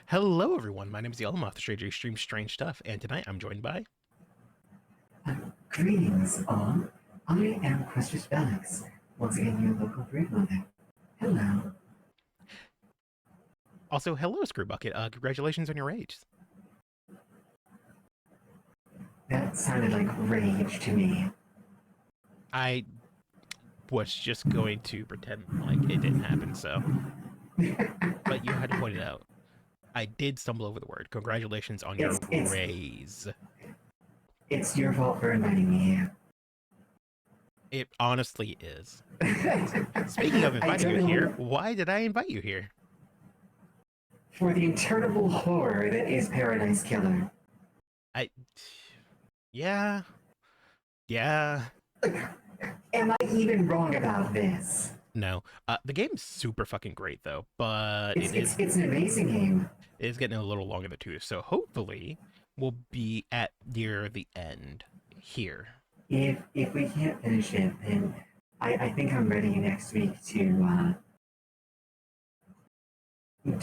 Hello, everyone. My name is Yellow Moth, the Stranger Who streams strange stuff, and tonight I'm joined by. Greetings, all. I am Questus Felix, once again your local brood mother. Hello. Also, hello, Screwbucket. Congratulations on your age. That sounded like rage to me. I was just going to pretend like it didn't happen, so. But you had to point it out. I did stumble over the word. Congratulations on your raise. It's your fault for inviting me here. It honestly is. Speaking of inviting you here, why did I invite you here? For the interminable horror that is Paradise Killer. Yeah. Am I even wrong about this? No. The game's super fucking great, though, but it's an amazing game. It is getting a little long in the tooth, so hopefully we'll be at near the end here. If we can't finish it, then I think I'm ready next week I might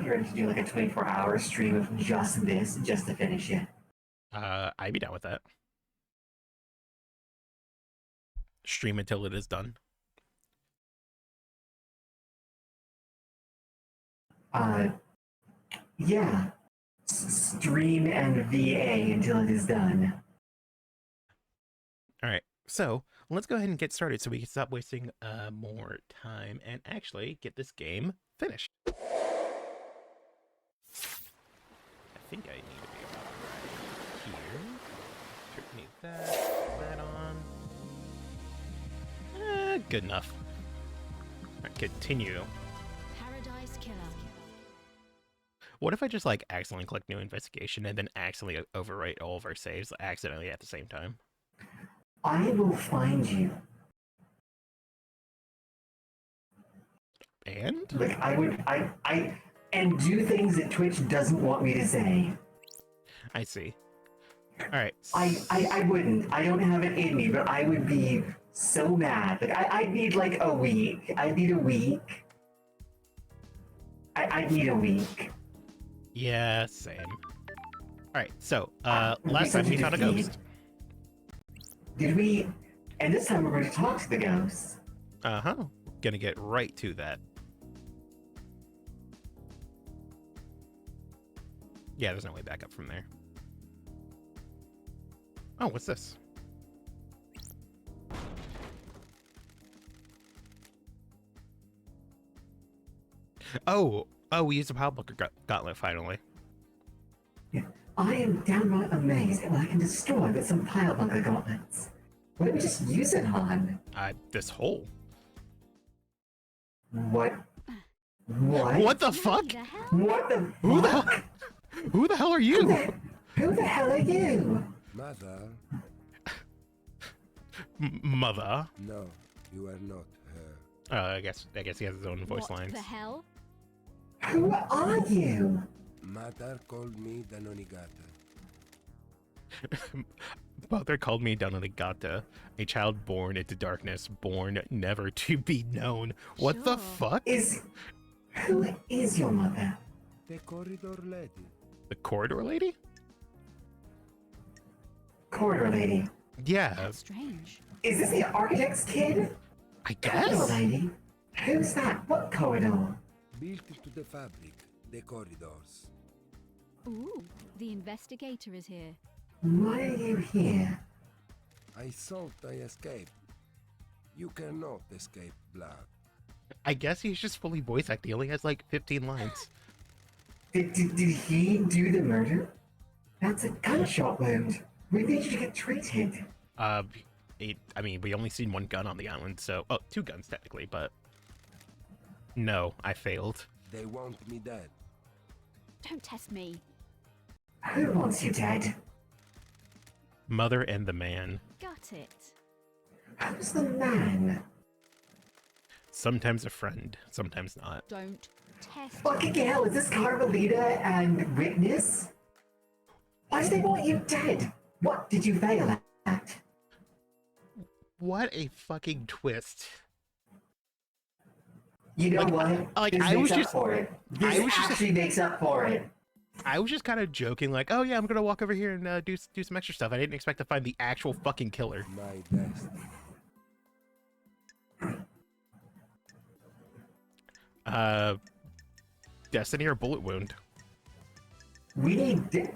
be ready to do like a 24-hour stream of just this, just to finish it. I'd be down with that. Stream until it is done. Yeah. Stream and VA until it is done. Alright, so let's go ahead and get started so we can stop wasting more time and actually get this game finished. I think I need to be about right here. Should need that on. Good enough. Alright, continue. Paradise Killer. What if I just like accidentally click new investigation and then accidentally overwrite all of our saves accidentally at the same time? I will find you. And? Like I and do things that Twitch doesn't want me to say. I see. Alright. I wouldn't. I don't have it in me, but I would be so mad. Like I'd need like a week. I'd need a week. I'd need a week. Yeah, same. Alright, so, last time we found a ghost. Did we? And this time we're going to talk to the ghost. Uh-huh. Gonna get right to that. Yeah, there's no way back up from there. Oh, what's this? Oh, we used a Power Bunker Gauntlet finally. Yeah. I am downright amazed at what I can destroy with some Pile Bunker gauntlets. What did we just use it on? This hole. What? What? What the fuck? What the fuck? Who the hell? Who the hell are you? Who the hell are you? Mother? Mother? No, you are not her. I guess he has his own voice lines. What the hell? Who are you? Mother called me Danonigata. Mother called me Danonigata, a child born into darkness, born never to be known. What the fuck? Who is your mother? The corridor lady. The corridor lady? Corridor lady. Yeah. That's strange. Is this the architect's kid? I Corridor guess. lady? Who's that? What corridor? Built to the fabric, the corridors. Ooh, the investigator is here. Why are you here? I thought I escaped. You cannot escape blood. I guess he's just fully voice acting. He only has like 15 lines. Did he do the murder? That's a gunshot wound. Where did you get treated? I mean, we only seen one gun on the island, so... Oh, two guns, technically, but... No, I failed. They want me dead. Don't test me. Who wants you dead? Mother and the man. Got it. Who's the man? Sometimes a friend, sometimes not. Don't test Fucking hell, is this Carmelita and Witness? Why do they want you dead? What did you fail at? What a fucking twist. You know Like- what? like, This I makes was up just- for it. This I was just- actually makes up for it. I was just kind of joking, like, oh yeah, I'm gonna walk over here and do some extra stuff. I didn't expect to find the actual fucking killer. My destiny. Destiny or bullet wound? We need.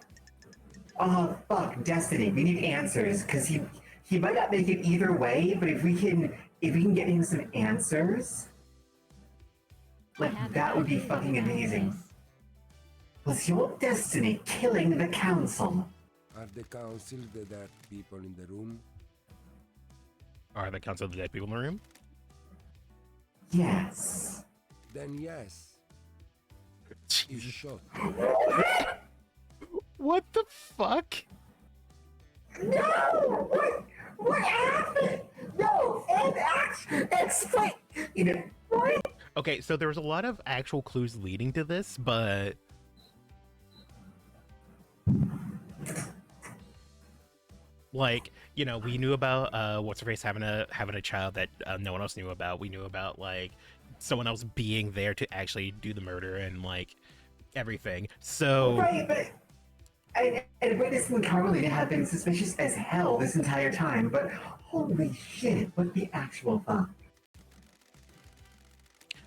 Oh fuck, Destiny. We need answers because he might not make it either way. But if we can get him some answers, I like have that no would be idea fucking about amazing. this. Was your destiny killing the council? Are the council the dead people in the room? Are the Council of the Dead people in the room? Then Yes. yes. You shot. What the fuck? No! What happened? No! Explain! You know what? Okay, so there was a lot of actual clues leading to this, but like, you know, we knew about what's her face having a child that no one else knew about. We knew about like someone else being there to actually do the murder and like everything. So Right, but and Witness and Carmelita have been suspicious as hell this entire time, but holy shit, what the actual fuck?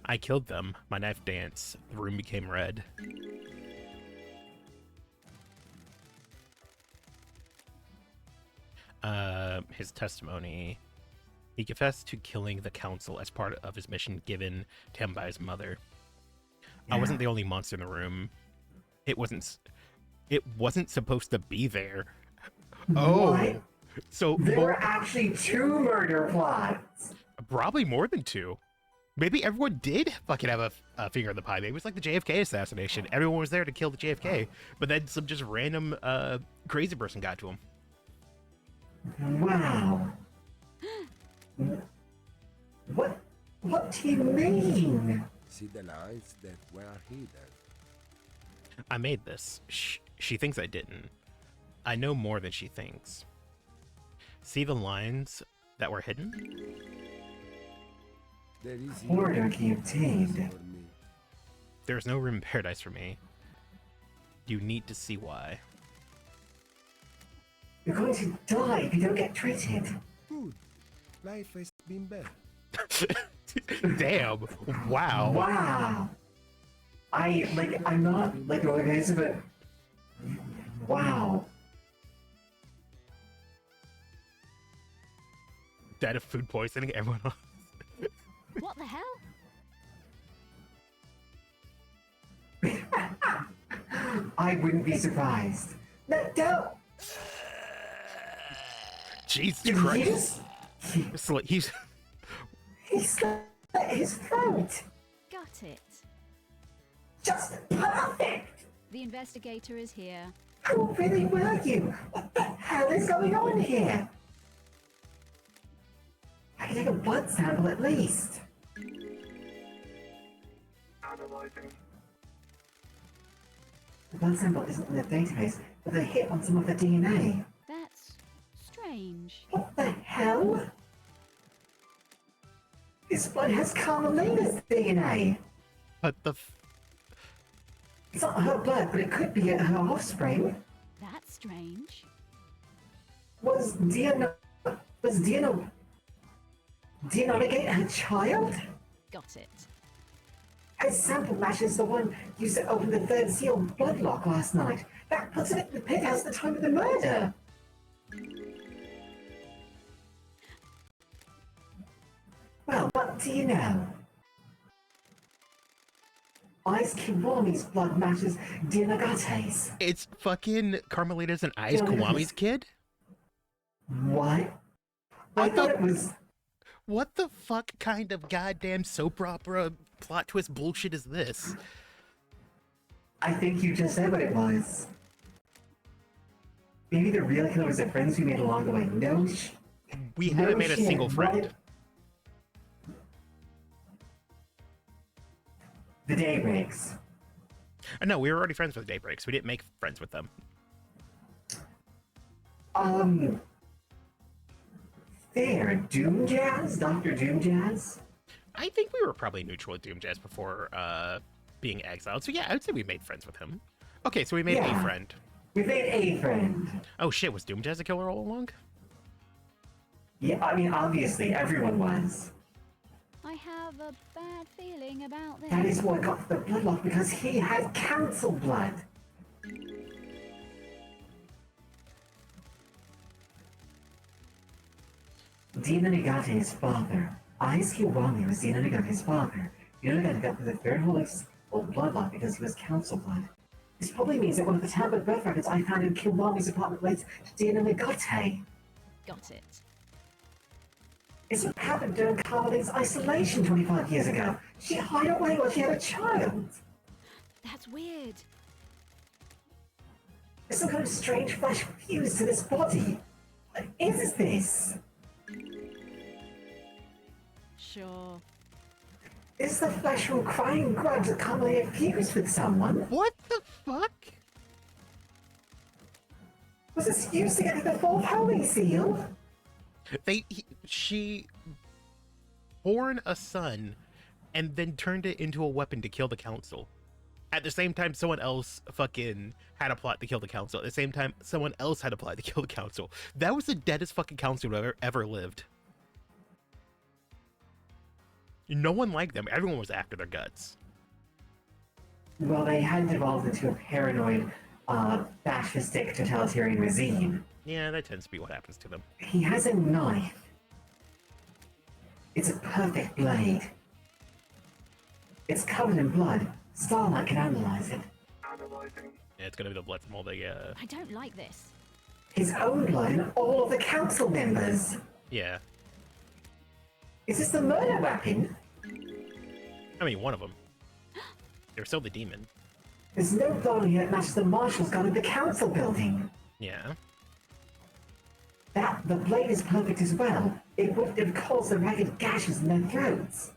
I killed them. My knife danced. The room became red. His testimony. He confessed to killing the council as part of his mission given to him by his mother. I Yeah. wasn't the only monster in the room. It wasn't supposed to be there. Oh, What? so There were actually 2 murder plots. probably more than 2. Maybe everyone did fucking have a finger in the pie. Maybe it was like the JFK assassination. Everyone was there to kill the JFK, but then some just random crazy person got to him. Wow. What do you mean? See the lines that were hidden. I made this. She thinks I didn't. I know more than she thinks. See the lines that were hidden? There is Order no contained. for me. There's no room in paradise for me. You need to see why. You're going to die if you don't get treated. Good. Life has been better. Damn. Wow. Wow. I'm not like the organizer, but wow. Died of food poisoning. Everyone else. What the hell? I wouldn't be surprised. No, don't. Jesus Did he Christ. just He slit his throat. Got it. Just perfect. The investigator is here. Who really were you? What the hell is going on here? I can take a blood sample at least. Analyzing. The blood sample isn't in the database, but they hit on some of the DNA. That's strange. What the hell? This blood has Carmelina's DNA. What the It's not her blood, but it could be her offspring. That's strange. Was Diana Negate her child? Got it. Her sample matches the one used to open the third seal bloodlock last night. That puts it in the pit house at the time of the murder. Well, what do you know? Ice Kiwami's blood matches Dianagate's. It's fucking Carmelita's and Ice Kiwami's kid? What? I What thought the- it was. What the fuck kind of goddamn soap opera plot twist bullshit is this? I think you just said what it was. Maybe the real killer was the friends we made along the way. No We haven't made a shit, single friend. what? The Daybreaks. No, we were already friends with Daybreaks. We didn't make friends with them. There, Doom Jazz? Dr. Doom Jazz? I think we were probably neutral with Doom Jazz before being exiled. So yeah, I would say we made friends with him. Okay, so we made a Yeah. friend. We made a friend. Oh shit, was Doom Jazz a killer all along? Yeah, I mean, obviously, everyone was. I have a bad feeling about this. That is what got the bloodlock, because he had council blood. Dina Nagate's father. Ais Kiwami was Dina Nagate's father. Dina Nagate got the third holdings of bloodlock because he was council blood. This probably means that one of the tablet birth records I found in Kiwami's apartment relates to Dina Nagate. Got it. It's what happened during Carmeline's isolation 25 years ago. She hid away while she had a child. That's weird. There's some kind of strange flesh fused to this body. What is this? Sure. Is the flesh from crying grubs that Carmeline had fused with someone? What the fuck? Was this used to get the fourth holy seal? She born a son and then turned it into a weapon to kill the council. At the same time, someone else fucking had a plot to kill the council. At the same time, someone else had a plot to kill the council. That was the deadest fucking council who ever lived. No one liked them. Everyone was after their guts. Well, they had evolved into a paranoid, fascistic totalitarian regime. Yeah, that tends to be what happens to them. He has a knife. It's a perfect blade. It's covered in blood. Starlight can analyze it. Yeah, it's gonna be the blood from all the, I don't like this. His own blood and all of the council members. yeah. Is this the murder weapon? I mean, one of them. They're still the demon. There's no blood here that matches the marshal's gun in the council building. Yeah. The blade is perfect as well. It wouldn't have caused the ragged gashes in their throats.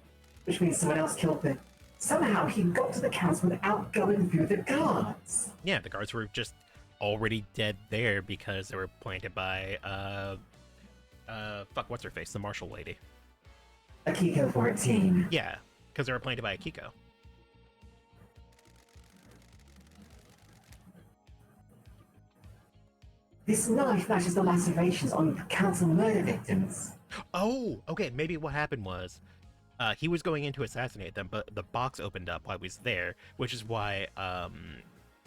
Which means someone else killed them. Somehow he got to the council without going through the guards. Yeah, the guards were just already dead there because they were planted by, fuck, what's her face? The marshal lady. Akiko 14. Yeah, because they were planted by Akiko. This knife matches the lacerations on council murder victims. Oh, okay, maybe what happened was, he was going in to assassinate them, but the box opened up while he was there, which is why,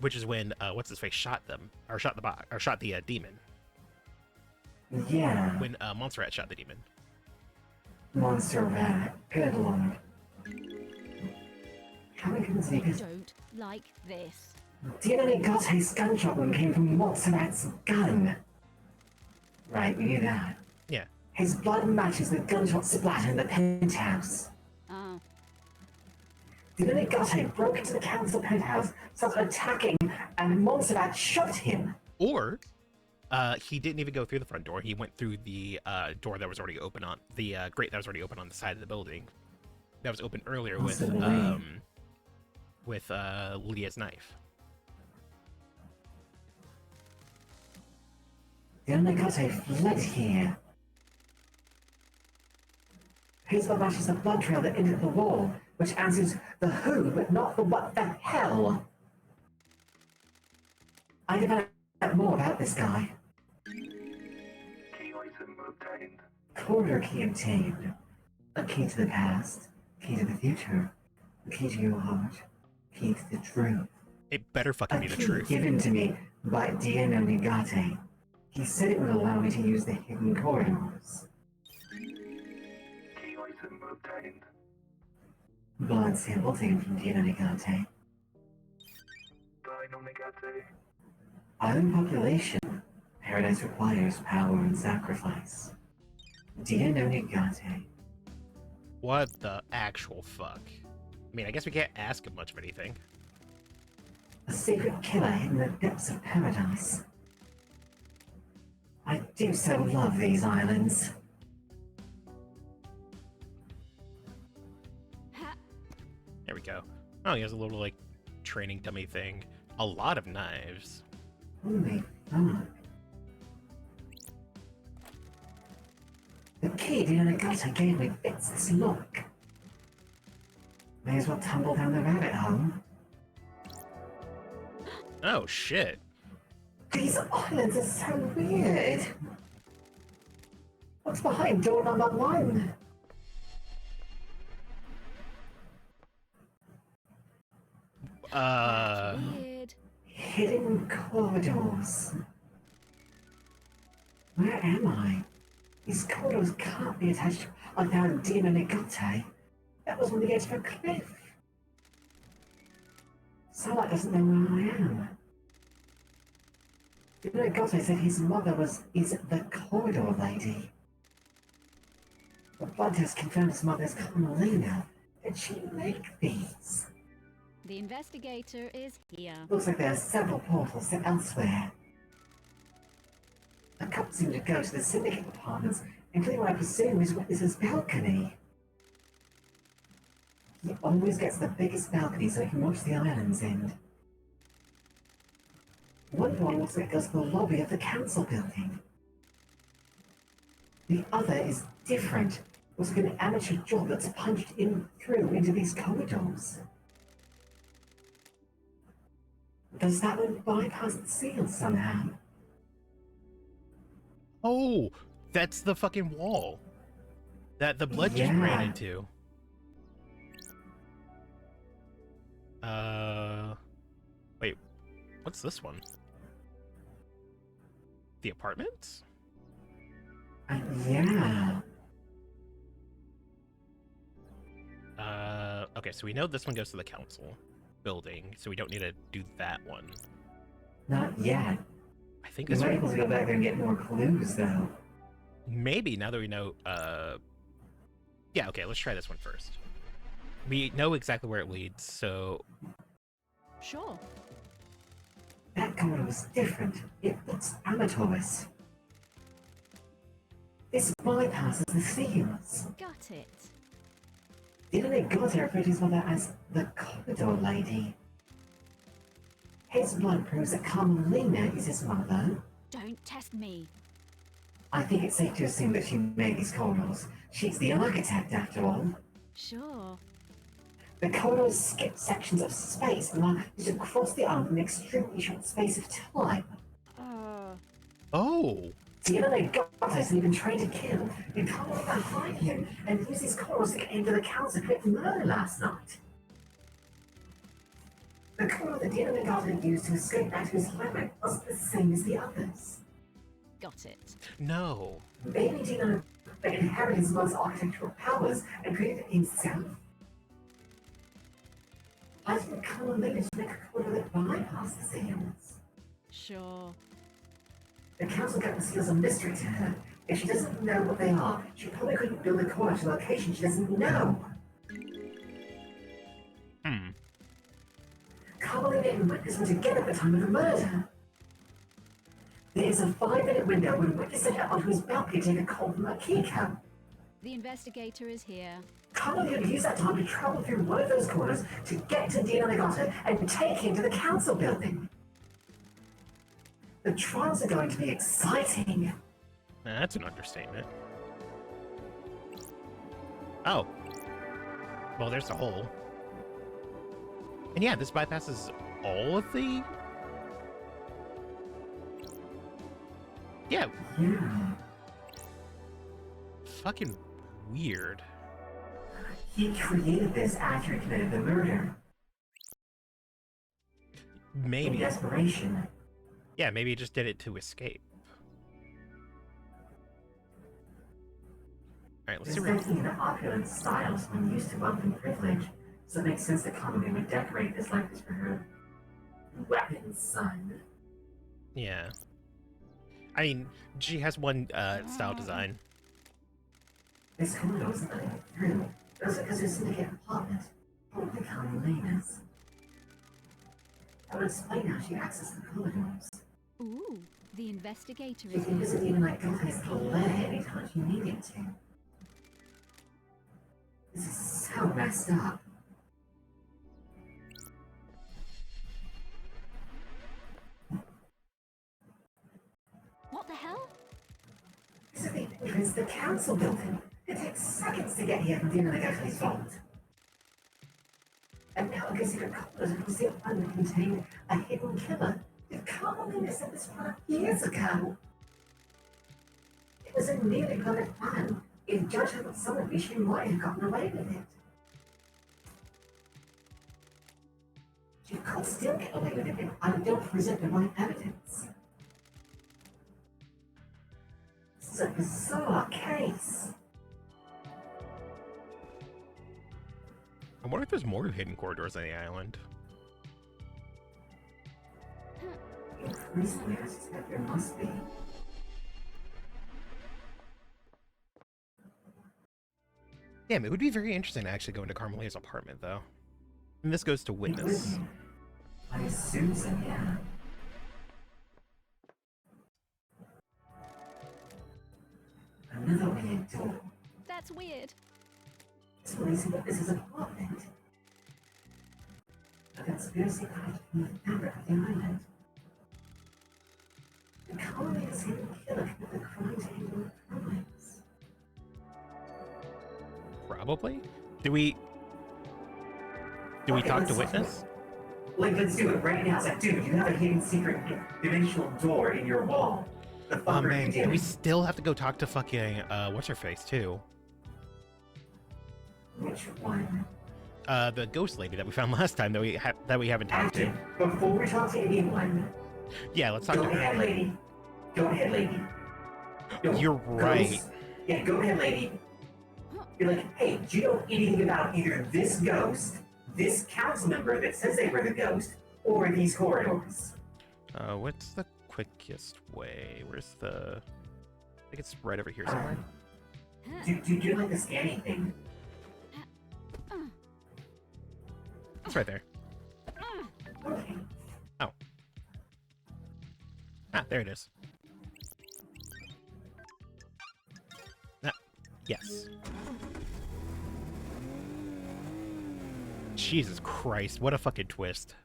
which is when, what's his face shot them, or shot the box, or shot the, demon. Yeah. When, Monster Rat shot the demon. Monster rat. Good lord. How many can see this? Don't like this. Dina Nagate's gunshot wound came from Monster Rat's gun. Right, we knew that. Yeah. His blood matches the gunshot splatter in the penthouse. Oh. Dina Nagate broke into the council penthouse, started attacking, and Monster Rat shot him. Or, he didn't even go through the front door. He went through the, door that was already open on, the, grate that was already open on the side of the building. That was open earlier Possibly. with Leah's knife. Dina Nagate fled here. His blood matches the blood trail that entered the wall, which answers the who, but not the what the hell. I need to find out more about this guy. Key item obtained. Corridor key obtained. A key to the past, key to the future, a key to your heart, key to the truth. It better fucking A be the key truth. given to me by Diano Nagate. He said it would allow me to use the hidden corridors. Key item obtained. Blood sample taken from Diano Nagate. Dino Negate. Island population. Paradise requires power and sacrifice. Diano Nagate. What the actual fuck? I mean, I guess we can't ask him much of anything. A secret killer hidden in the depths of paradise. I do so love these islands. Ha! There we go. Oh, he has a little, like, training dummy thing. A lot of knives. Holy fuck. The key Diana Nagate gave me fits this look. May as well tumble down the rabbit hole. Oh shit. These islands are so weird. What's behind door number 1? Weird. Hidden corridors. Where am I? These corridors can't be attached. I found Dino Negate. That was on the edge of a cliff. Starlight doesn't know where I am. Dino Negate said his mother is the corridor lady. The blood test confirmed his mother's Carmelina. Did she make these? The investigator is here. Looks like there are several portals to elsewhere. A couple seem to go to the syndicate apartments, including what I presume is witness's balcony. He always gets the biggest balcony so he can watch the islands end. One door looks like it goes to the lobby of the council building. The other is different. Looks like an amateur job that's punched in through into these corridors. Does that one bypass the seals somehow? Oh, that's the fucking wall that the blood just ran into. Wait, what's this one? The apartments? Yeah. Okay, so we know this one goes to the council building, so we don't need to do that one. Not yet. I think We this might be one, able to go back there and get more clues, though. maybe now that we know, yeah, okay, let's try this one first. We know exactly where it leads, so Sure. That corridor was different. It looks amateurish. This bypasses the seals. Got it. Didn't they go to refer to his mother as the corridor lady? His blood proves that Carmelina is his mother. Don't test me. I think it's safe to assume that she made these corridors. She's the architect, after all. Sure. The corridors skip sections of space and are used across the island in an extremely short space of time. oh, Dino Negate even trained to kill. You can't look behind him and use his corridors to get into the council to commit murder last night. The corridor that Dino Negate used to escape back to his highway wasn't the same as the others. Got it. no. Maybe Dino inherited his mother's architectural powers and created it himself. I think Carmelina should make a corridor that bypassed the seals. Sure. The council kept the seals a mystery to her. If she doesn't know what they are, she probably couldn't build a corridor to a location she doesn't know. Carmelina and Witness were together at the time of the murder. There is a 5-minute window when Witness sent her onto his balcony to take a call from Akiko. The investigator is here. Carmelina used that time to travel through one of those corners to get to Dino Negate and take him to the council building. The trials are going to be exciting. That's an understatement. Oh. Well, there's a hole. And yeah, this bypasses all of the... Yeah, Yeah. fucking weird. He created this after he committed the murder. In Maybe. desperation. Yeah, maybe he just did it to escape. Alright, let's There's see where... definitely an opulent style someone used to wealth and privilege, so it makes sense that Carmelina would decorate this like this for her weapon son. Yeah. I mean, she has one style design. This corridor isn't letting me through. Those are because there's syndicate apartment. Probably Carmelina's. That would explain how she accessed the corridors. Ooh, the investigator She is can here. visit even like Gothi's lair anytime she needed to. This is so messed up. What the hell? This is the entrance to the council building. It takes seconds to get here from Dino Negate's vault. And now a secret closet was the one that contained a hidden killer. Did Carmelina set this one up years ago? It was a nearly perfect plan. If Judge hadn't summoned me, she might have gotten away with it. She could still get away with it if I don't present the right evidence. This is a bizarre case. I wonder if there's more hidden corridors on the island. Recently, I suspect there must be. Yeah, it would be very interesting to actually go into Carmelina's apartment, though. And this goes to witness. I assume so, yeah. Another weird door. That's weird. It's releasing that this is an apartment. A conspiracy carved from the fabric of the island. The colony is hidden killer with the crime table of crimes. Probably? Do we Okay, talk let's to witness? Like, let's do it right now. It's like, dude, you have a hidden secret dimensional door in your wall. The fuck Oh are man, you doing? we still have to go talk to fucking what's her face too? Which one? The ghost lady that we found last time that we haven't talked to. Actually, before we talk to anyone, Yeah, let's talk go to her. ahead, lady. Go ahead, lady. Go, You're right. ghost. Yeah, go ahead, lady. You're like, hey, do you know anything about either this ghost, this council member that says they were the ghost, or these corridors? What's the quickest way? Where's the? I think it's right over here somewhere. Do you like the scanning thing? It's right there. Okay. Oh. Ah, there it is. Ah, yes. Jesus Christ, what a fucking twist.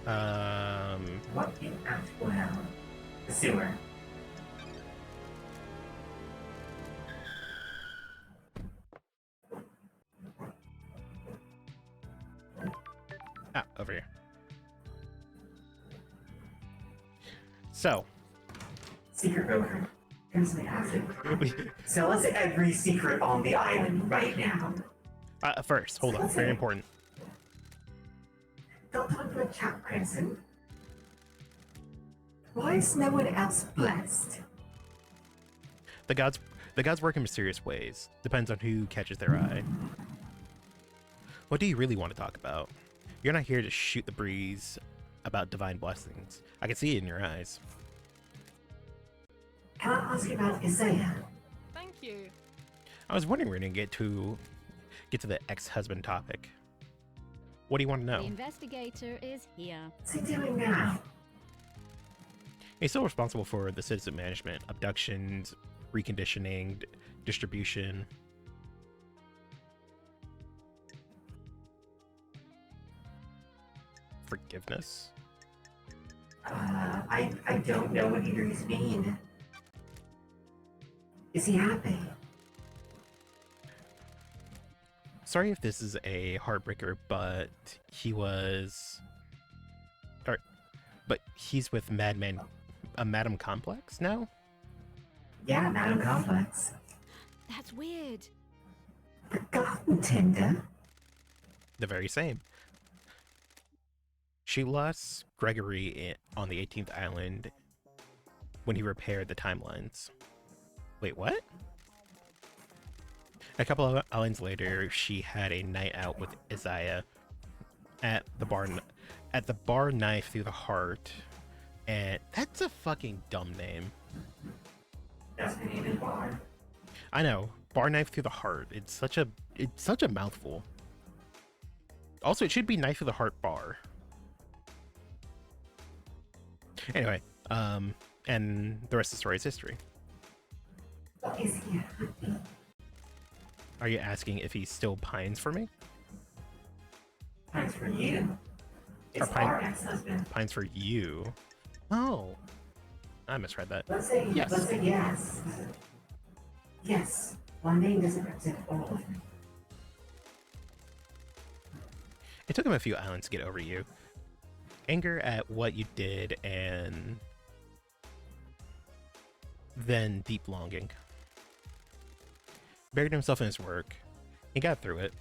What in actual hell? The sewer. Ah, over here. So, Secret broker. Here's the acid. Sell us every secret on the island right now. first, hold on, very important. Don't talk to a chap, Crimson. Why is no one else blessed? The gods work in mysterious ways. Depends on who catches their eye. What do you really want to talk about? You're not here to shoot the breeze about divine blessings. I can see it in your eyes. Can I ask you about Isaiah? Thank you. I was wondering when we get to the ex-husband topic. What do you want to The know? investigator is here. What's he doing now? He's still responsible for the citizen management, abductions, reconditioning, distribution. Forgiveness? I don't know what either these mean. Is he happy? Sorry if this is a heartbreaker, but he's with Madam Complex now? Yeah, Madam Complex. That's weird. Forgotten Tender? The very same. She lost Gregory on the 18th island when he repaired the timelines. Wait, what? A couple of islands later, she had a night out with Isaiah at the bar Knife Through the Heart, and that's a fucking dumb name. That's the name of the bar. I know, Bar Knife Through the Heart. It's such a mouthful. Also, it should be Knife Through the Heart Bar. Anyway, and the rest of the story is history. What is he happy? Are you asking if he still pines for me? Thanks for you. It's Or pine- our ex-husband. Pines for you? Oh, I misread that. Let's say Yes. Let's say yes. Yes. My name doesn't represent all of me. It took him a few islands to get over you. Anger at what you did, and then deep longing. Buried himself in his work. He got through it.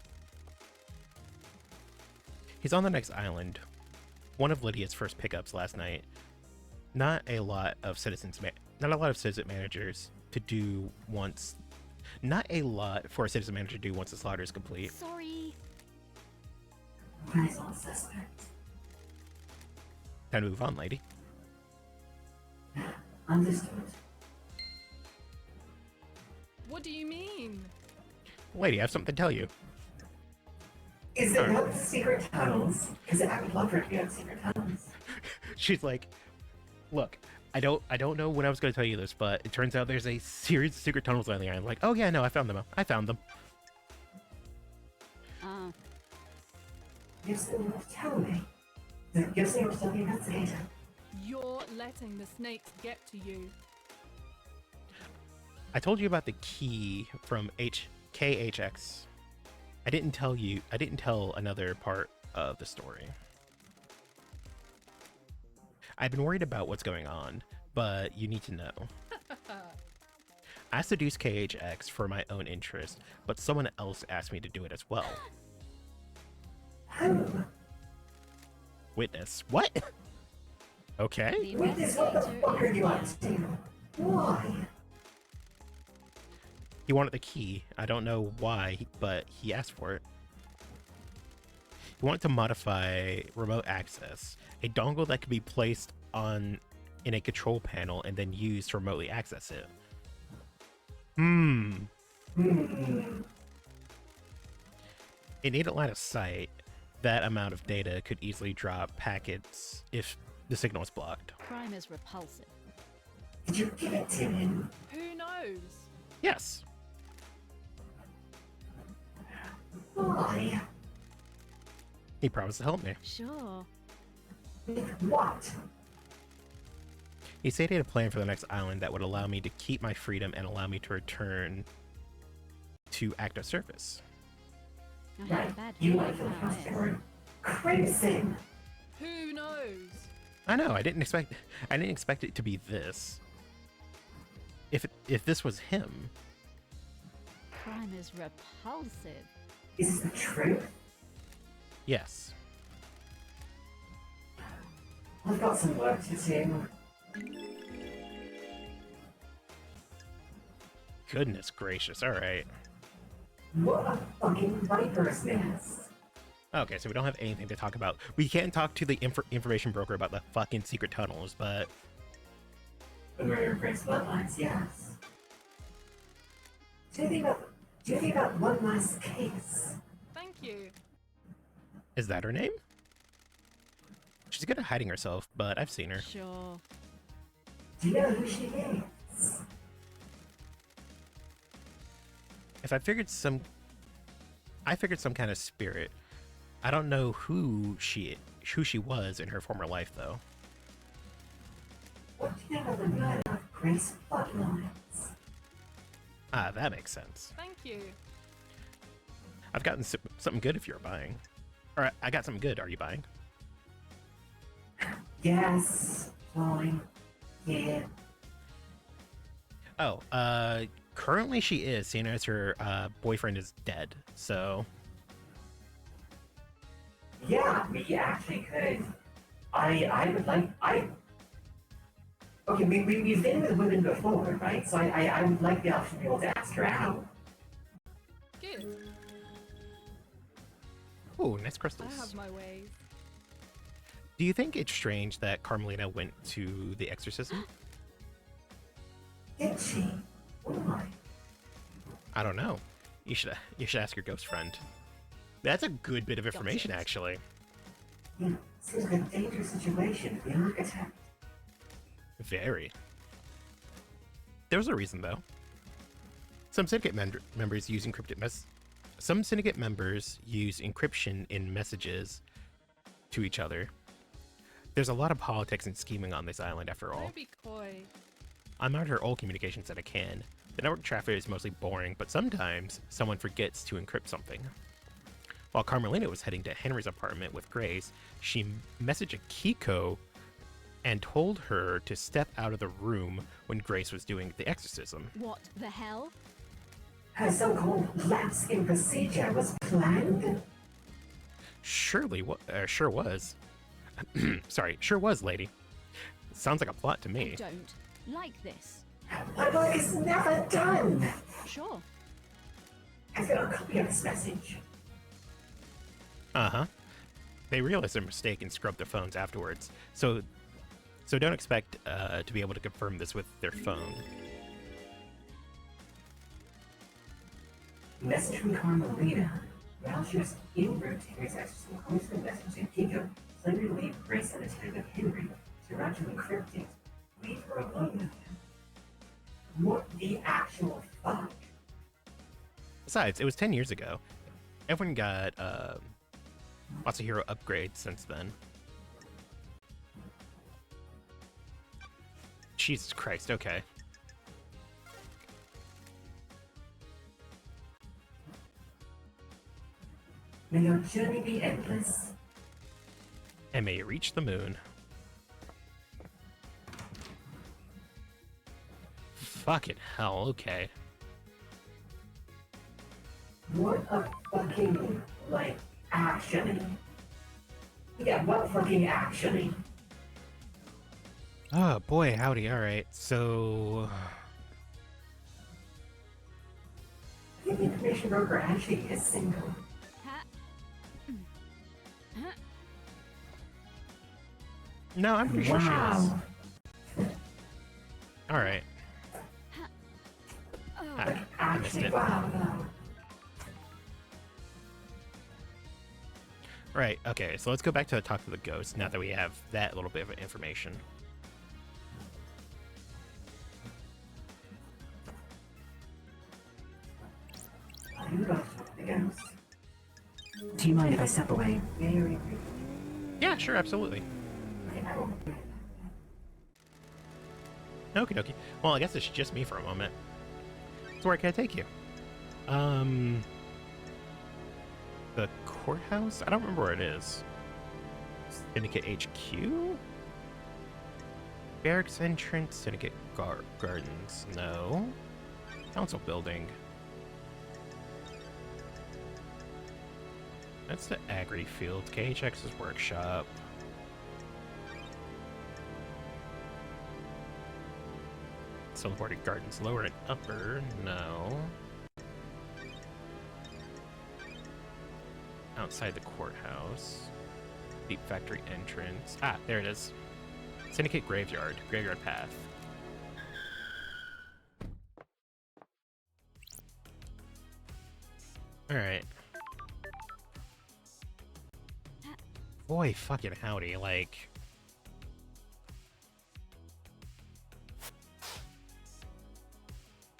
He's on the next island. One of Lydia's first pickups last night. Not a lot of citizen managers to do once. Not a lot for a citizen manager to do once the slaughter is complete. Sorry. Where's all suspect? Time to move on, lady. Understood. What do you mean? Lady, I have something to tell you. Is it about the secret tunnels? Because I would love for it to be about secret tunnels. She's like, look, I don't know when I was going to tell you this, but it turns out there's a series of secret tunnels on the island. Like, oh yeah, no, I found them. I found them. You have something to tell me. You're saying you're still the investigator. You're letting the snakes get to you. I told you about the key from KHX. I didn't tell another part of the story. I've been worried about what's going on, but you need to know. I seduced KHX for my own interest, but someone else asked me to do it as well. Who? Witness. What? Okay. The Witness, what the investigator fuck are is you here. up to? Why? He wanted the key. I don't know why, but he asked for it. He wanted to modify remote access, a dongle that could be placed in a control panel and then used to remotely access it. In data line of sight, that amount of data could easily drop packets if the signal is blocked. Crime is repulsive. Did you give it to him? Who knows? Yes. Why? He promised to help me. Sure. With what? He said he had a plan for the next island that would allow me to keep my freedom and allow me to return to active service. I have a Right. bad You feeling like your about house this. terror. Crimson. Who knows? I know. I didn't expect it to be this. If this was him, Crime is repulsive. Is this the truth? yes. I've got some work to do. Goodness gracious. All right. What a fucking viper's nest. Okay, so we don't have anything to talk about. We can talk to the information broker about the fucking secret tunnels, but The murder breaks bloodlines, yes. Do you think about one last case? Thank you. is that her name? She's good at hiding herself, but I've seen her. Sure. Do you know who she is? I figured some kind of spirit. I don't know who she was in her former life, though. What do you know about the murder of Grace Bloodlines? Ah, that makes sense. Thank you. I've gotten something good if you're buying. Or I got something good. Are you buying? Yes, fine. Yeah. Oh, currently she is, seeing as her boyfriend is dead. So Yeah, we actually could. I would like, okay, we've been with women before, right? So I would like the option to be able to ask her out. Good. ooh, nice I crystals. have my ways. Do you think it's strange that Carmelina went to the exorcism? Did she? Why? I don't know. You should ask your ghost friend. That's a good bit of information, Gotcha. actually. Yeah, seems like a dangerous situation for the architect. Very. There's a reason, though. Some syndicate members use Some syndicate members use encryption in messages to each other. There's a lot of politics and scheming on this island, after all. Don't be coy. I monitor all communications that I can. The network traffic is mostly boring, but sometimes someone forgets to encrypt something. While Carmelina was heading to Henry's apartment with Grace, she messaged Kiko and told her to step out of the room when Grace was doing the exorcism. What the hell? Her so-called lapse in procedure was planned? Surely, sure was. Sorry, sure was, lady. Sounds like a plot to me. I don't like this. My work is never done! Sure. I've got a copy of this message. Uh-huh. They realized their mistake and scrubbed their phones afterwards, so don't expect to be able to confirm this with their phone. Message from Carmelina. While she was en route to Henry's exorcism, Carmelina messaged to Kiko, telling her to leave Grace at a time with Henry to route to encrypt it. Leave her alone. What the actual fuck? Besides, it was 10 years ago. Everyone got lots of hero upgrades since then. Jesus Christ, okay. May your journey be endless. And may you reach the moon. Fucking hell, okay. What a fucking, action. Yeah, what fucking action? Oh boy, howdy, alright, so... I think the information broker actually is single. No, I'm pretty sure she is. Wow. Alright. Oh, I missed Actually, it. wow, though. Right, okay, so let's go back to talk to the ghost now that we have that little bit of information. I'm about to talk to the ghost. Do you mind if I step away? Very briefly. Yeah, sure, absolutely. Okay, I will. Okie dokie. Well, I guess it's just me for a moment. So where can I take you? The courthouse? I don't remember where it is. Syndicate HQ? Barracks entrance, Syndicate Gardens. No. Council building. That's the Agri Field. KHX's workshop. Celebrated Gardens lower and upper. No. Outside the courthouse. Deep Factory entrance. Ah, there it is. Syndicate Graveyard. Graveyard Path. Alright. Boy, fucking howdy, like...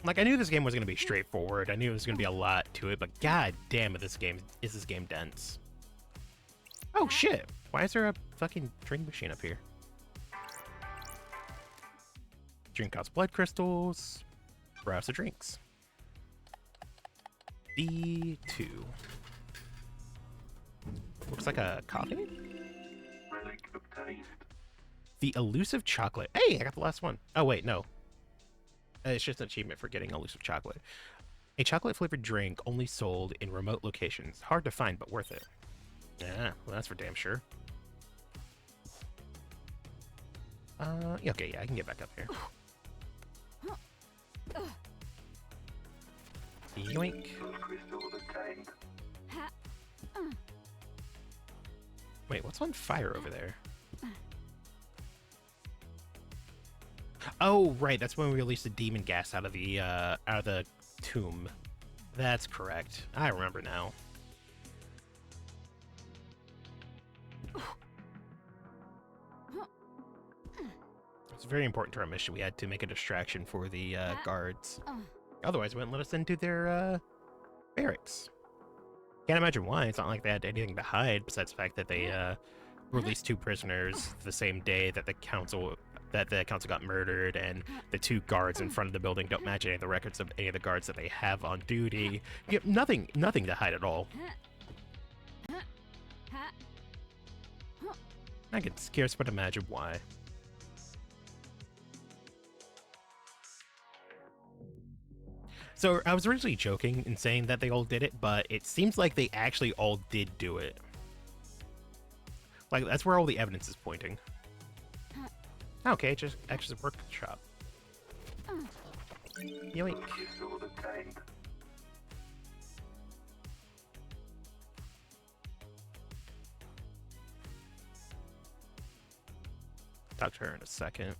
Like, I knew this game was going to be straightforward. I knew there was going to be a lot to it, but god damn it, is this game dense. Oh, shit! Why is there a fucking drink machine up here? Drink costs blood crystals. Browse the drinks. D2. Looks like a coffee? Relic obtained. The elusive chocolate. Hey, I got the last one. Oh, wait, no. It's just an achievement for getting elusive chocolate. A chocolate-flavored drink only sold in remote locations. Hard to find, but worth it. Yeah, well, that's for damn sure. Okay, yeah, I can get back up here. Yoink. Blood crystal obtained. Wait, what's on fire over there? Oh, right, that's when we released the demon gas out of the tomb. That's correct. I remember now. It's very important to our mission. We had to make a distraction for the guards. Otherwise, it wouldn't let us into their barracks. Can't imagine why. It's not like they had anything to hide besides the fact that they released 2 prisoners the same day that the council got murdered, and the 2 guards in front of the building don't match any of the records of any of the guards that they have on duty. You have nothing to hide at all. I can scarce but imagine why. So I was originally joking in saying that they all did it, but it seems like they actually all did do it. Like, that's where all the evidence is pointing. Okay, just extra workshop. Yoink. Still detained. Talk to her in a second.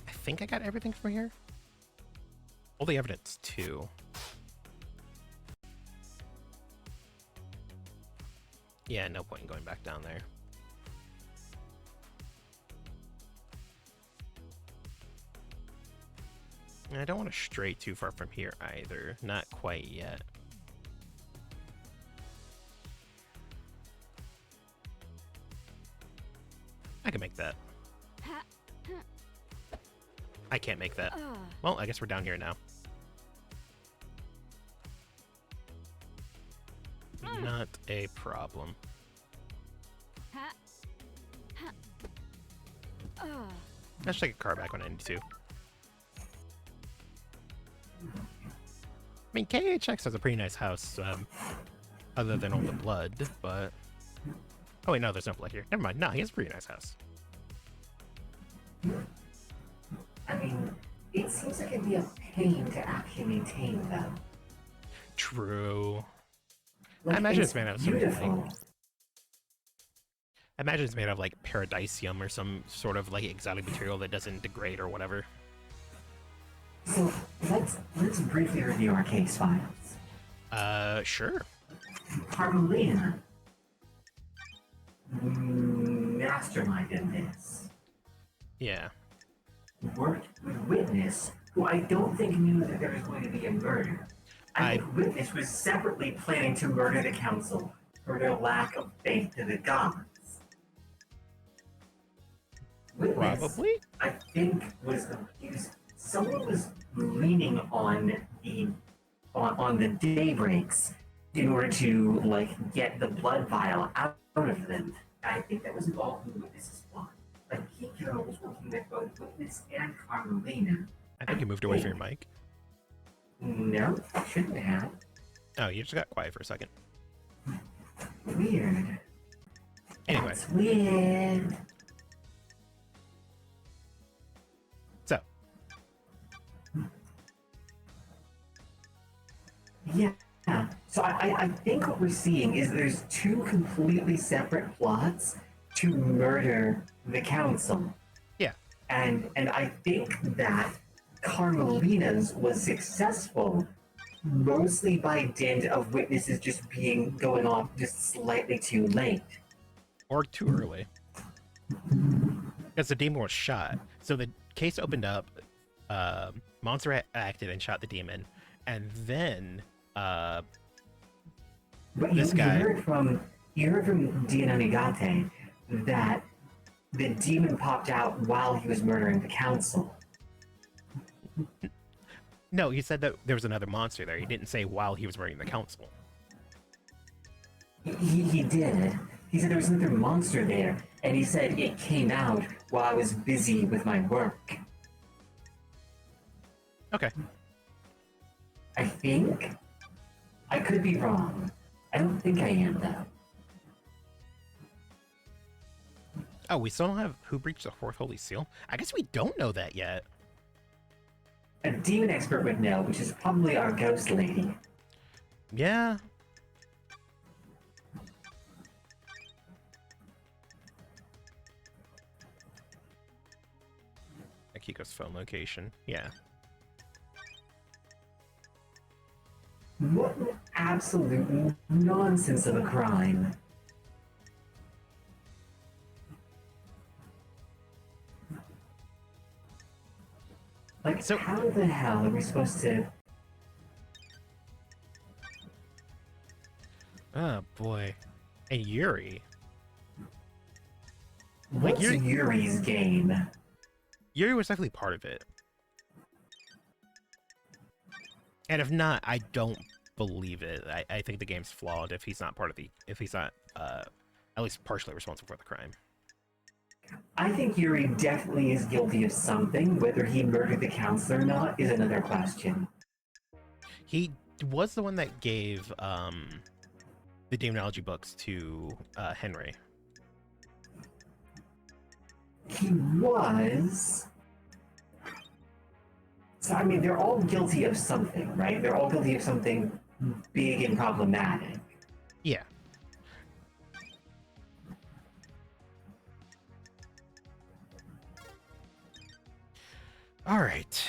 I think I got everything from here. All the evidence, too. Yeah, no point in going back down there. And I don't want to stray too far from here either. Not quite yet. I can make that. I can't make that. Well, I guess we're down here now. Not a problem. Let's take a car back when I need to. I mean, KHX has a pretty nice house, other than all the blood, but... Oh wait, no, there's no blood here. Never mind. No, he has a pretty nice house. I mean, it seems like it'd be a pain to actually maintain them. True. Like, I imagine it's made out of something beautiful. like... I imagine it's made of, like, paradisium or some sort of, like, exotic material that doesn't degrade or whatever. So, let's briefly review our case files. Sure. Carmelina masterminded this. Yeah. Worked with Witness, who I don't think knew that there was going to be a murder. I think Witness was separately planning to murder the council for their lack of faith to the gods. Witness, Probably? I think, someone was leaning on the daybreaks in order to, like, get the blood vial out of them. I think that was involved in Witness's plot. Like, Kikyo was working with both Witness and Carmelina. I think you moved away from your mic. No, shouldn't have. Oh, you just got quiet for a second. Weird. Anyway, That's weird. so, Yeah. So I think what we're seeing is there's two completely separate plots to murder the council. yeah. And I think that Carmelina's was successful mostly by dint of Witnesses just going off just slightly too late. Or too early. Because the demon was shot. So the case opened up, Monster acted and shot the demon, and then, But this you guy... heard from Dianamigate that the demon popped out while he was murdering the council. No, he said that there was another monster there. He didn't say while he was murdering the council. He did. He said there was another monster there, and he said it came out while I was busy with my work. Okay. I think. I could be wrong. I don't think I am, though. Oh, we still don't have who breached the fourth holy seal? I guess we don't know that yet. A demon expert would know, which is probably our ghost lady. Yeah. Akiko's phone location. Yeah. What an absolute nonsense of a crime. Like, So- how the hell are we supposed to... Oh, boy. And Yuri. What's Yuri- Yuri's game? Yuri was definitely part of it. And if not, I don't believe it. I think the game's flawed if he's not at least partially responsible for the crime. I think Yuri definitely is guilty of something. Whether he murdered the counselor or not is another question. He was the one that gave the demonology books to Henry. He was. So, I mean, they're all guilty of something, right? They're all guilty of something big and problematic. Yeah. All right.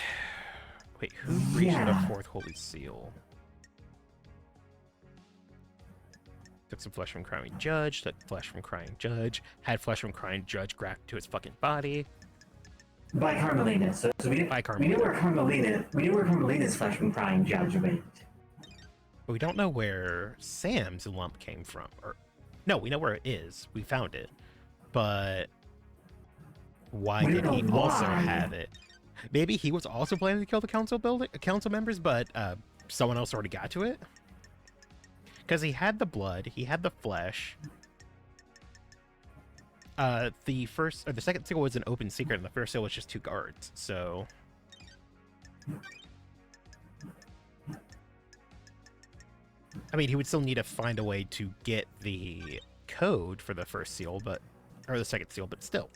Wait, who breached Yeah. the fourth holy seal? Took some flesh from crying judge, took flesh from crying judge, had flesh from crying judge grafted to his fucking body. By Carmelina. So we By we knew Carmelina. we knew where Carmelina's flesh from crying judge went. But we don't know where Sam's lump came from. Or no, we know where it is. We found it. But why We did don't he know also why. have it? Maybe he was also planning to kill the council members, but someone else already got to it. Because he had the blood, he had the flesh. The second seal was an open secret, and the first seal was just 2 guards. So I mean, he would still need to find a way to get the code for the first seal, or the second seal, but still.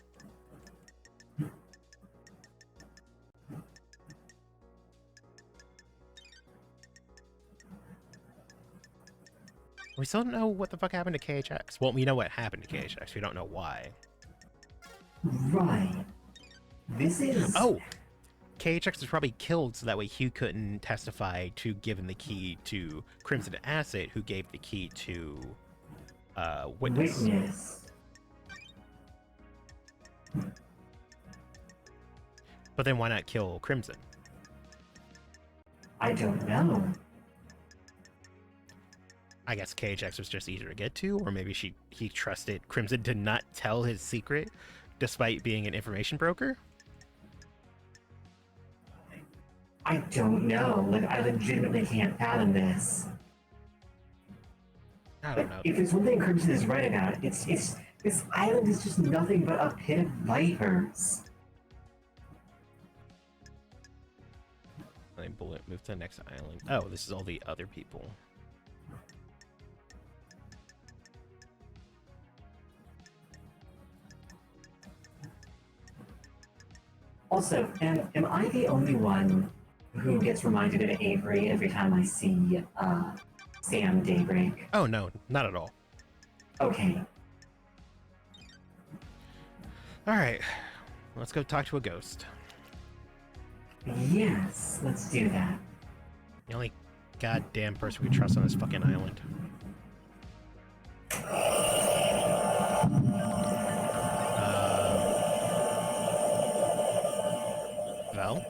We still don't know what the fuck happened to KHX. Well, we know what happened to KHX. We don't know why. Right. This is. Oh! KHX was probably killed so that way Hugh couldn't testify to giving the key to Crimson Acid, who gave the key to Witness. Witness. But then why not kill Crimson? I don't know. I guess KHX was just easier to get to, or maybe he trusted Crimson to not tell his secret despite being an information broker? I don't know. Like, I legitimately can't fathom this. I don't know. If there's one thing Crimson is right about, it's this island is just nothing but a pit of vipers. Let me move to the next island. Oh, this is all the other people. Also, am I the only one who gets reminded of Avery every time I see Sam Daybreak? Oh, no, not at all. Okay. Alright, let's go talk to a ghost. Yes, let's do that. The only goddamn person we trust on this fucking island. Val?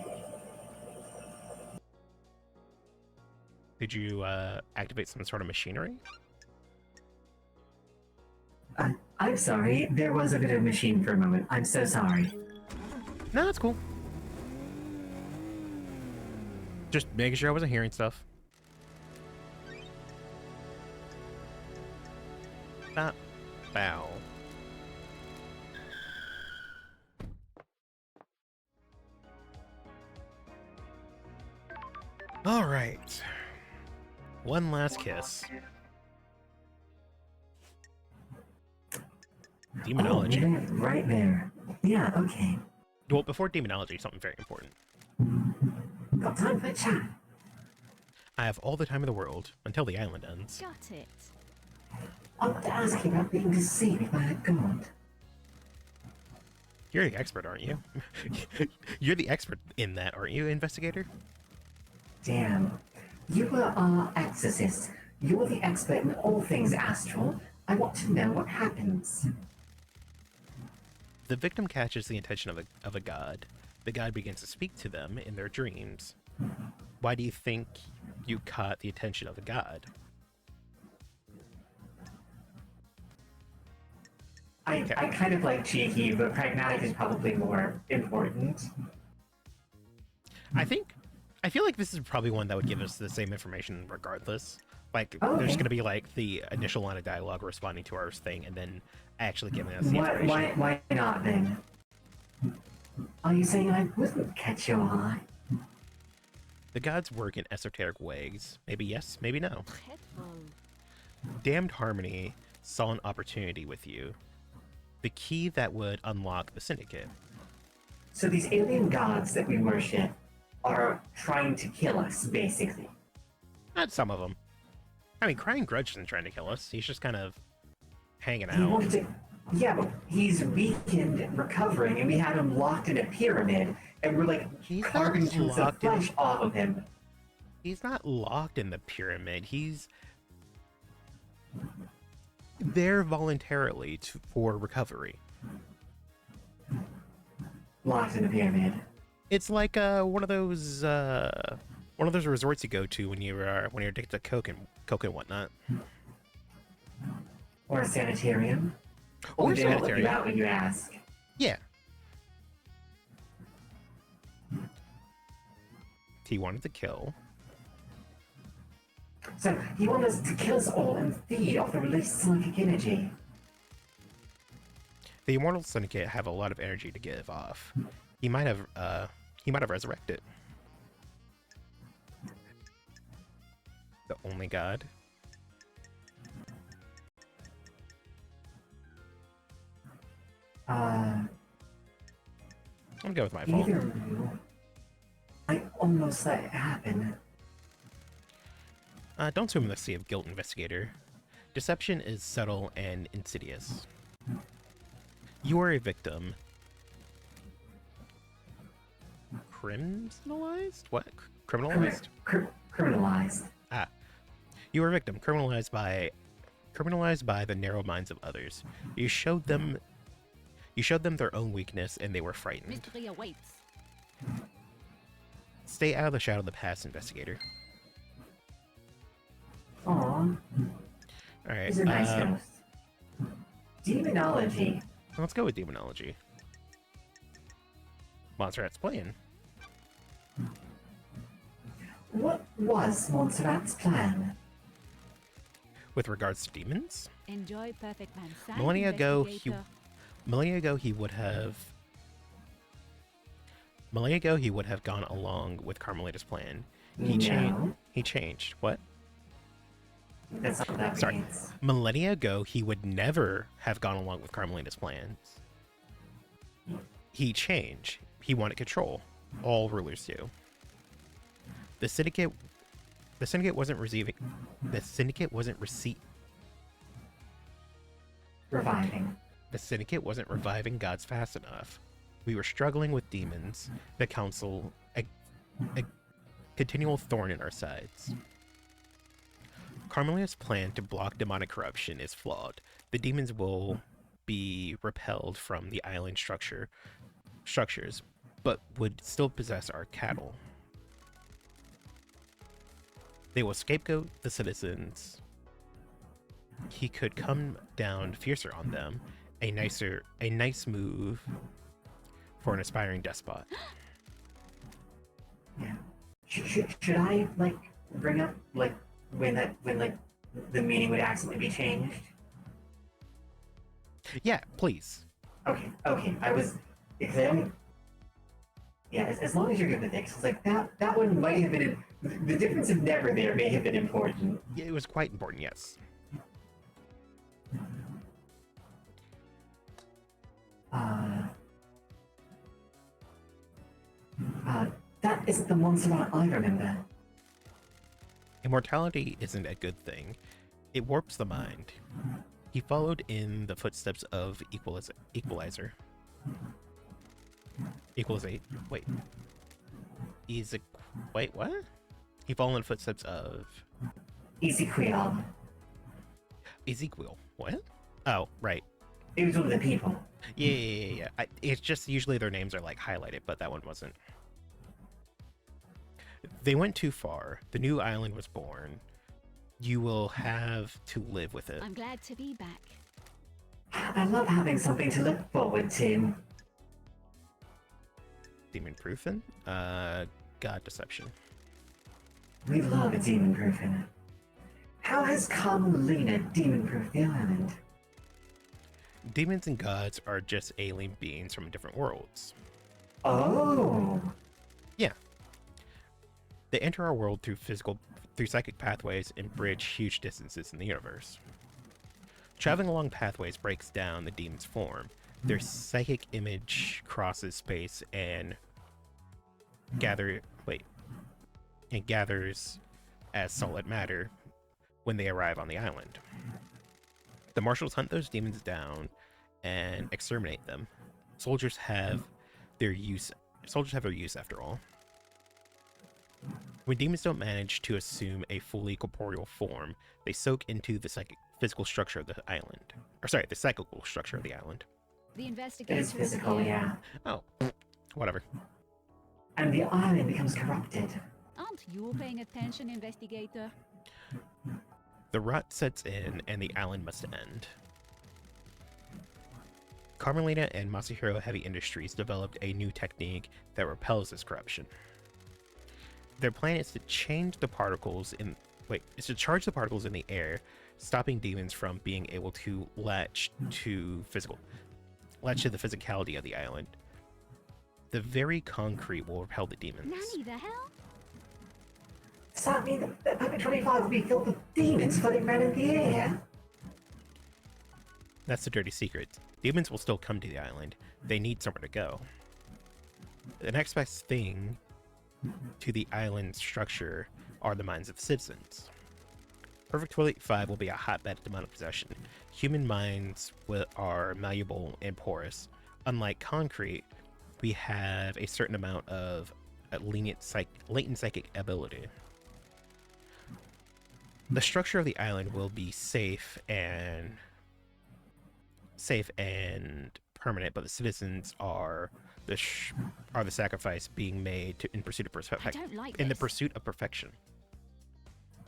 Did you activate some sort of machinery? I'm sorry, there was a bit of machine for a moment. I'm so sorry. No, that's cool. Just making sure I wasn't hearing stuff. Bow. All right. One last kiss. Demonology. Oh, right there. Yeah, okay. Well, before demonology, something very important. Got time for a chat. I have all the time in the world until the island ends. Got it. I want to ask you about being deceived by a god. You're the expert, aren't you? You're the expert in that, aren't you, investigator? Damn. You were our exorcist. You're the expert in all things astral. I want to know what happens. The victim catches the attention of a god. The god begins to speak to them in their dreams. Why do you think you caught the attention of the god? I kind of like cheeky, but pragmatic is probably more important. I think I feel like this is probably one that would give us the same information regardless. Like, Oh, there's okay. gonna be like the initial line of dialogue responding to our thing, and then actually giving us the Why, information. why not then? Are you saying I wouldn't catch your eye? The gods work in esoteric ways. Maybe yes, maybe no. Dreadful. Damned Harmony saw an opportunity with you. The key that would unlock the Syndicate. So these alien gods that we worship are trying to kill us, basically. Not some of them. I mean, Crying Grudge isn't trying to kill us. He's just kind of hanging He out. wanted to. Yeah, but he's weakened, recovering, and we had him locked in a pyramid, and we're like He's not carving chunks of locked in- flesh off of him. He's not locked in the pyramid. He's there voluntarily for recovery. Locked in a pyramid. It's like one of those resorts you go to when you're addicted to coke and whatnot. Or a sanitarium. Or They won't let you sanitarium. out when you ask. Yeah. He wanted to kill. So he wanted us to kill us all and feed off the released psychic energy. The Immortal Syndicate have a lot of energy to give off. He might have resurrected. The only god. I'm gonna go with my fault. Either of you. I almost let it happen. Don't swim in the sea of guilt, investigator. Deception is subtle and insidious. You are a victim. Criminalized? What? Criminalized? Criminalized. Ah. You are a victim, criminalized by the narrow minds of others. You showed them their own weakness and they were frightened. Mystery awaits. Stay out of the shadow of the past, investigator. Aww, Alright, he's a nice ghost. Demonology. let's go with demonology. Monster Hat's playing. What was Montserrat's plan? With regards to demons, Enjoy perfect man. Sight, millennia ago investigator. he would have gone along with Carmelita's plan. He No. changed. What? That's not what that Sorry. means. Millennia ago, he would never have gone along with Carmelita's plans. He changed. He wanted control. All rulers do. The syndicate wasn't receiving. The syndicate wasn't Reviving. The syndicate wasn't reviving gods fast enough. We were struggling with demons. The council, a continual thorn in our sides. Carmelia's plan to block demonic corruption is flawed. The demons will be repelled from the island structures, but would still possess our cattle. They will scapegoat the citizens. He could come down fiercer on them. A nice move for an aspiring despot. Yeah. Should I like bring up like when the meaning would accidentally be changed? Yeah, please. Okay. I was. Because I only. Yeah, as long as you're good with it, 'cause like that one might have been the difference of never there may have been important. Yeah, it was quite important, yes. That isn't the Montserrat I remember. Immortality isn't a good thing. It warps the mind. He followed in the footsteps of Equalizer. Wait. Wait, what? He followed in the footsteps of Ezekiel. Ezekiel. What? Oh, right. It was one of the people. Yeah. It's just usually their names are like highlighted, but that one wasn't. They went too far. The new island was born. You will have to live with it. I'm glad to be back. I love having something to look forward to. Demon Proofin? god deception. We love a demon proofing. How has Carmelina demon-proofed the island? Demons and gods are just alien beings from different worlds. Oh! Yeah. They enter our world through psychic pathways and bridge huge distances in the universe. Traveling along pathways breaks down the demon's form. Their psychic image crosses space and gathers as solid matter when they arrive on the island. The marshals hunt those demons down and exterminate them. Soldiers have their use after all. When demons don't manage to assume a fully corporeal form, they soak into the physical structure of the island. The psychical structure of the island. The It investigator is physical, here. yeah. Oh, whatever. And the island becomes corrupted. Aren't you paying attention, investigator? The rot sets in and the island must end. Carmelina and Masahiro Heavy Industries developed a new technique that repels this corruption. Their plan is to charge the particles in the air, stopping demons from being able to latch to the physicality of the island. The very concrete will repel the demons. Nanny, the hell? Does that mean that Paper 25 will be filled with demons floating around in the air? That's the dirty secret. Demons will still come to the island. They need somewhere to go. The next best thing to the island structure are the minds of the citizens. Perfect 25 will be a hotbed of demonic possession. Human minds are malleable and porous. Unlike concrete, we have a certain amount of latent psychic ability. The structure of the island will be safe and permanent, but the citizens are the sacrifice being made in pursuit of I don't like the this. pursuit of perfection.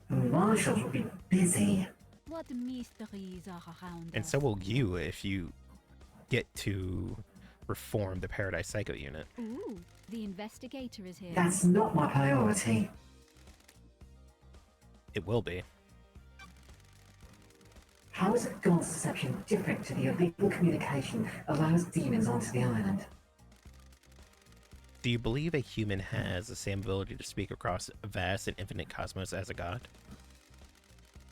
The marshals will be busy. What mysteries are around And us? so will you if you get to reform the Paradise Psycho unit. Ooh, the investigator is here. That's not my priority. It will be. How is a god's deception different to the illegal communication that allows demons onto the island? Do you believe a human has the same ability to speak across a vast and infinite cosmos as a god?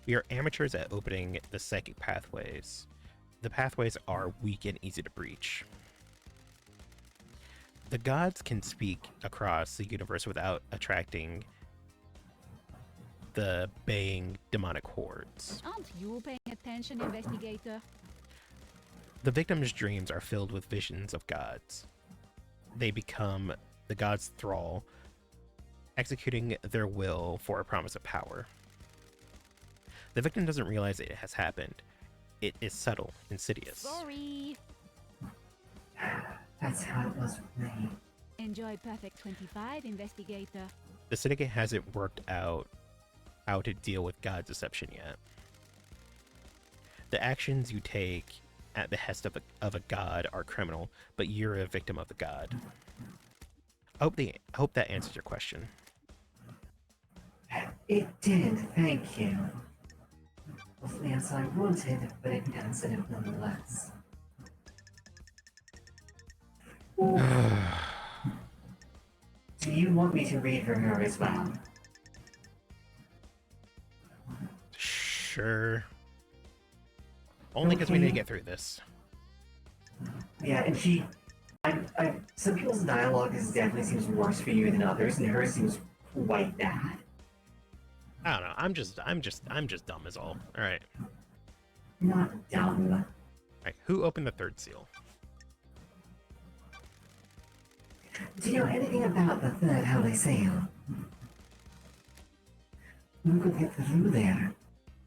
We are amateurs at opening the psychic pathways. The pathways are weak and easy to breach. The gods can speak across the universe without attracting the baying demonic hordes. Aren't you paying attention, investigator? The victim's dreams are filled with visions of gods. They become the god's thrall, executing their will for a promise of power. The victim doesn't realize it has happened. It is subtle, insidious. Sorry. That's how it was with me. Enjoy Perfect 25, investigator. The syndicate hasn't worked out how to deal with god deception yet. The actions you take at the behest of a god are criminal, but you're a victim of the god. I hope that answers your question. It did, thank you. Wasn't the answer I wanted, but it answered it nonetheless. Do you want me to read from her as well? Sure. Only because we need to get through this. Yeah, and some people's dialogue definitely seems worse for you than others, and hers seems quite bad. I don't know. I'm just dumb is all. All right. Not dumb. All right. Who opened the third seal? Do you know anything about the third Holy Seal? Who could get through there?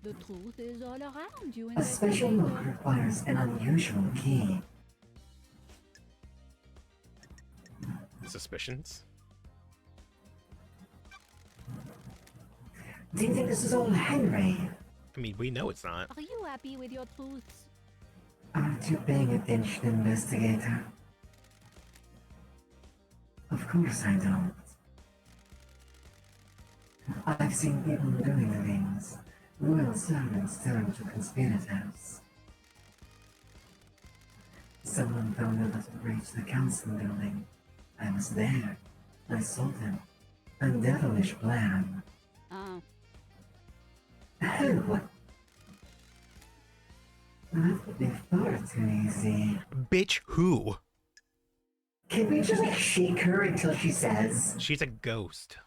The truth is all around you, A special investigator. look requires an unusual key. Suspicions? Do you think this is all Henry? I mean, we know it's not. Are you happy with your truths? Aren't you paying attention, investigator? Of course I don't. I've seen people doing things. Royal servants turned to conspirators. Someone found out how to breach the council building. I was there. I saw them. A devilish plan. Oh, Oh! That would be far too easy. Bitch, who? Can we just like shake her until she says? She's a ghost.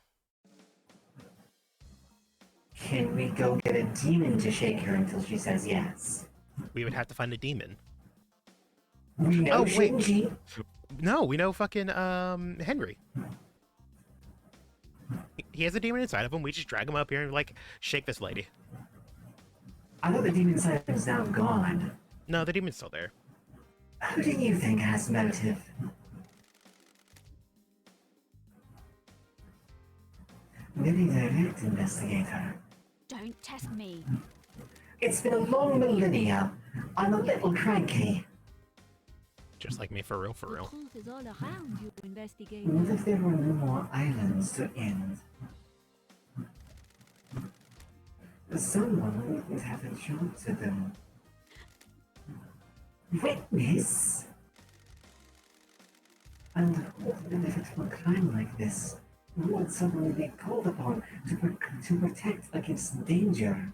Can we go get a demon to shake her until she says yes? We would have to find a demon. We know Oh, wait. Shinji. No, we know fucking Henry. He has a demon inside of him. We just drag him up here and like shake this lady. I thought the demon side was now gone. No, the demon's still there. Who do you think has motive? Very direct, investigator. don't test me. It's been a long millennia. I'm a little cranky. Just like me, for real, for The real. truth is all around you, investigator. What if there were no more islands to end? Someone wouldn't have a job to do. Witness? And what if it's for a crime like this? Who would suddenly be called upon to protect against danger?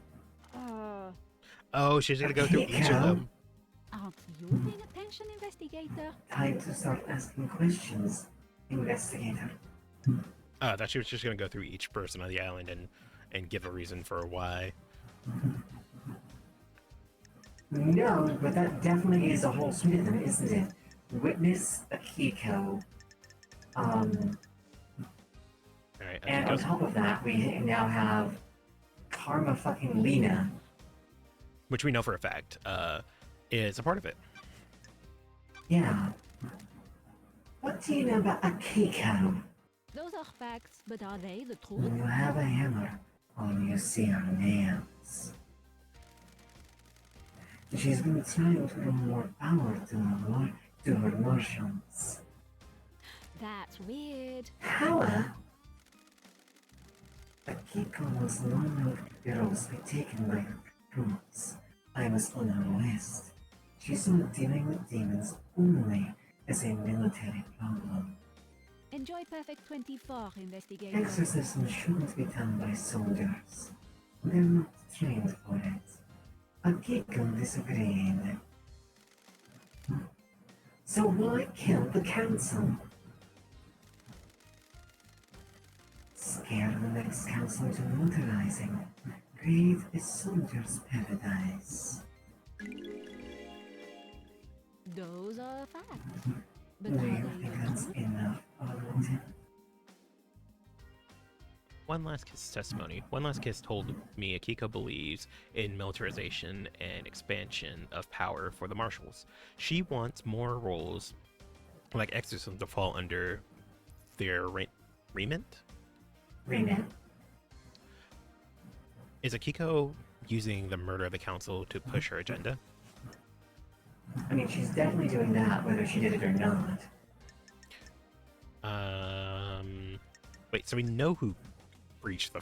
Oh, she's gonna go through each of them. Aren't you paying attention, investigator? Time to start asking questions, investigator. Oh, I thought she was just gonna go through each person on the island and give a reason for why. No, but that definitely is a whole suite of them, isn't it? Witness, Akiko, Alright, and on top of that, we now have Karma fucking Lena. which we know for a fact is a part of it. Yeah. What do you know about Akiko? Those are facts, but are they the When truth? you have a hammer, all you see are nails. She's been trying to bring more power to her emotions. That's weird. Power? Akiko was one of the girls be taken by her recruits. I was on her list. She saw dealing with demons only as a military problem. Enjoy Perfect 24, investigator. Exorcism shouldn't be done by soldiers. They're not trained for it. Akiko disagreed. So why kill the council? Scare the next council to militarizing. Create a soldier's paradise. Those are facts. But Do are you they think the that's truth? enough of a motive? One Last Kiss testimony. One Last Kiss told me Akiko believes in militarization and expansion of power for the marshals. She wants more roles like exorcism to fall under their remit. Remit. Is Akiko using the murder of the council to push her agenda? I mean, she's definitely doing that, whether she did it or not. Wait, so we know who breached the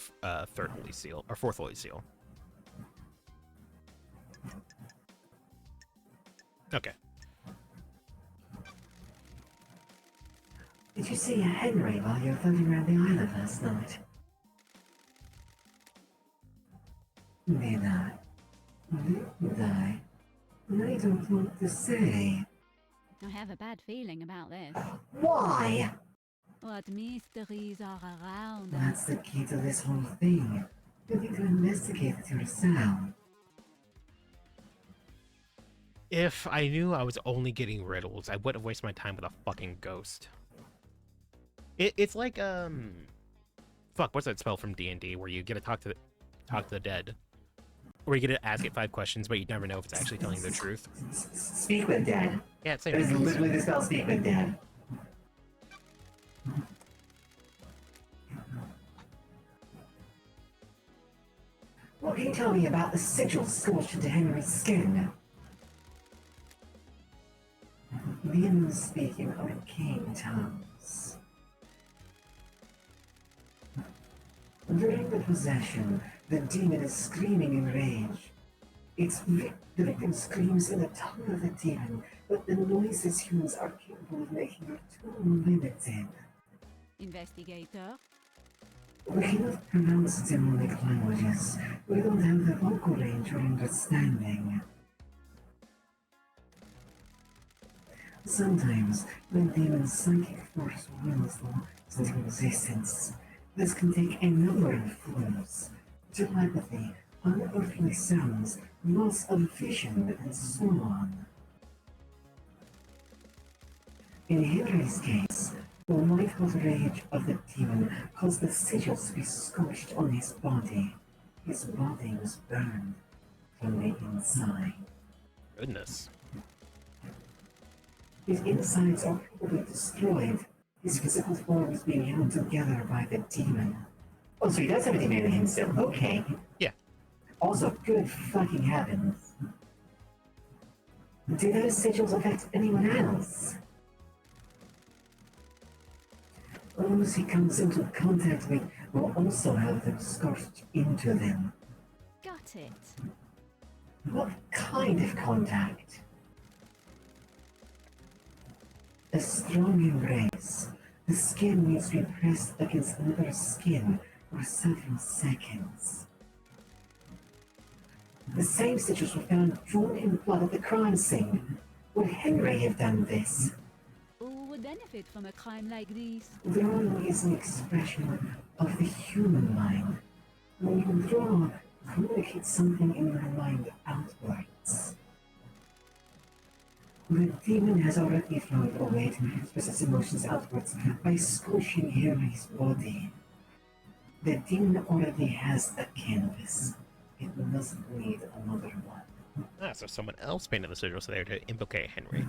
third holy seal or fourth holy seal. Okay. Did you see a Henry while you were floating around the island last night? Did I? Did I? I don't know what to say. I have a bad feeling about this. Why? What mysteries are around That's us? the key to this whole thing. You need to investigate it yourself. If I knew I was only getting riddles, I wouldn't have wasted my time with a fucking ghost. It's like fuck, what's that spell from D&D where you get to talk to the dead, where you get to ask it 5 questions, but you never know if it's actually telling you the truth. Speak with Dead. Yeah, it's It is same. literally the spell Speak with Dead. What can you tell me about the sigil scorched into Henry's skin? Begin speaking arcane tongues. During the possession, the demon is screaming in rage. The victim screams in the tongue of the demon, but the noises humans are capable of making are too limited. Investigator. We cannot pronounce demonic languages. We don't have the vocal range or understanding. Sometimes, when demon's psychic force wills them into existence, this can take a number of forms: telepathy, unearthly sounds, loss of vision, and so on. In Henry's case, the white-hot rage of the demon caused the sigils to be scorched on his body. His body was burned from the inside. Goodness. His insides are probably destroyed. His physical form is being held together by the demon. Oh, so he does have a demon in him still. Okay. Yeah. Also, good fucking heavens. Do those sigils affect anyone else? Those he comes into contact with will also have them scorched into them. Got it. What kind of contact? A strong embrace. The skin needs to be pressed against another skin for several seconds. The same stitches were found drawn in blood at the crime scene. Would Henry have done this? Who would benefit from a crime like this? Drawing is an expression of the human mind. When you draw, communicate something in your mind outwards. The demon has already found a way to express its emotions outwards by squishing Henry's body. The demon already has a canvas. It doesn't need another one. Ah, so someone else painted the sigils there to implicate Henry.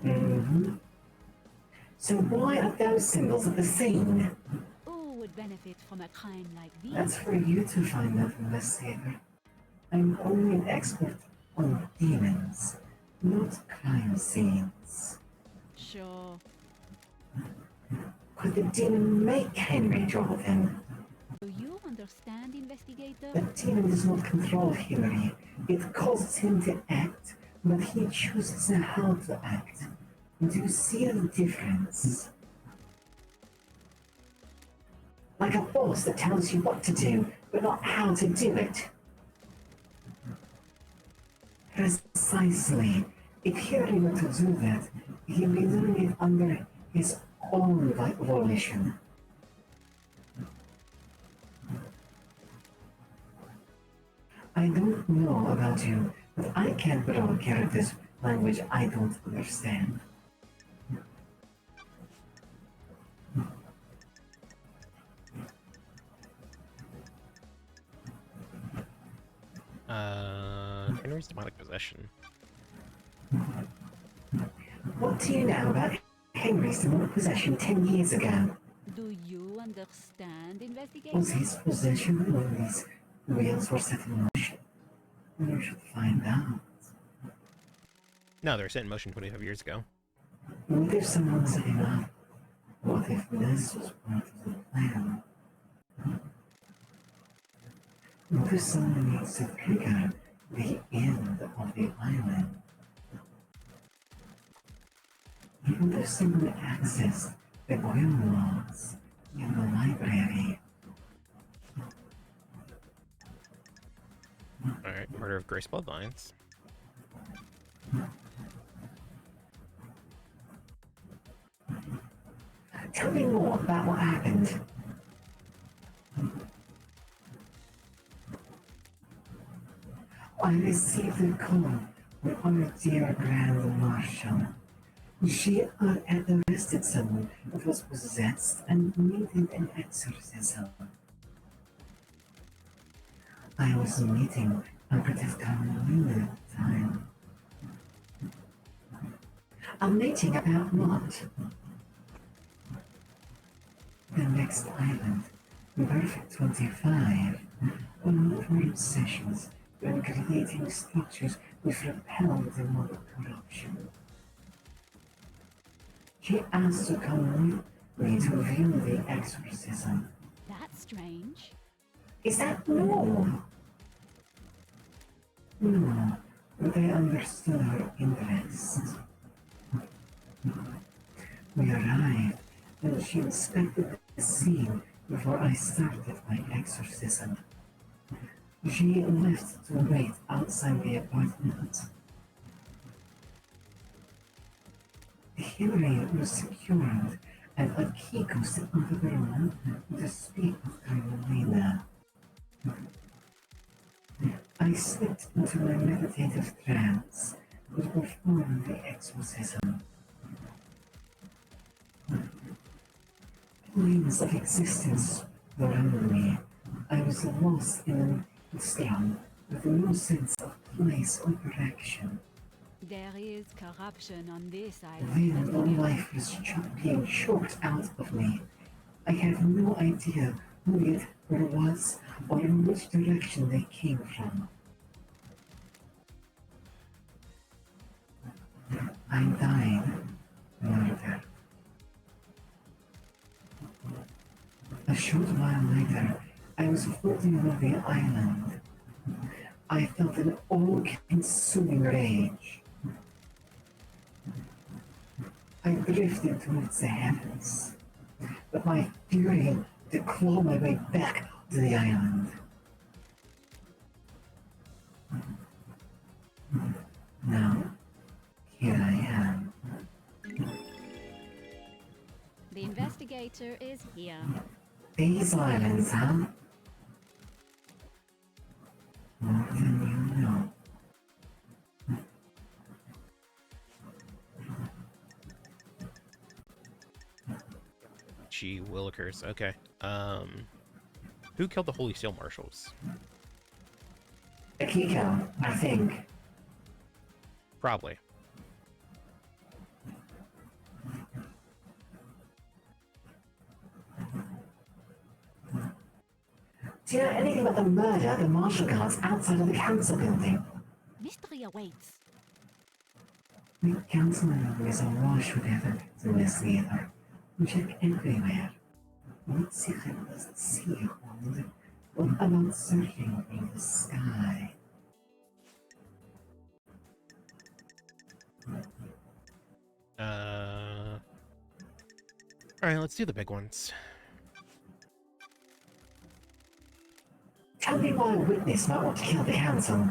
Mm-hmm. So why are those symbols at the scene? Who would benefit from a crime like this? That's for you to find out, investigator. I'm only an expert on demons, not crime scenes. Sure. Could the demon make Henry draw them? Do you understand, investigator? The demon does not control Henry. It causes him to act, but he chooses how to act. Do you see the difference? Like a boss that tells you what to do, but not how to do it. Precisely. If Henry were to do that, he'd be doing it under his own volition. I don't know about you, but I can't draw characters language I don't understand. Henry's demonic possession. What do you know about Henry's demonic possession 10 years ago? Do you understand, investigator? Was his possession when these wheels were set in motion? You should find out. No, they were set in motion 25 years ago. What if someone set him up? What if this was part of the plan? What if someone needs to trigger the end of the island? What if someone accessed the oil logs in the library? Alright, murder of Grace Bloodlines. Tell me more about what happened. I received a call from our dear Grand Marshal. She had arrested someone who was possessed and needed an exorcism. I was meeting Operative Carolina at the time. A meeting about what? The next island, Perfect 25, on sessions when creating structures which repel demonic corruption. She asked to come with me to view the exorcism. That's strange. Is that no? No, but I understood her interest. We arrived, and she inspected the scene before I started my exorcism. She left to wait outside the apartment. The hearing was secured, and a key goes into the room to speak with Carolina. I slipped into my meditative trance to perform the exorcism. Planes of existence around me. I was lost in an Islam with no sense of place or direction. There is corruption on this Then island. all life was being choked out of me. I have no idea who it was or in which direction they came from. I died murdered. A short while later, I was floating over the island. I felt an all-consuming rage. I drifted towards the heavens, but my fury to claw my way back to the island. Now, here I am. The investigator is here. These islands, huh? More than you know. Gee willikers. Okay. Who killed the Holy Seal Marshals? Akiko, I think. Probably. Do you know anything about the murder of the martial guards outside of the council building? Mystery awaits. The council member is awash with evidence in this theater. We check everywhere. What secret does the sea hold? What about searching in the sky? Alright, let's do the big ones. Tell me why a witness might want to kill the council.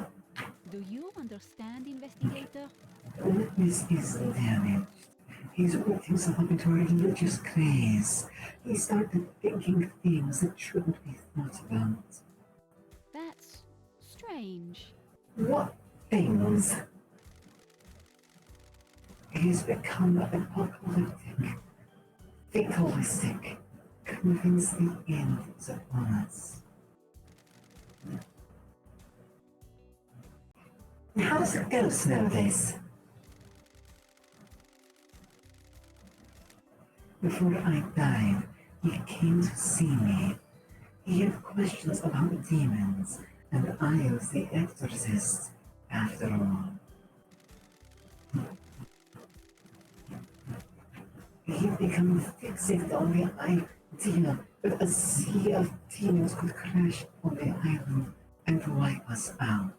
Do you understand, investigator? The witness is damaged. He's worked himself up into a religious craze. He started thinking things that shouldn't be thought about. That's strange. What things? He's become apocalyptic, fatalistic, convinced the end is upon us. How does a ghost know this? Before I died, he came to see me. He had questions about demons, and I was the exorcist, after all. He'd become fixated on the idea that a sea of demons could crash on the island and wipe us out.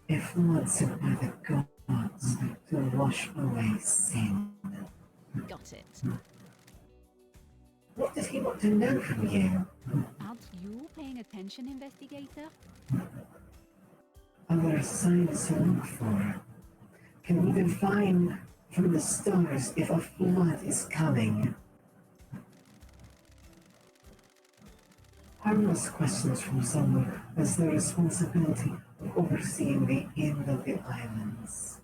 A flood sent by the gods to wash away sin. Got it. What did he want to know from you? Aren't you paying attention, investigator? Are there signs to look for? Can we divine from the stars if a flood is coming? Harmless questions from someone who has the responsibility of overseeing the end of the islands.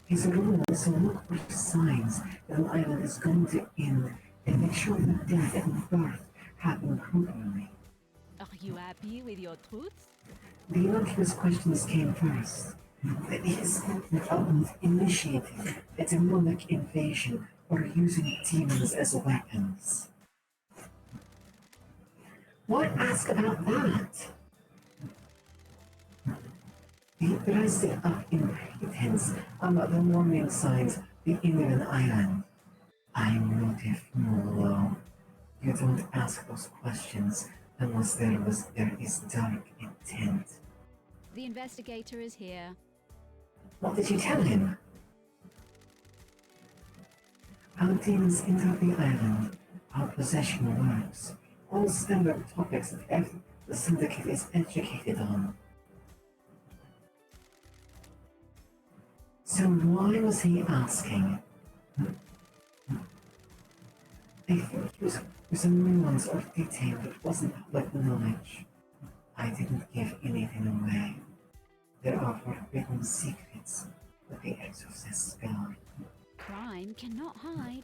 His role is to look for signs that an island is going to end and make sure that death and birth happen properly. Are you happy with your truths? The innocuous questions came first. That his development initiated a demonic invasion or using demons as weapons. Why ask about that? He dressed it up in pretense about the warning signs the end of an island. I'm not a fool, though. You don't ask those questions unless there is dark intent. The investigator is here. What did you tell him? How demons enter the island, how possession works, all standard topics that the syndicate is educated on. So why was he asking? I think he was a nuance or detail that wasn't public knowledge. I didn't give anything away. There are forbidden secrets that the exorcist guard. Crime cannot hide.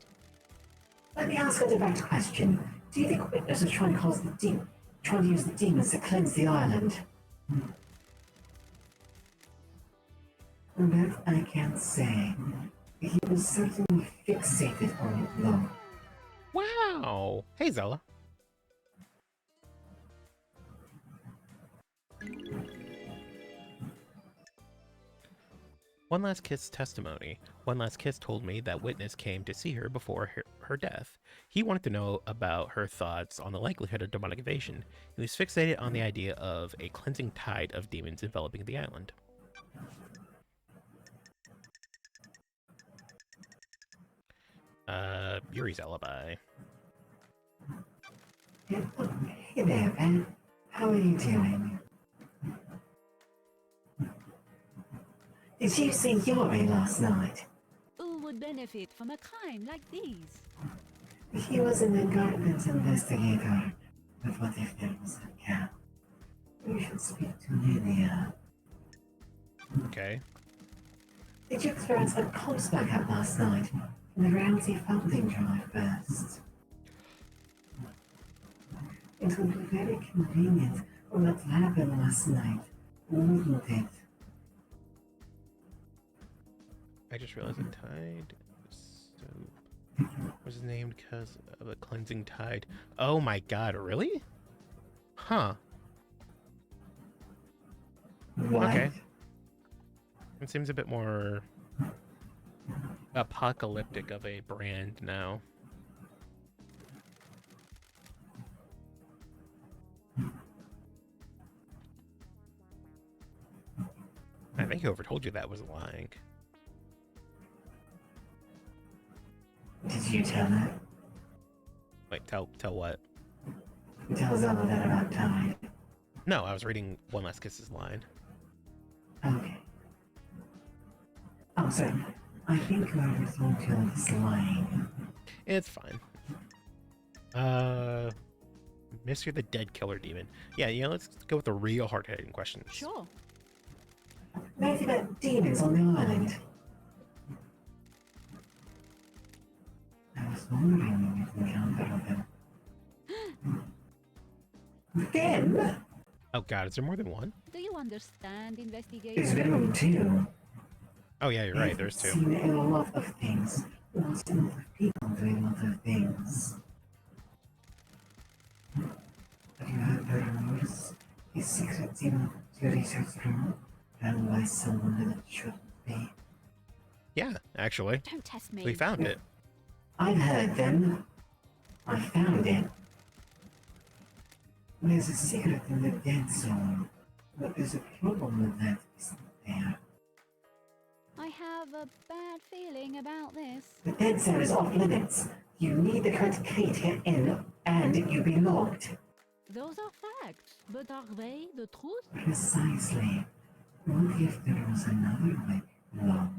Let me ask a direct question. Do you think witnesses are trying to use the demons to cleanse the island? That I can't say. He was certainly fixated on it, though. Wow. Hey, Zella. One Last Kiss testimony. One Last Kiss told me that witness came to see her before her death. He wanted to know about her thoughts on the likelihood of demonic invasion. He was fixated on the idea of a cleansing tide of demons enveloping the island. Yuri's alibi. Hey there, Ben. How are you doing? Did you see Yuri last night? Who would benefit from a crime like these? He was an government investigator. But what if there was a gap? We should speak to Lydia. Okay. Did you experience a close backup last night from the reality founding drive first? It would be very convenient for what happened last night, wouldn't it? I just realized the tide was named because of a cleansing tide. Oh my god, really? Huh. What? Okay. It seems a bit more apocalyptic of a brand now. I think whoever told you that was lying. Did you tell her? Wait, tell what? Tell Zella that about time. No, I was reading One Last Kiss's line. Okay. Oh, sorry. I think whoever told you is lying. It's fine. Mystery of the Dead Killer Demon. Yeah, let's go with the real hard-hitting questions. Sure. Maybe about demons on the island. I was wondering when we'd encounter them. Them? Oh god, is there more than one? Do you understand, There's investigator? Venom too. Oh yeah, you're right, there's two. I've seen a lot of things. Lots a lot of people doing a lot of things. Have you heard the rumors? A secret demon to research room run by someone that it shouldn't be. Yeah, actually. Don't test me. We found it. I've heard them. I found it. There's a secret in the dead zone, but there's a problem with that, isn't there? I have a bad feeling about this. The dead zone is off limits. You need the correct key to get in, and you'll be locked. Those are facts, but are they the truth? Precisely. What if there was another way? No.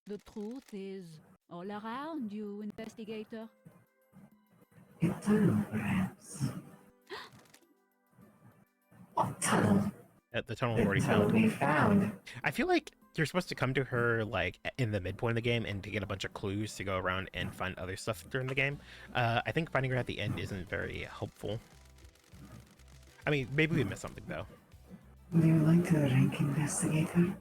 The truth is all around you, investigator. A tunnel, perhaps. What tunnel? The tunnel The we already tunnel found. we found. I feel like you're supposed to come to her like in the midpoint of the game and to get a bunch of clues to go around and find other stuff during the game. I think finding her at the end isn't very helpful. I mean, maybe we missed something though. Would you like to rank investigator?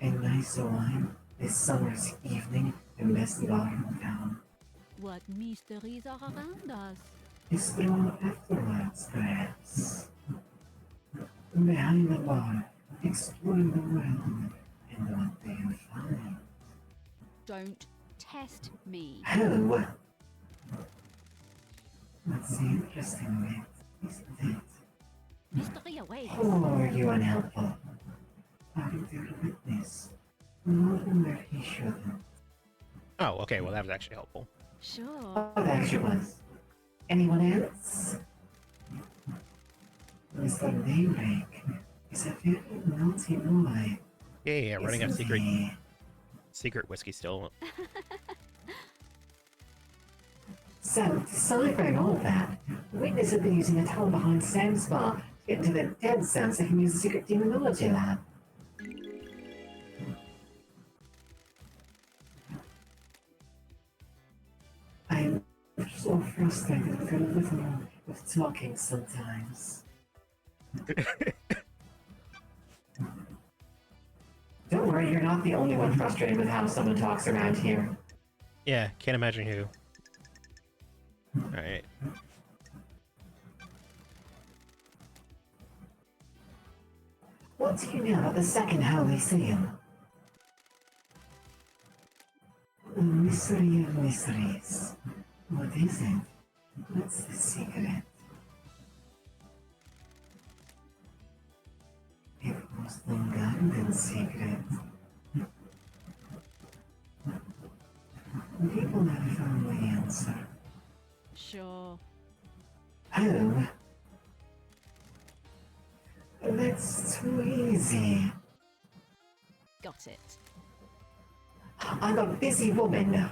A nice wine, this summer's evening, the best bar in town. What mysteries are around us? A stroll afterwards, perhaps. Behind the bar, exploring the world, and what do you find? Don't test me. Who? That's the interesting bit, isn't it? Mystery awaits. Oh, are you unhelpful? Having to witness more than where he shouldn't. Oh, okay. Well, that was actually helpful. Sure. Oh, that actually was. Anyone else? Mr. Daybreak is a very naughty boy. Yeah, running a isn't secret he? whiskey still. So, deciphering all that, the witness had been using a tunnel behind Sam's bar to get into the dead cells so he can use the secret demonology lab. I'm so frustrated with a little with talking sometimes. Don't worry, you're not the only one frustrated with how someone talks around here. Yeah, can't imagine who. Alright. What do you know about the second Holy Seal? The mystery of mysteries. What is it? What's the secret? It was the garden secret. People never found the answer. Sure. Oh, that's too easy. Got it. I'm a busy woman.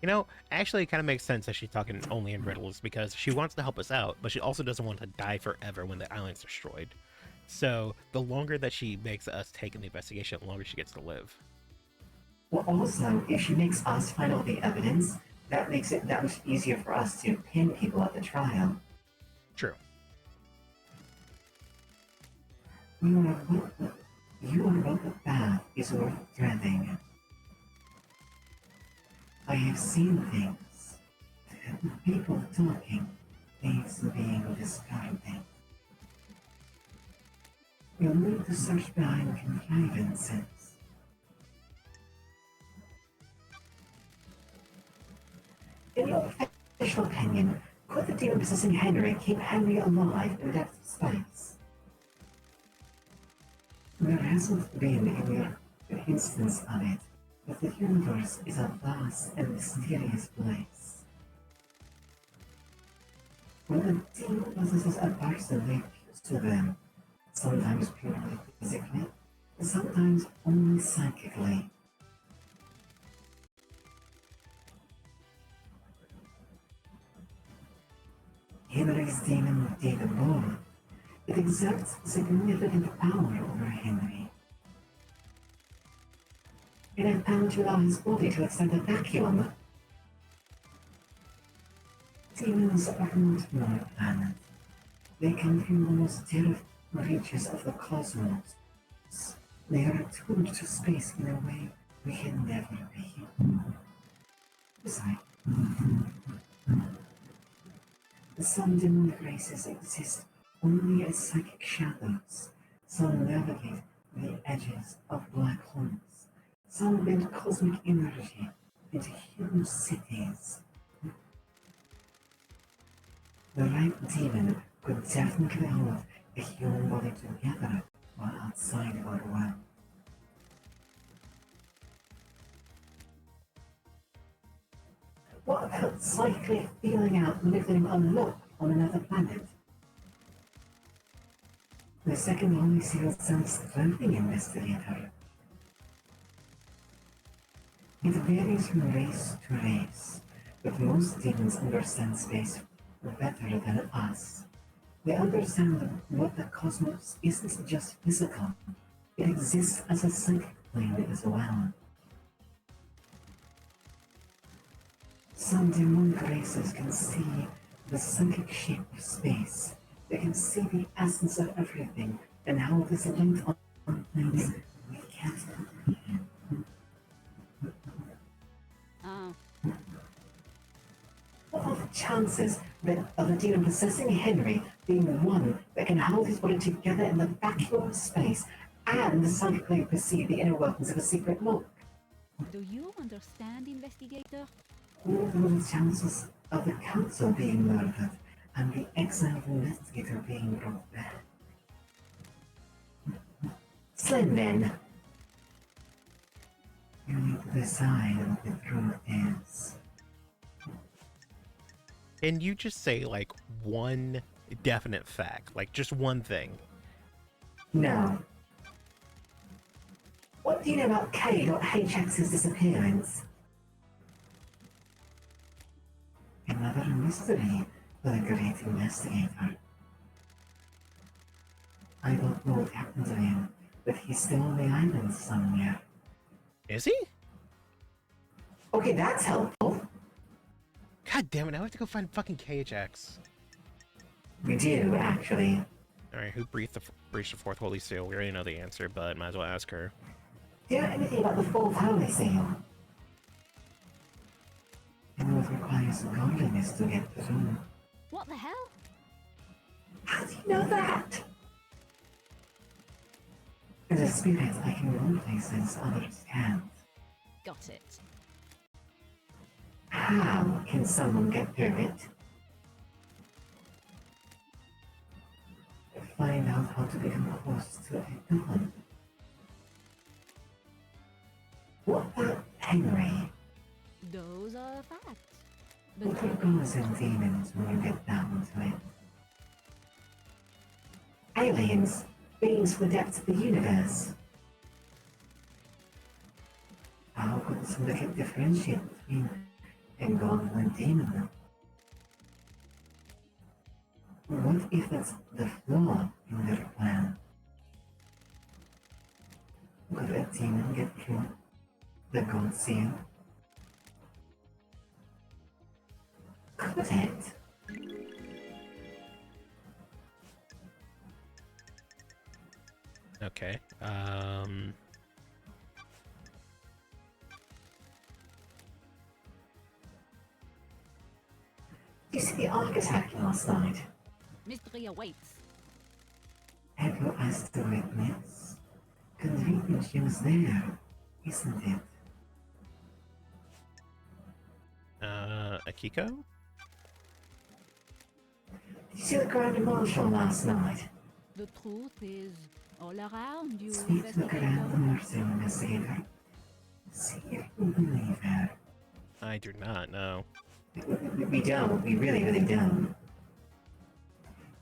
You know, actually, it kind of makes sense that she's talking only in riddles because she wants to help us out, but she also doesn't want to die forever when the island's destroyed. So the longer that she makes us take in the investigation, the longer she gets to live. Well, also, if she makes us find all the evidence, that makes it that much easier for us to pin people at the trial. True. You are both a path is worth treading. I have seen things. People talking, things being discarded. You'll need to search behind contrivances. In your official opinion, could the demon possessing Henry keep Henry alive in the depth of space? There hasn't been any instance of it, but the universe is a vast and mysterious place. When a demon possesses a person, they fuse to them, sometimes purely physically, sometimes only psychically. Henry's demon did both. It exerts significant power over Henry. It had power to allow his body to extend a vacuum. Demons are not more planet. They can view the most terrifying reaches of the cosmos. They are attuned to space in a way we can never be. Besides, some demon races exist only as psychic shadows. Some navigate the edges of black holes. Some bend cosmic energy into human cities. The right demon could definitely hold a human body together while outside our realm. What about psychically feeling out living alone on another planet? The second Holy Seal sounds thrilling, investigator. It varies from race to race, but most demons understand space better than us. They understand what the cosmos isn't just physical, it exists as a psychic plane as well. Some demonic races can see the psychic shape of space. They can see the essence of everything and how it is linked on things we can't comprehend. Ah, What are the chances of a demon possessing Henry being one that can hold his body together in the vacuum of space and psychically perceive the inner workings of a secret lock? do you understand, investigator? What were the chances of the council being murdered and the exiled investigator being brought back? Slim, then. You need to decide what the truth is. Can you just say, like, one definite fact? Like, just one thing. No. What do you know about K.HX's disappearance? Another mystery for the great investigator. I don't know what happened to him, but he's still on the island somewhere. Is he? Okay, that's helpful. God damn it, now I have to go find fucking KHX. We do, actually. Alright, who breached the fourth holy seal? We already know the answer, but might as well ask her. Do you know anything about the fourth holy seal? You know it requires godliness to get through. What the hell? How do you know that? As a spirit, I can go places others can't. Got it. How can someone get through it? Find out how to become close to a god. What about Henry? Those are facts. What But are gods and demons when you get down to it? Aliens, beings from the depths of the universe. How could somebody differentiate between a god and a demon? What if that's the flaw in their plan? Could a demon get through the god seal? Could it? Okay. Did you see the architect last night? mystery awaits. Have you asked the witness? Convenient she was there, isn't it? Akiko? Did you see the Grand Marshal last night? The truth is all around you, Speak to the Grand investigator. Marshal investigator. See if you believe her. I do not know. We don't. We really, really don't.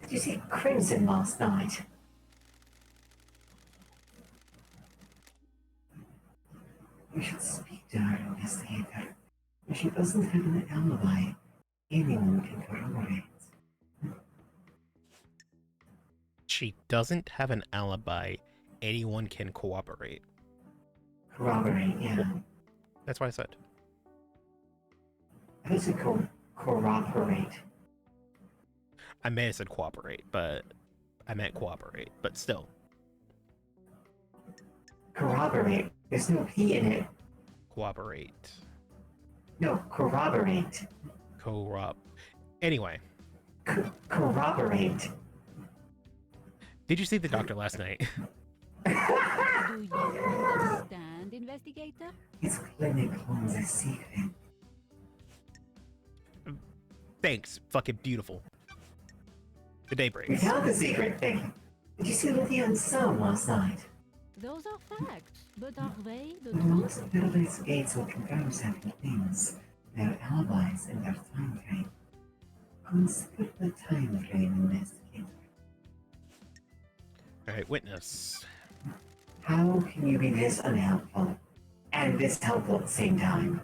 Did you see Crimson last night? You should speak to her, investigator. If she doesn't have an alibi, anyone can corroborate. She doesn't have an alibi. Anyone can cooperate. Corroborate, yeah. That's what I said. I thought you corroborate. I may have said cooperate, but I meant cooperate. But still. Corroborate. There's no P in it. Cooperate. No, corroborate. Anyway. Corroborate. Did you see the doctor last night? Do you understand, investigator? His clinic holds a secret. Thanks. Fucking beautiful. The day We breaks. found the secret thing. Did you see Lydia and Sam last night? Those are facts, but are they the The truth? most Paradise Gates will confirm several things. Their alibis and their time frame. Consider the time frame, investigator. Alright, witness. How can you be this unhelpful and this helpful at the same time?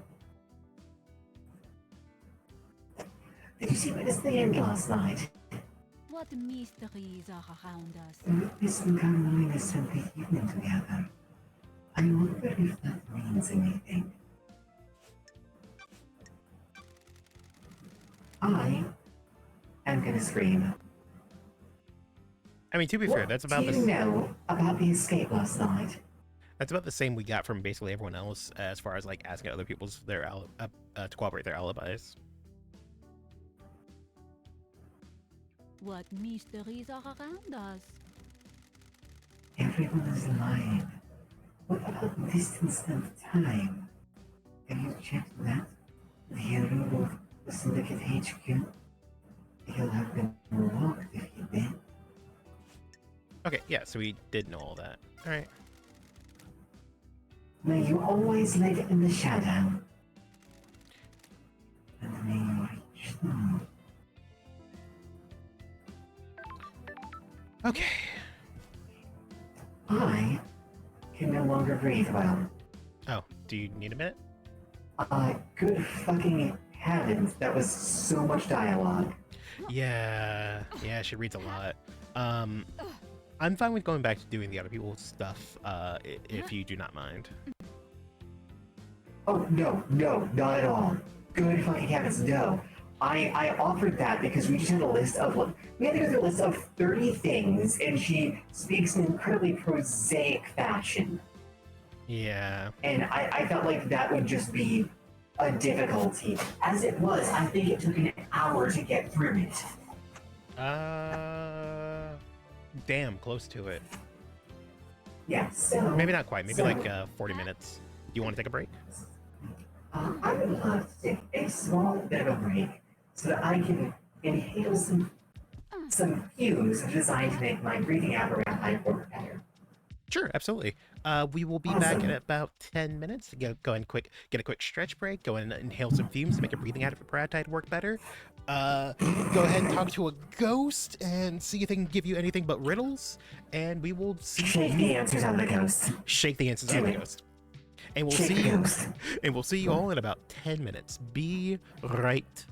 Did you see Witness the End last night? What mysteries are around us? Witness and Carolina spent the evening together. I wonder if that means anything. I am gonna scream. I mean, to be fair, that's about What do you know about the escape last night? that's about the same we got from basically everyone else as far as like asking other people's to cooperate their alibis. What mysteries are around us? Everyone is lying. What about distance and time? Have you checked that? the area of the Syndicate HQ. He'll have been locked if he'd been. Okay, yeah, so we did know all that. All right. May you always live in the shadow. And may you reach the moon. Okay. I can no longer breathe well. Oh, do you need a minute? Good fucking heavens, that was so much dialogue. Yeah, she reads a lot. I'm fine with going back to doing the other people's stuff, if you do not mind. Oh, no, not at all. Good fucking heavens, no. I offered that because we just had a list of, we had to go through a list of 30 things, and she speaks in incredibly prosaic fashion. Yeah. And I felt like that would just be a difficulty. As it was, I think it took an hour to get through it. Damn, close to it. Yeah, so... Maybe not quite, maybe like 40 minutes. Do you want to take a break? I would love to take a small bit of a break so that I can inhale some fumes designed to make my breathing apparatus work better. Sure, absolutely. We will be back in about 10 minutes. Go and get a quick stretch break. Go and inhale some fumes to make your breathing apparatus work better. Go ahead and talk to a ghost and see if they can give you anything but riddles. And we will see. Shake the answers out of the ghost. Shake the answers out of the ghost. And we'll Shake see the you. ghost. And we'll see you all in about 10 minutes. Be right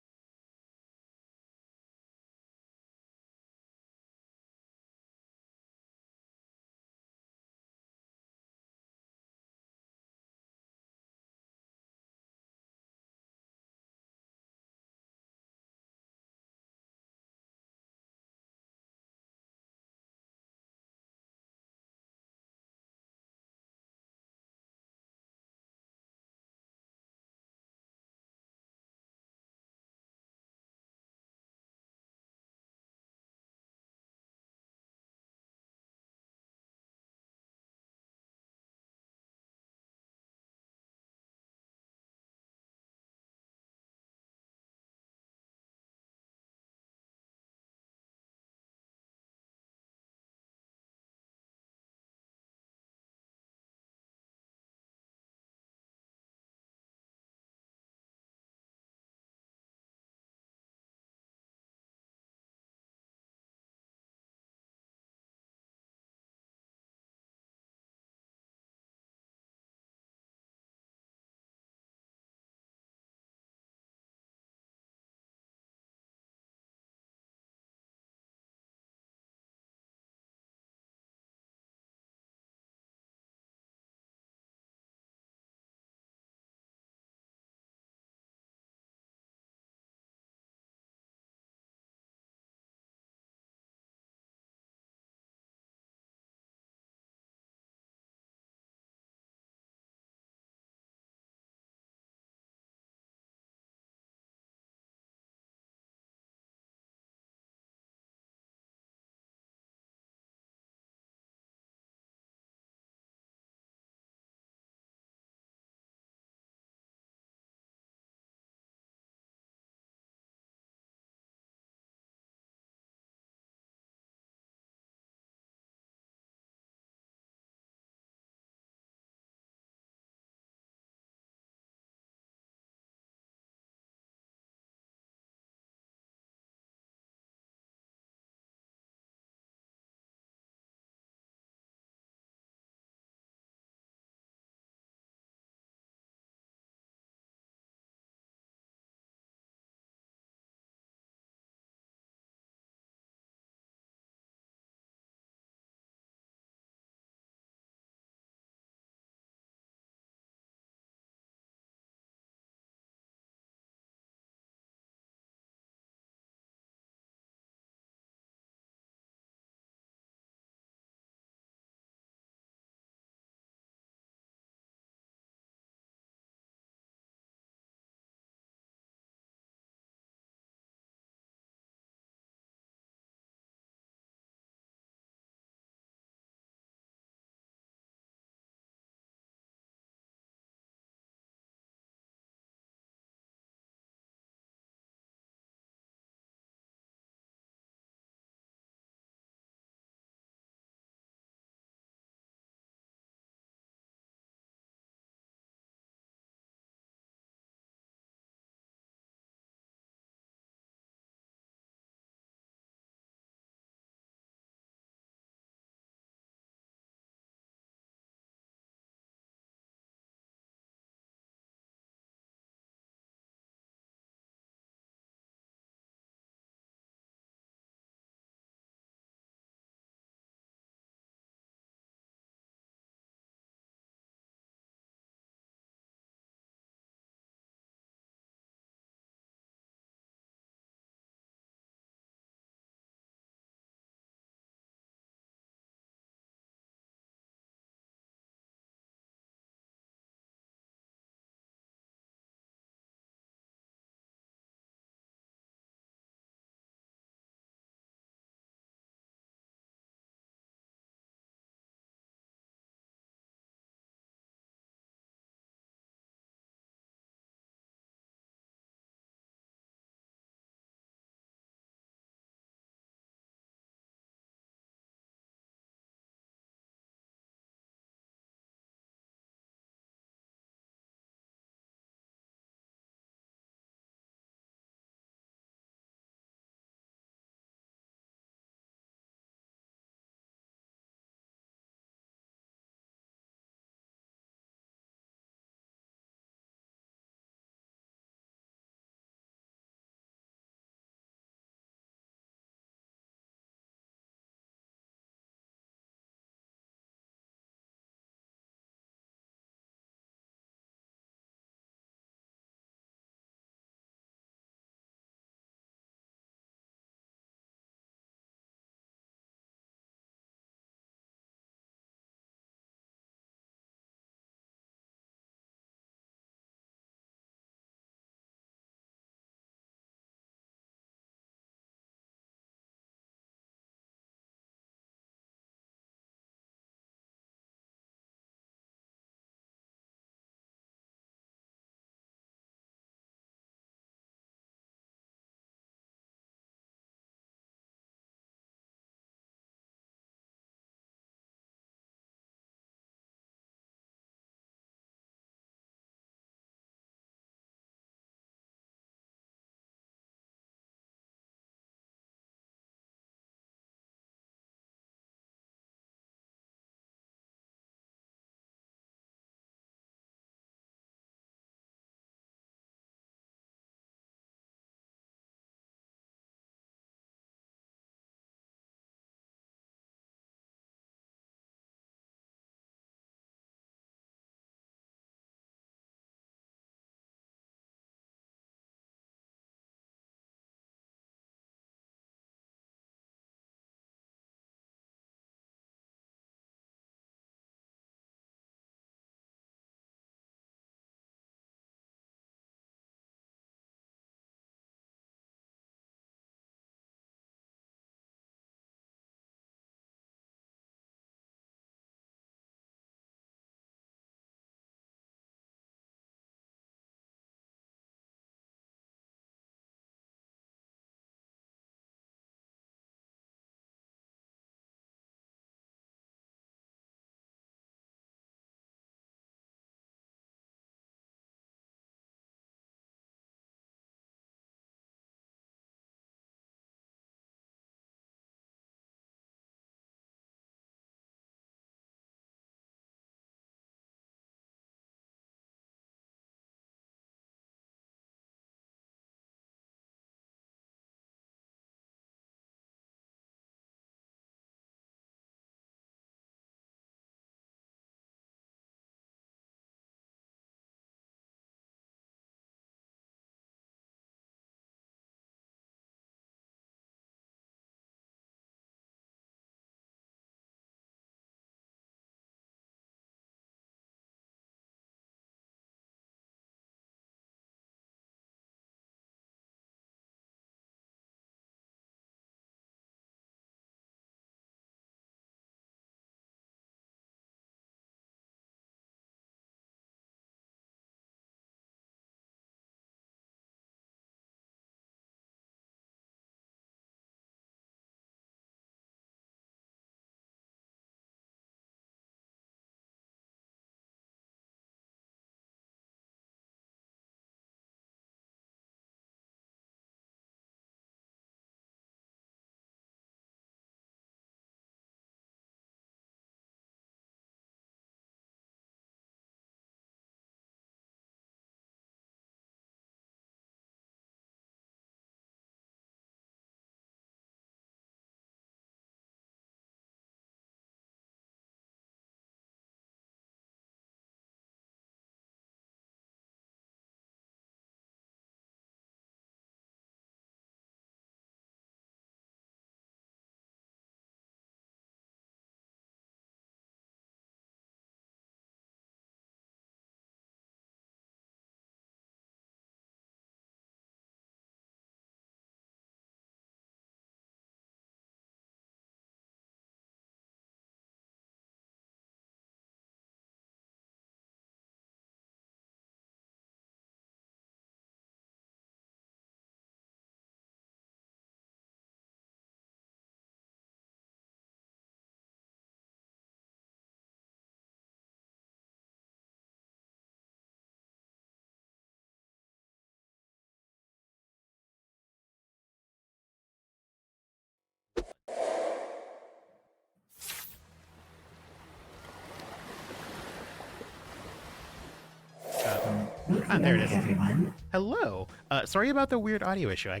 Welcome there it back, is. everyone. Hello. Sorry about the weird audio issue. I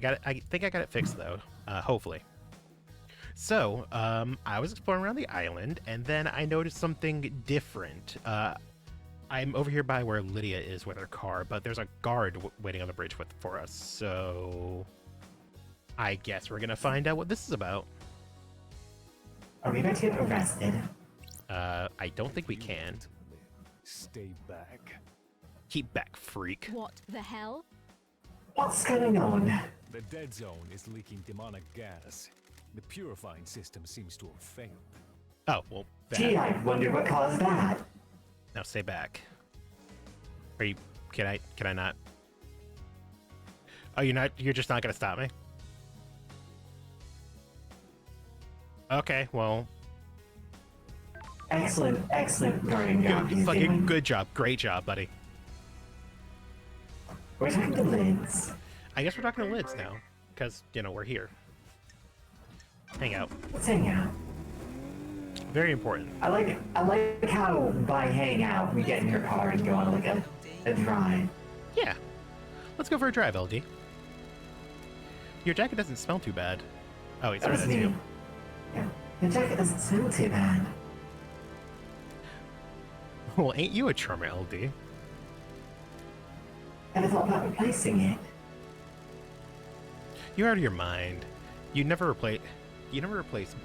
think I got it fixed though. Hopefully. So, I was exploring around the island, and then I noticed something different. I'm over here by where Lydia is with her car, but there's a guard waiting on the bridge for us. So, I guess we're gonna find out what this is about. Are we going to get arrested? I don't think we can. Stay back. Keep back, freak. What the hell? What's going on? The dead zone is leaking demonic gas. The purifying system seems to have failed. Oh, well, Gee, that. I wonder what caused that. Now stay back. Are you, can I not? Oh, you're just not gonna stop me? Okay, well, Excellent guarding job he's fucking doing. good job. Great job, buddy. We're talking to Lids. I guess we're talking to Lids now, because, we're here. Hang out. Let's hang out. Very important. I like how by hang out we get in your car and go on like a drive. Yeah. Let's go for a drive, LD. Your jacket doesn't smell too bad. Oh, wait, That sorry, was that's me. you. Yeah. The jacket doesn't smell too bad. Well, ain't you a charmer, LD? Ever thought about replacing it? You're out of your mind. You never replace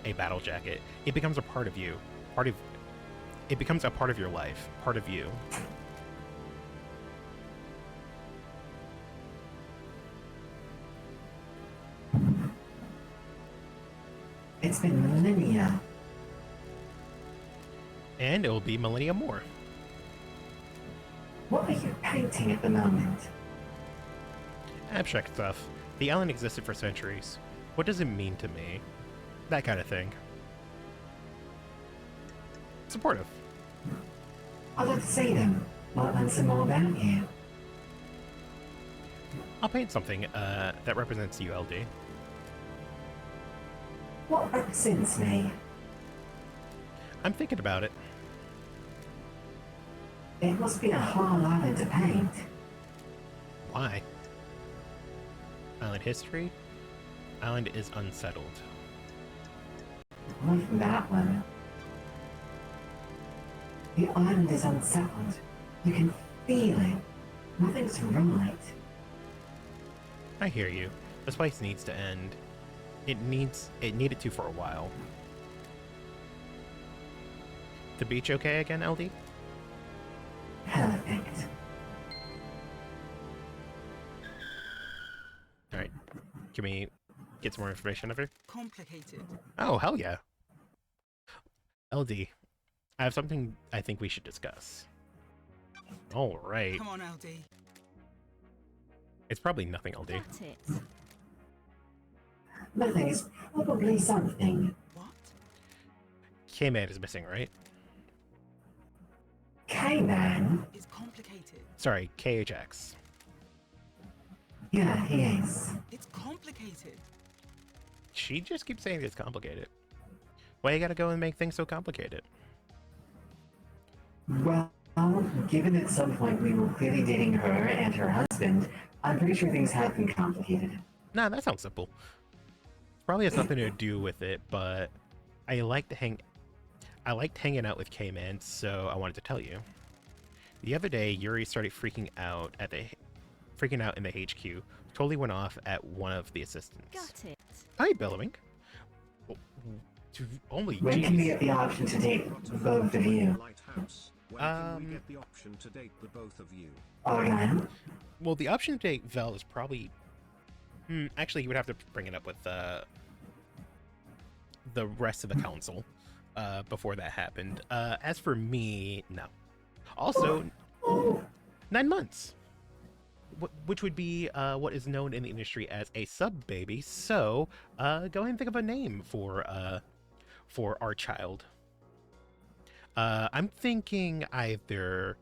a battle jacket. It becomes a part of you. It becomes a part of your life. Part of you. It's been millennia. And it will be millennia more. What are you painting at the moment? Abstract stuff. The island existed for centuries. What does it mean to me? That kind of thing. Supportive. I'd like to see them. Might learn some more about you. I'll paint something that represents you, LD. What represents me? I'm thinking about it. It must be a hard island to paint. Why? Island history? Island is unsettled. Away from that one. The island is unsettled. You can feel it. Nothing's right. I hear you. This place needs to end. It needed to for a while. The beach okay again, LD? Perfect. Alright. Can we get some more information of her? Complicated. Oh, hell yeah. LD, I have something I think we should discuss. Alright. Come on, LD. It's probably nothing, LD. That's it. Nothing is probably something. What? K-Man is missing, right? K-Man? It's complicated. Sorry, KHX. Yeah, he is. It's complicated. She just keeps saying it's complicated. Why you gotta go and make things so complicated? Well, given at some point we were clearly dating her and her husband, I'm pretty sure things have been complicated. Nah, that sounds simple. Probably has nothing to do with it, but I liked hanging out with K-Man, so I wanted to tell you. The other day, Yuri started freaking out in the HQ. Totally went off at one of the assistants. Got it. Hi, Billowink. Only When can we jeez. get the option to date both of you? Lighthouse. When can we get the option to date the both of you? Okay. Well, the option to date Vel is probably. Actually, you would have to bring it up with the rest of the council before that happened. As for me, no. Also, 9 months, which would be what is known in the industry as a sub baby. So, go ahead and think of a name for our child. I'm thinking either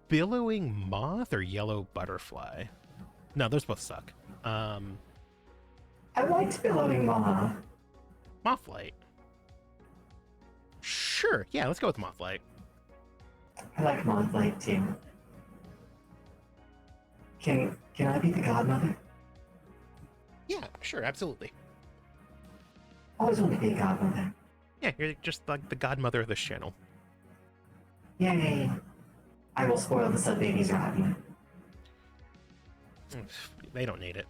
Billowing Moth or Yellow Butterfly. No, those both suck. I liked Billowing Moth. Mothlight. Sure, yeah, let's go with Mothlight. I like Mothlight too. Can I be the godmother? Yeah, sure, absolutely. Always wanted to be a godmother. Yeah, you're just like the godmother of this channel. Yay! I will spoil the sub babies rotten. They don't need it.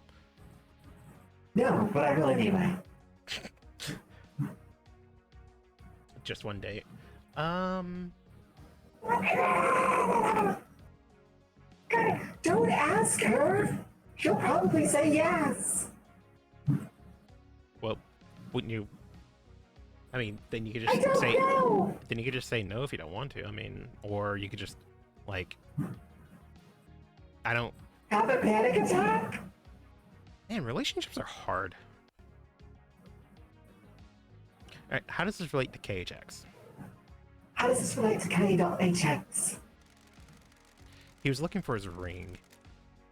No, but I really anyway. Just one date. Don't ask her! She'll probably say yes! Well, wouldn't you? I mean, then you could I just don't say. know! Then you could just say no if you don't want to. I mean, or you could just, like, I don't. Have a panic attack? Man, relationships are hard. All right, how does this relate to KHX? How does this relate to K.HX? He was looking for his ring.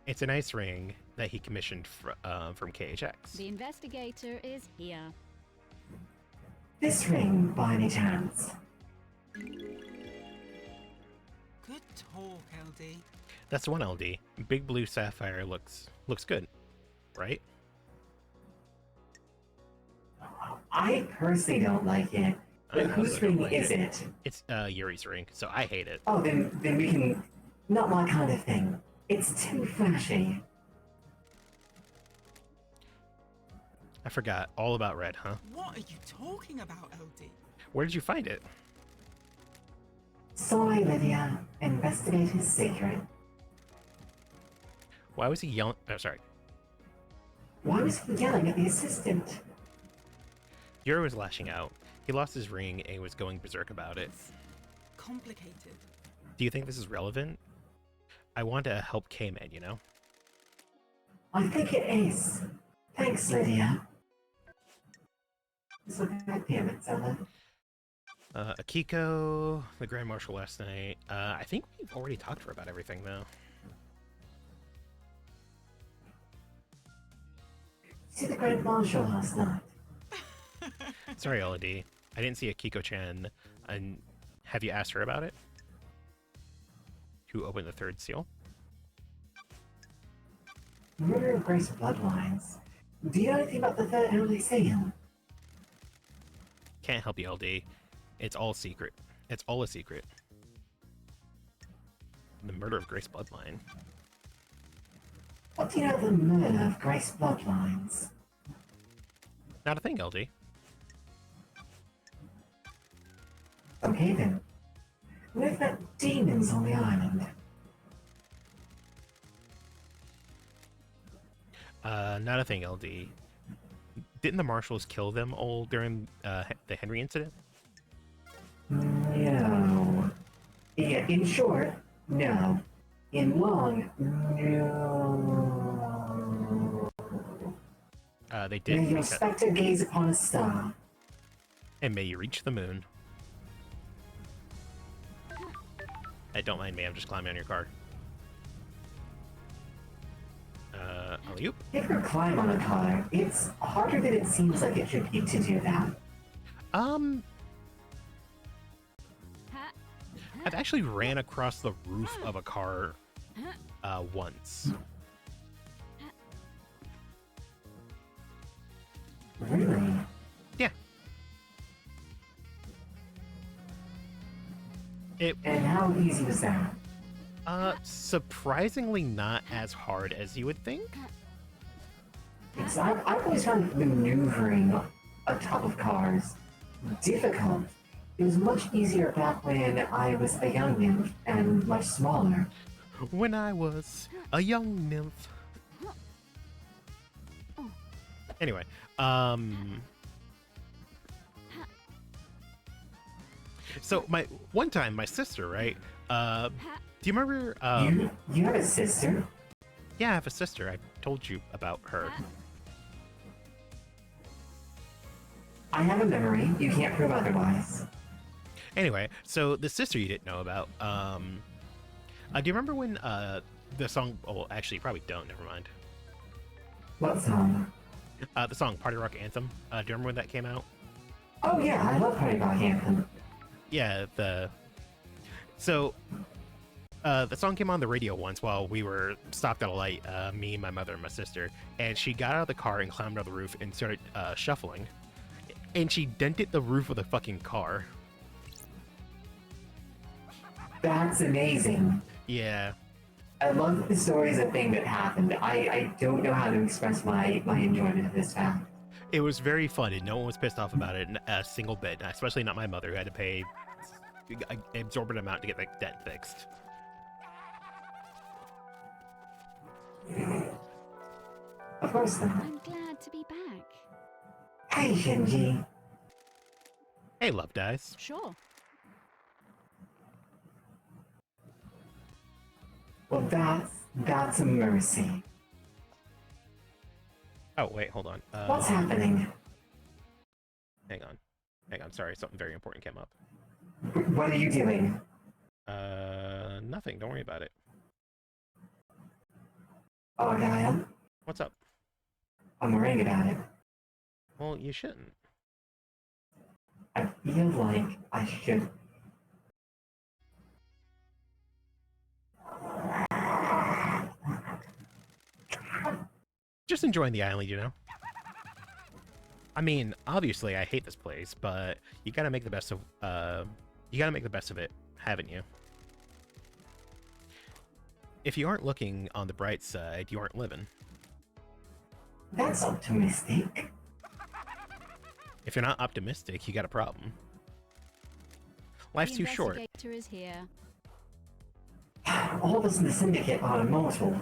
It's a nice ring that he commissioned from KHX. The investigator is here. This ring, by any chance? Good talk, LD. That's one LD. Big blue sapphire looks good, right? I personally don't like it. But whose also don't ring like is it. it? It's Yuri's ring, so I hate it. Oh, then we can... Not my kind of thing. It's too flashy. I forgot all about red, huh? What are you talking about, LD? Where did you find it? Sorry, Lydia. Investigate his secret. Why was he yelling? Oh, sorry. Why was he yelling at the assistant? Yuri was lashing out. He lost his ring and was going berserk about it. It's complicated. Do you think this is relevant? I want to help K-Man, you know? I think it is. Thanks, Lydia. So God damn it, Zella. Akiko, the Grand Marshal last night. I think we've already talked to her about everything, though. See the Grand Marshal last night? Sorry, Elodie. I didn't see Akiko-chan. And have you asked her about it? Who opened the third seal? Murder of Grace Bloodlines. Do you know anything about the third Holy Seal? Can't help you, LD. It's all secret. It's all a secret. The murder of Grace Bloodline. What do you know of the murder of Grace Bloodlines? Not a thing, LD. Okay then. We've got demons on the island. Not a thing, LD. Didn't the marshals kill them all during the Henry incident? No. Yeah, in short, no. In long, no. They did. May your because- spectre gaze upon a star. And may you reach the moon. Hey, don't mind me, I'm just climbing on your car. Alley-oop. If you climb on a car, it's harder than it seems like it should be to do that. I've actually ran across the roof of a car once. Really? Yeah. And how easy was that? Surprisingly not as hard as you would think. Because I've always found maneuvering atop of cars difficult. It was much easier back when I was a young nymph and much smaller. When I was a young nymph. Anyway, so one time my sister, right? Do you remember? You have a sister? Yeah, I have a sister. I told you about her. I have a memory. You can't prove otherwise. Anyway, so the sister you didn't know about. Do you remember when the song? Oh, actually, you probably don't. Never mind. What song? The song "Party Rock Anthem." Do you remember when that came out? Oh yeah, I love Party Rock Anthem. Yeah, So, the song came on the radio once while we were stopped at a light, me, my mother, and my sister, and she got out of the car and climbed on the roof and started shuffling. And she dented the roof of the fucking car. That's amazing. Yeah. I love that the story is a thing that happened. I don't know how to express my enjoyment of this fact. It was very fun, and no one was pissed off about it a single bit, especially not my mother, who had to pay an exorbitant amount to get the dent fixed. Of course not. I'm glad to be back. Hey, Shinji. Hey, Love Dice. Sure. Well, that's a mercy. Oh, wait, hold on. What's happening? Hang on. Sorry, something very important came up. What are you doing? Nothing. Don't worry about it. Oh, Diane? What's up? I'm worrying about it. Well, you shouldn't. I feel like I should. Just enjoying the island, you know? I mean, obviously I hate this place, but you gotta make the best of it, haven't you? If you aren't looking on the bright side, you aren't living. That's optimistic. If you're not optimistic, you got a problem. Life's too short. The investigator is here. All of us in the syndicate are immortal.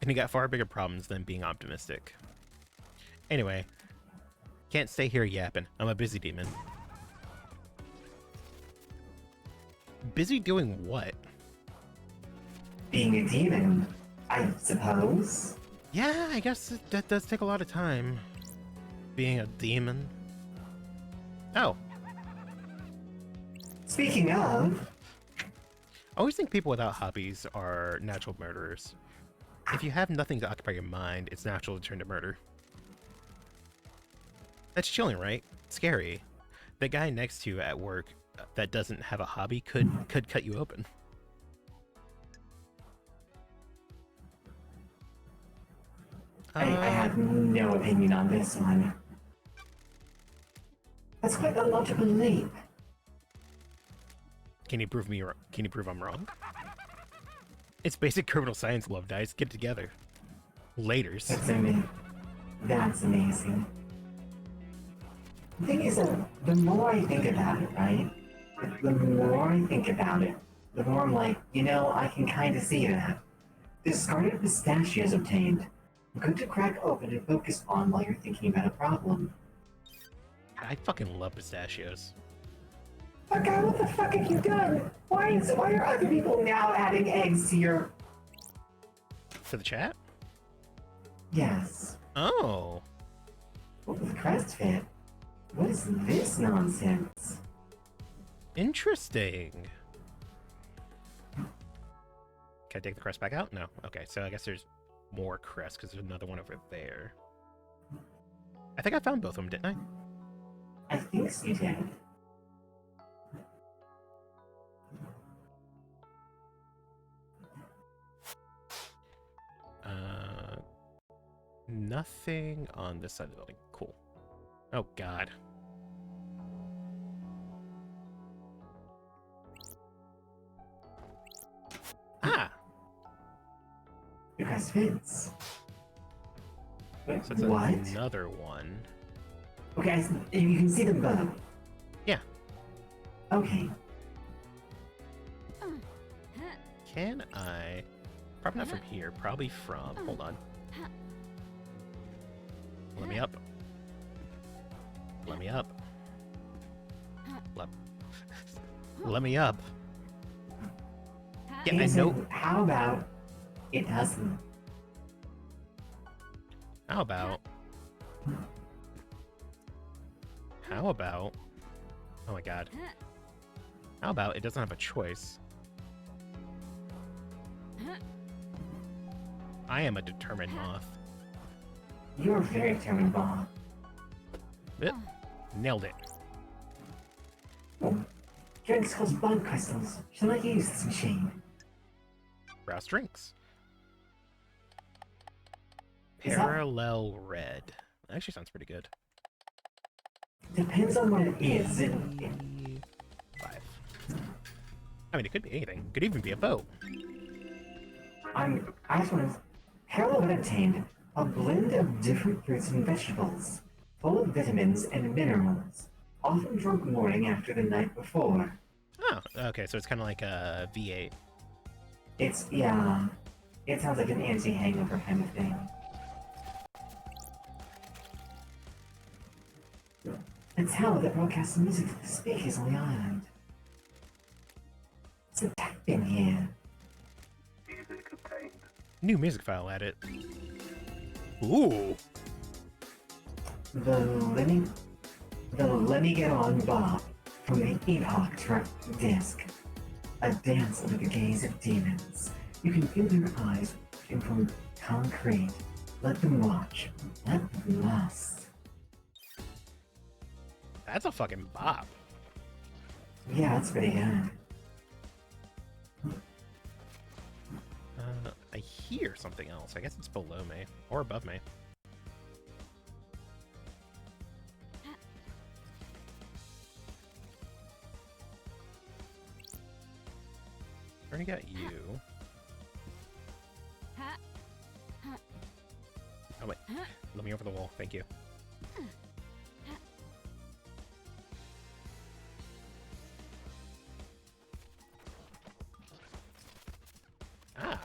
And you got far bigger problems than being optimistic. Anyway, can't stay here yapping. I'm a busy demon. Busy doing what? Being a demon, I suppose. Yeah, I guess that does take a lot of time. Being a demon. Oh. Speaking of... I always think people without hobbies are natural murderers. If you have nothing to occupy your mind, it's natural to turn to murder. That's chilling, right? Scary. The guy next to you at work that doesn't have a hobby could cut you open. I have no opinion on this one. That's quite a logical leap. Can you prove I'm wrong? It's basic criminal science, Love Dice. Get together. Laters. That's amazing. The thing is, the more I think about it, right? The more I think about it, the more I'm like, you know, I can kind of see that. Discarded pistachios obtained. Good to crack open and focus on while you're thinking about a problem. I fucking love pistachios. Okay, what the fuck have you done? Why are other people now adding eggs to your... To the chat? Yes. Oh. What with crest fit? What is this nonsense? Interesting. Can I take the crest back out? No. Okay, so I guess there's more crests because there's another one over there. I think I found both of them, didn't I? I think so, you did. Nothing on this side of the building. Cool. Oh, God. Ah! Your crest fits. So that's What? another one. Okay, you can see them both. Yeah. Okay. Can I... Probably not from here. Probably from... Hold on. Let me up. Let me up. Let me up. Yeah, I know. How about it doesn't? How about... How about... Oh my god. How about it doesn't have a choice? I am a determined moth. You're very determined, Bob. Nailed it. Drinks cost bond crystals. Shall I use this machine? Browse drinks. Is that- Parallel red. That actually sounds pretty good. Depends on what it is. 5. I mean, it could be anything. Could even be a boat. I just want to. Parallel Red obtained a blend of different fruits and vegetables, full of vitamins and minerals, often drunk morning after the night before. Oh, okay, so it's kind of like a V8. Yeah, it sounds like an anti-hangover kind of thing. A tower that broadcasts music to the speakers on the island. It's a tap in here. Music obtained. New music file added. Ooh. The Let Me Get On Bob from the Epoch Track Disc. A dance under the gaze of demons. You can feel their eyes watching from concrete. Let them watch. Let them lust. That's a fucking bop. Yeah, that's pretty good. I hear something else. I guess it's below me. Or above me. I already got you. Oh wait. Let me over the wall. Thank you. Ah.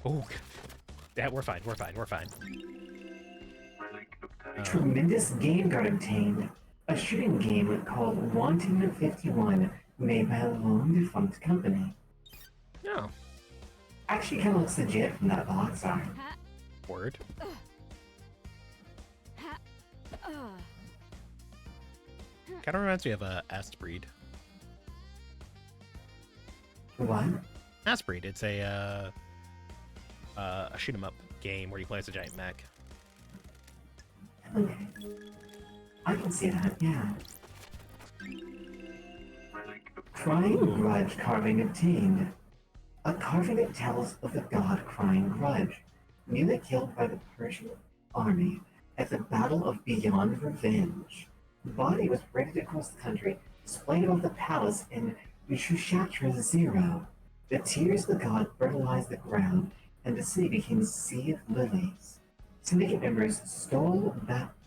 Oh. Yeah, we're fine. We're fine. We're fine. Relic obtained. Tremendous game guard obtained. A shooting game called Wanting 51, made by a long defunct company. No. Actually, kind of looks legit from that box art. Word. Kind of reminds me of Astbreed. What? Astbreed. It's a shoot 'em up game where you play as a giant mech. Okay. I can see that, yeah. Relic obtained. Crying Grudge carving obtained. A carving that tells of the god Crying Grudge, nearly killed by the Persian army at the Battle of Beyond Revenge. The body was paraded across the country, displayed above the palace in Shushatra Zero. The tears of the god fertilized the ground, and the city became a sea of lilies. Syndicate members stole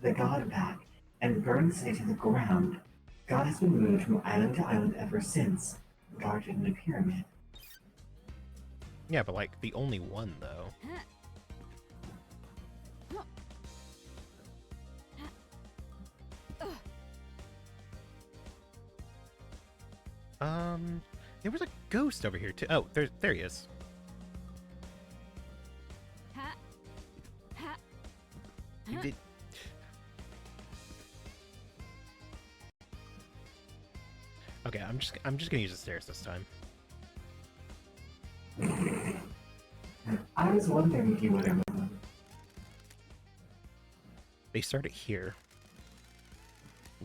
the god back and burned the city to the ground. God has been moved from island to island ever since, guarded in a pyramid. Yeah, but like the only one though. There was a ghost over here too. Oh, there he is. You did. Okay, I'm just gonna use the stairs this time. I was wondering if you would have. They started here.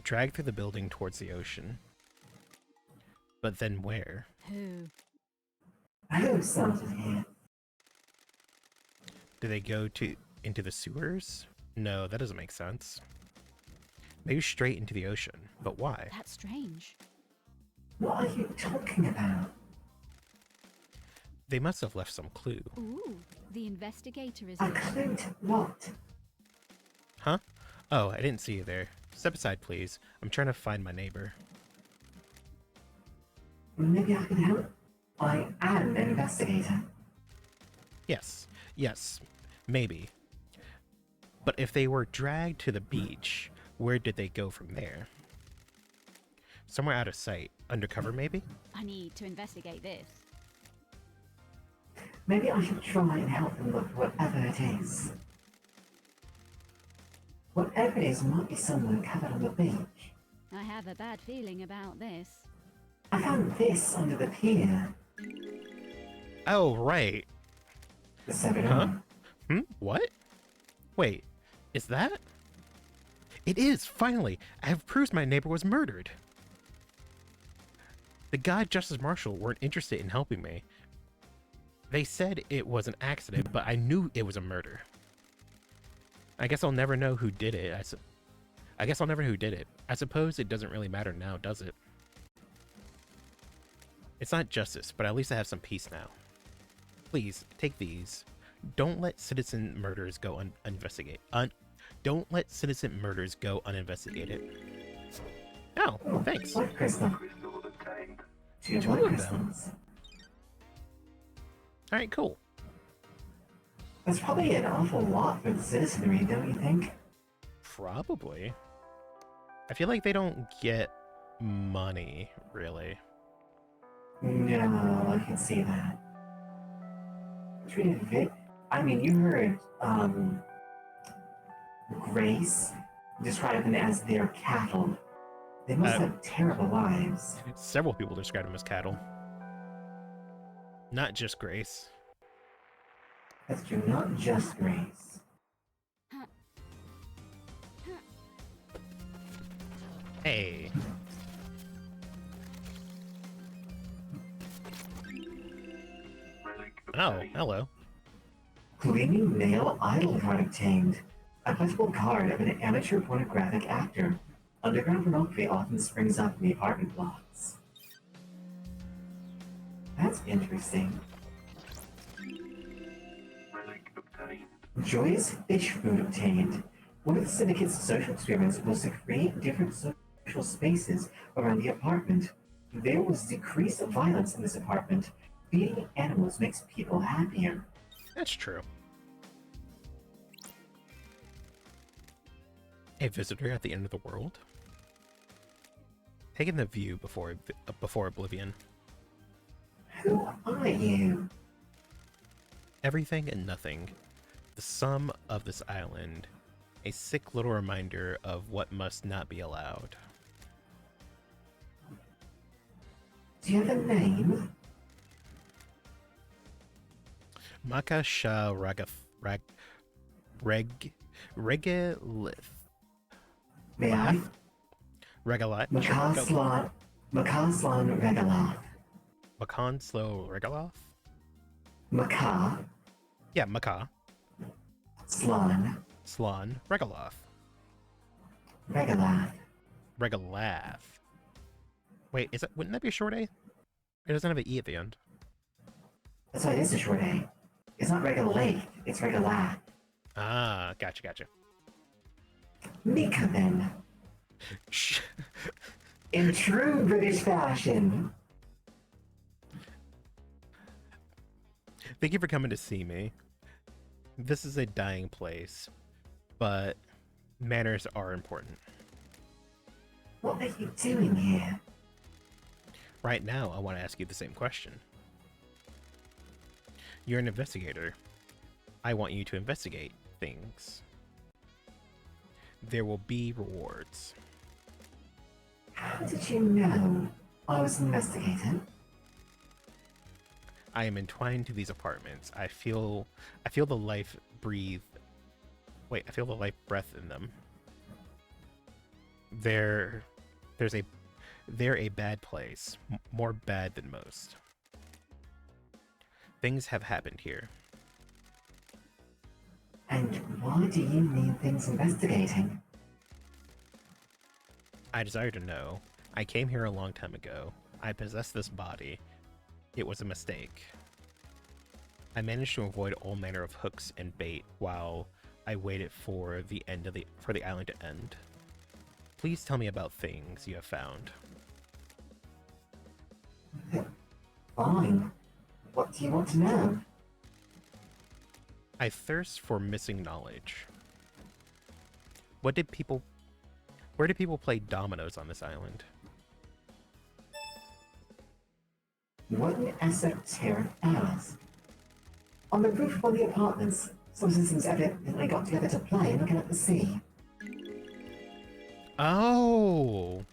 Drag through the building towards the ocean. But then where? Who? Who started here? Do they go into the sewers? No, that doesn't make sense. Maybe straight into the ocean. But why? That's strange. What are you talking about? They must have left some clue. Ooh, the investigator is A clue to what? Huh? Oh, I didn't see you there. Step aside, please. I'm trying to find my neighbor. Maybe I can help? I am an investigator. Yes, maybe. But if they were dragged to the beach, where did they go from there? Somewhere out of sight. Undercover, maybe? I need to investigate this. Maybe I should try and help them look for whatever it is. Whatever it is might be someone covered on the beach. I have a bad feeling about this. I found this under the pier. Oh, right. The severed Huh? arm. What? Wait, is that? It is, finally! I have proofs my neighbor was murdered! The God Justice Marshal weren't interested in helping me. They said it was an accident, but I knew it was a murder. I guess I'll never know who did it. I guess I'll never know who did it. I suppose it doesn't really matter now, does it? It's not justice, but at least I have some peace now. Please, take these. Don't let citizen murders go uninvestigated. Don't let citizen murders go uninvestigated. Oh, thanks. What crystal? Crystal obtained. Two Two blood of them. crystals. Alright, cool. That's probably an awful lot for the citizenry, don't you think? Probably. I feel like they don't get money, really. No, I can see that. Treated Vic. I mean, you heard, Grace describe them as their cattle. They must have terrible lives. Several people describe them as cattle. Not just Grace. That's true, not just Grace. Hey. Oh, hello. Gleaming male idol card obtained. A collectible card of an amateur pornographic actor. Underground pornography often springs up in the apartment blocks. That's interesting. Relic obtained. Joyous fish food obtained. One of the syndicate's social experiments was to create different social spaces around the apartment. There was decreased violence in this apartment. Feeding animals makes people happier. That's true. A visitor at the end of the world? Taking the view before oblivion. Who are you? Everything and nothing. The sum of this island. A sick little reminder of what must not be allowed. Do you have a name? Maka Shah Regolith. May I? Regolith. Makaslan Regaloth. Makan Slow Regoloth? Maka Yeah, Maka. Slan Slon Regoloth. Regaloth. Regolath. Wait, wouldn't that be a short A? It doesn't have an E at the end. That's why it is a short A. It's not Regolate, it's Regalath. Ah, gotcha. Mika then. Shh. In true British fashion. Thank you for coming to see me. This is a dying place, but manners are important. What are you doing here? Right now, I want to ask you the same question. You're an investigator. I want you to investigate things. There will be rewards. How did you know I was investigating? I am entwined to these apartments. I feel the life breathe. Wait, I feel the life breath in them. They're a bad place, more bad than most. Things have happened here. And why do you need things investigating? I desire to know. I came here a long time ago. I possess this body. It was a mistake. I managed to avoid all manner of hooks and bait while I waited for the island to end. Please tell me about things you have found. Fine. What do you want to know? I thirst for missing knowledge. Where did people play dominoes on this island? What an esoteric ask. On the roof of one of the apartments, some citizens evidently got together to play looking at the sea. Oh!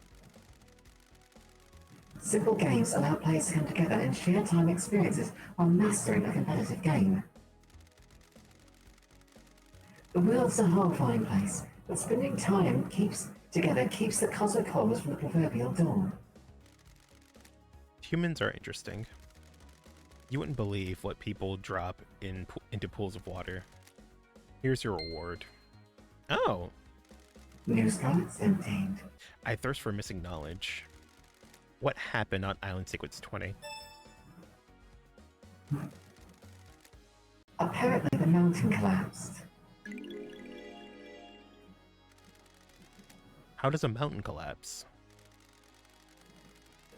Simple games allow players to come together and share time experiences while mastering a competitive game. The world's a horrifying place, But spending time keeps the cosmic horrors from the proverbial door. Humans are interesting. You wouldn't believe what people drop into pools of water. Here's your reward. Oh! New Scarlet's obtained. I thirst for missing knowledge. What happened on Island Sequence 20? Apparently the mountain collapsed. How does a mountain collapse?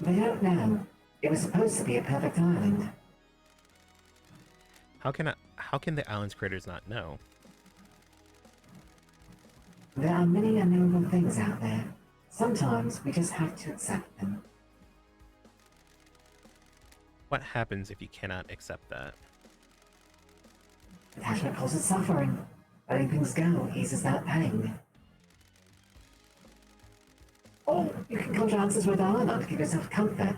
They don't know. It was supposed to be a perfect island. How can the island's creators not know? There are many unknowable things out there. Sometimes we just have to accept them. What happens if you cannot accept that? Attachment causes suffering. Letting things go eases that pain. Or you can conjure answers with dialogue to give yourself comfort.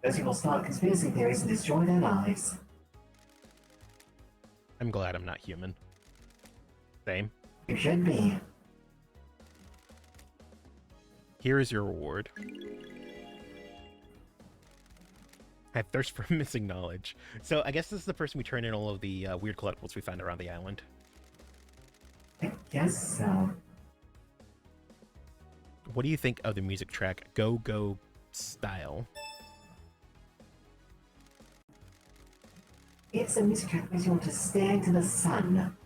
Those people start conspiracy theories and destroy their lives. I'm glad I'm not human. Same. You should be. Here is your reward. I thirst for missing knowledge. So I guess this is the person we turn in all of the weird collectibles we found around the island. I guess so. What do you think of the music track Go Go Style? It's a music track that makes you want to stare into the sun.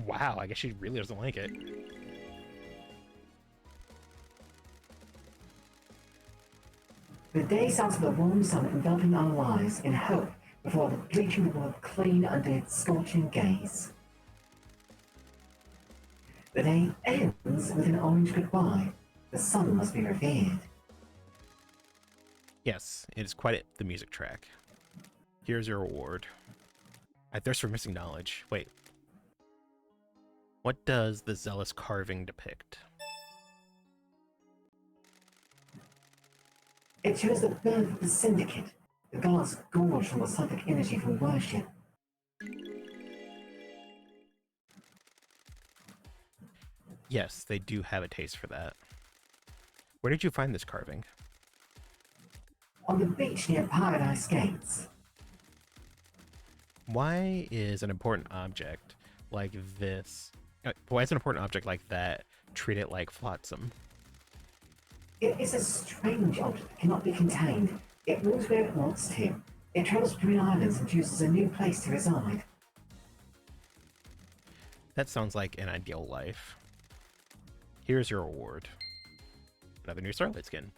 Wow, I guess she really doesn't like it. The day starts with a warm sun enveloping our lives in hope before bleaching the world clean under its scorching gaze. The day ends with an orange goodbye. The sun must be revered. Yes, it is quite the music track. Here's your reward. I thirst for missing knowledge. Wait. What does the zealous carving depict? It shows the birth of the Syndicate. The gods gorge from the psychic energy from worship. Yes, they do have a taste for that. Where did you find this carving? On the beach near Paradise Gates. Why is an important object like this... why is an important object like that treated like flotsam? It is a strange object that cannot be contained. It moves where it wants to. It travels between islands and chooses a new place to reside. That sounds like an ideal life. Here's your reward. Another new Starlight skin.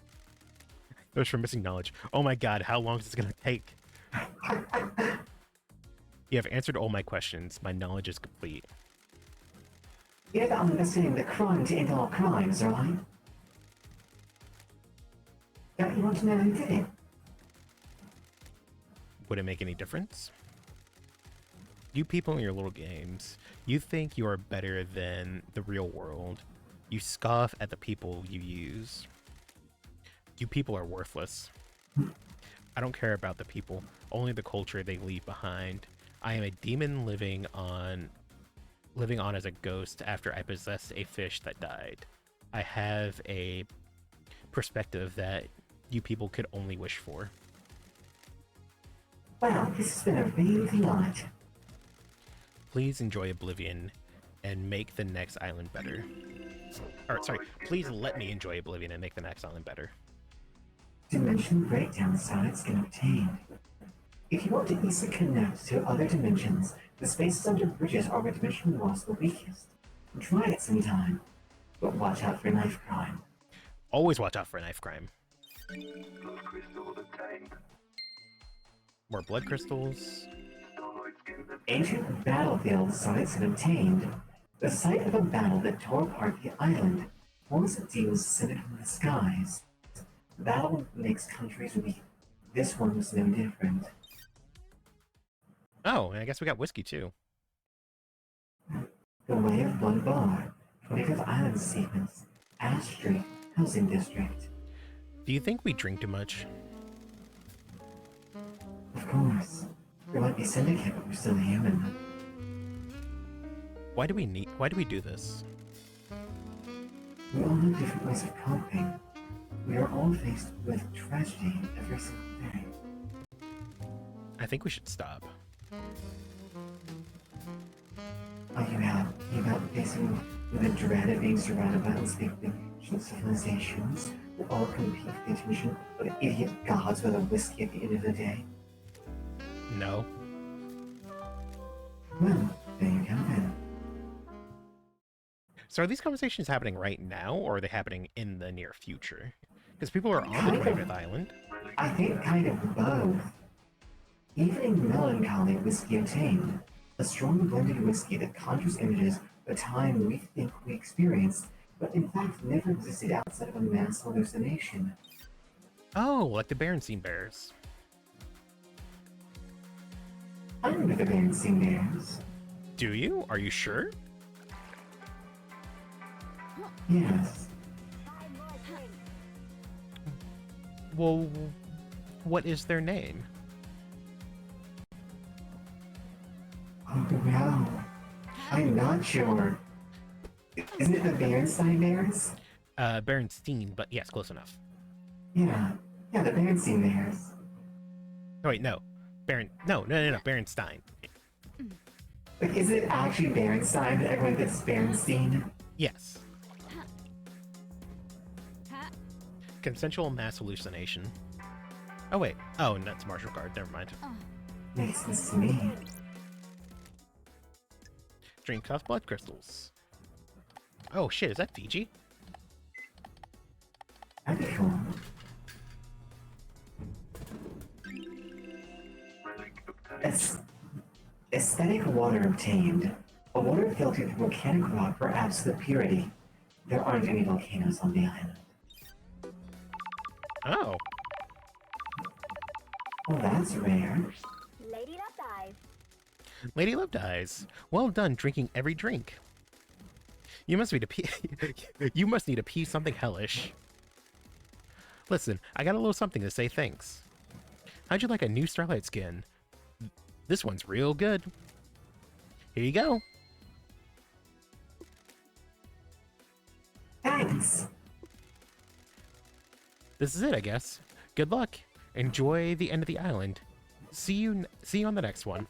Those for missing knowledge. Oh my god, how long is this gonna take? You have answered all my questions. My knowledge is complete. You know that I'm investigating the crime to end all crimes, right? Don't you want to know who did it? Would it make any difference? You people in your little games, you think you are better than the real world. You scoff at the people you use. You people are worthless. I don't care about the people, only the culture they leave behind. I am a demon living on as a ghost after I possessed a fish that died. I have a perspective that you people could only wish for. Well, this has been a real delight. Please enjoy Oblivion and make the next island better. Or, sorry, please let me enjoy Oblivion and make the next island better. Dimension breakdown sites can obtain. If you want to easily connect to other dimensions, the spaces under bridges are where dimensional laws are the weakest. Try it sometime, but watch out for knife crime. Always watch out for a knife crime. Blood crystal obtained. More blood crystals. Starlight skin obtained. Ancient battlefield sites have obtained. The site of a battle that tore apart the island. Once it deals descended from the skies. The battle makes countries weak. This one was no different. Oh, and I guess we got whiskey too. The Way of Blood Bar, 25th Island Sequence, Ash Street, Housing District. Do you think we drink too much? Of course. We might be syndicate, but we're still human. Why do we need Why do we do this? We all have different ways of coping. We are all faced with tragedy every single day. I think we should stop. Oh, you have facing with the dread of being surrounded by unspeakably ancient civilizations that all compete for the attention of idiot gods with a whiskey at the end of the day. No. Well, there you go then. So are these conversations happening right now, or are they happening in the near future? Because people are on Kind the of. 25th island. I think kind of both. Evening melancholy whiskey obtained. A strong blended whiskey that conjures images of a time we think we experienced, but in fact never existed outside of a mass hallucination. Oh, like the Berenstein Bears. I remember the Berenstein Bears. Do you? Are you sure? Yes. Well, what is their name? Oh no. I'm not sure. Isn't it the Berenstein Bears? Berenstein, but yes, close enough. Yeah. Yeah, the Berenstein Bears. Oh, wait, no. No, Berenstein. Like, is it actually Berenstein that everyone thinks Berenstein? Yes. Consensual mass hallucination. Oh, wait. Oh, and that's martial guard. Never mind. Makes sense to me. Drink cost blood crystals. Oh, shit. Is that Fiji? That'd be cool. Aesthetic water obtained. A water filtered through volcanic rock for absolute purity. There aren't any volcanoes on the island. Oh. Well, that's rare. Lady Love Dive. Lady Love Dies. Well done drinking every drink. You must need a pee. You must need a pee something hellish. Listen, I got a little something to say thanks. How'd you like a new Starlight skin? This one's real good. Here you go. Thanks. This is it, I guess. Good luck. Enjoy the end of the island. See you on the next one.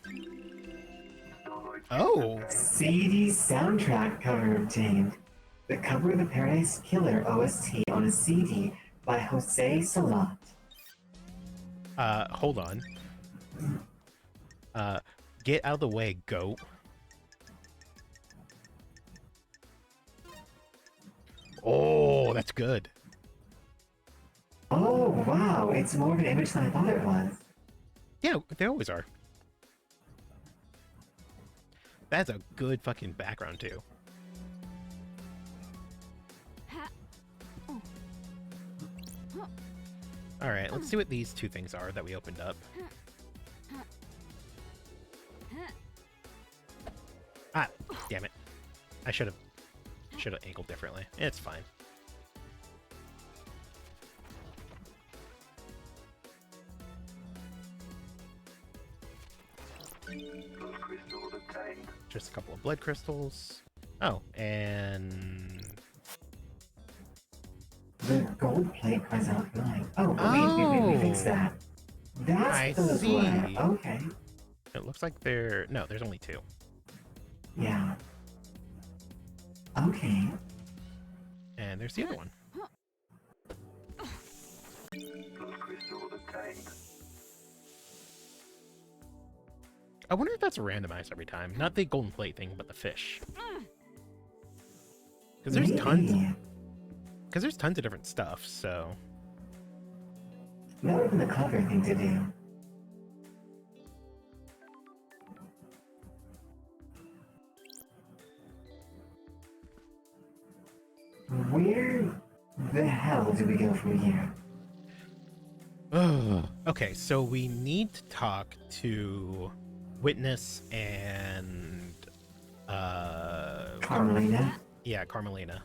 Oh. CD soundtrack cover obtained. The cover of the Paradise Killer OST on a CD by Jose Salat. Hold on. Get out of the way, goat. Oh, that's good. Oh, wow. It's more of an image than I thought it was. Yeah, they always are. That's a good fucking background, too. Alright, let's see what these two things are that we opened up. Ah, damn it. I should have angled differently. It's fine. Just a couple of blood crystals. Oh, and The gold plate cries out for life. Oh, we fixed that. That's I the see. one. Okay. It looks like no, there's only two. Yeah. Okay. And there's the other one. I wonder if that's randomized every time. Not the golden plate thing, but the fish. Because there's tons. Because there's tons of different stuff. So That would have been the clever thing to do. Where the hell do we go from here? okay, so we need to talk to Witness and Carmelina? Yeah, Carmelina.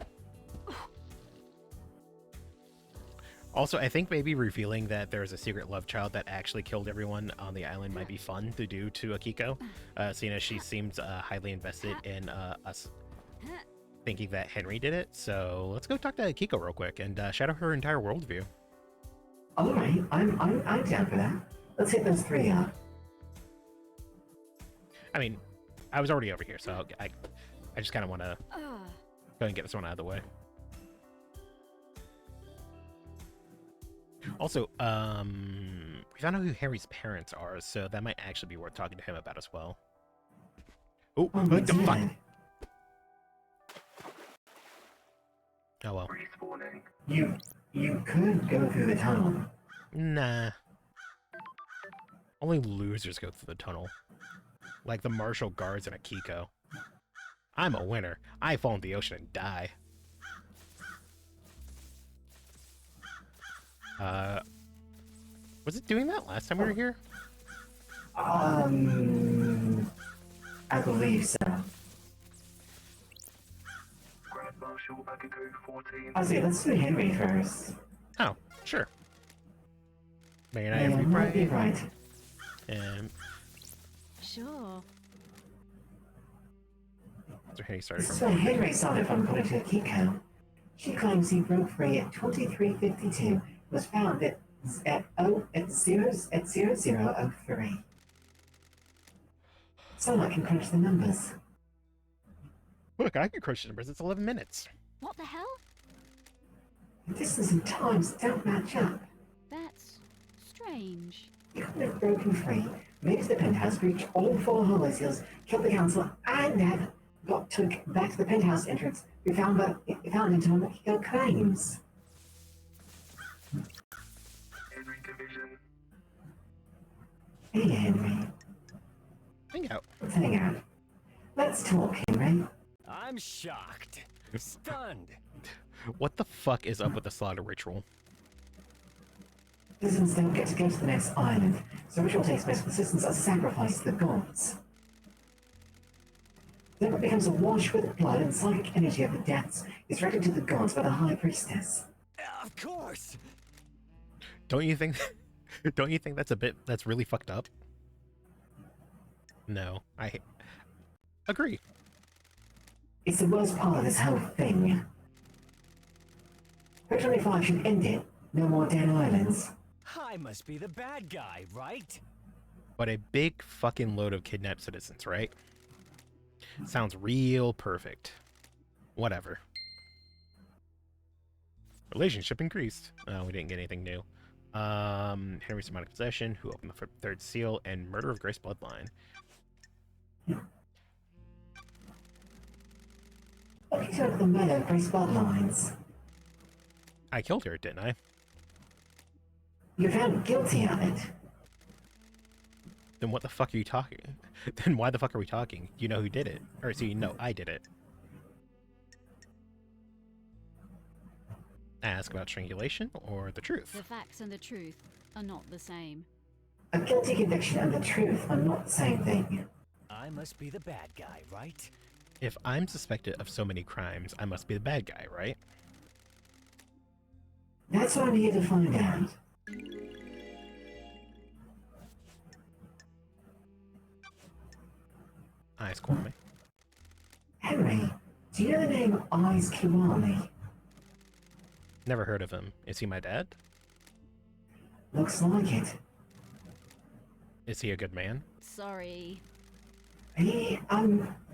Also, I think maybe revealing that there's a secret love child that actually killed everyone on the island might be fun to do to Akiko, seeing as she seems highly invested in us. thinking that Henry did it. So let's go talk to Kiko real quick and shadow her entire worldview. All right, I'm down for that. Let's hit those three up. I mean, I was already over here, so I just kind of want to go ahead and get this one out of the way. Also, we found out who Harry's parents are, so that might actually be worth talking to him about as well. Oh, what the fuck? Oh well. You could go through the tunnel. Nah. Only losers go through the tunnel. Like the martial guards in a Kiko. I'm a winner. I fall in the ocean and die. Was it doing that last time we were here? I believe so. Grand Marshal Bakugo 14. I say, let's do Henry first. Oh, sure. May I Yeah, have you might be right? right. And Sure. so Henry started This is from where Henry started from, according to Kiko. She claims he broke free at 2352, was found at 0003. So I can crunch the numbers. Look, I can crunch the numbers. It's 11 minutes. What the hell? The distance and times don't match up. That's strange. He couldn't have broken free, made it to the penthouse, reached all four hollow seals, killed the council, and then took back to the penthouse entrance. We found him to what he claims. Henry Division. Hey, Henry. Hang out. Let's hang out. Let's talk, Henry. I'm shocked. Stunned. What the fuck is up with the slaughter ritual? Citizens don't get to go to the next island, so ritual takes place when citizens are sacrificed to the gods. Then it becomes awash with blood and psychic energy of the deaths is directed to the gods by the High Priestess. Of course. Don't you think? Don't you think that's really fucked up? No, I agree. It's the worst part of this whole thing. Ritual 25 should end it. No more dead islands. I must be the bad guy, right? But a big fucking load of kidnapped citizens, right? Sounds real perfect. Whatever. Relationship increased. Oh, we didn't get anything new. Henry's demonic possession, who opened the third seal, and murder of Grace bloodline. What did you of the murder of Grace bloodlines? I killed her, didn't I? You're found guilty of it. Then what the fuck are you talking? Then why the fuck are we talking? You know who did it. Or so you know I did it. Ask about strangulation or the truth? The facts and the truth are not the same. A guilty conviction and the truth are not the same thing. I must be the bad guy, right? If I'm suspected of so many crimes, I must be the bad guy, right? That's what I'm here to find out. Eyes Kwame. Henry, do you know the name Eyes Kiwami? Never heard of him. Is he my dad? Looks like it. Is he a good man? Sorry. He,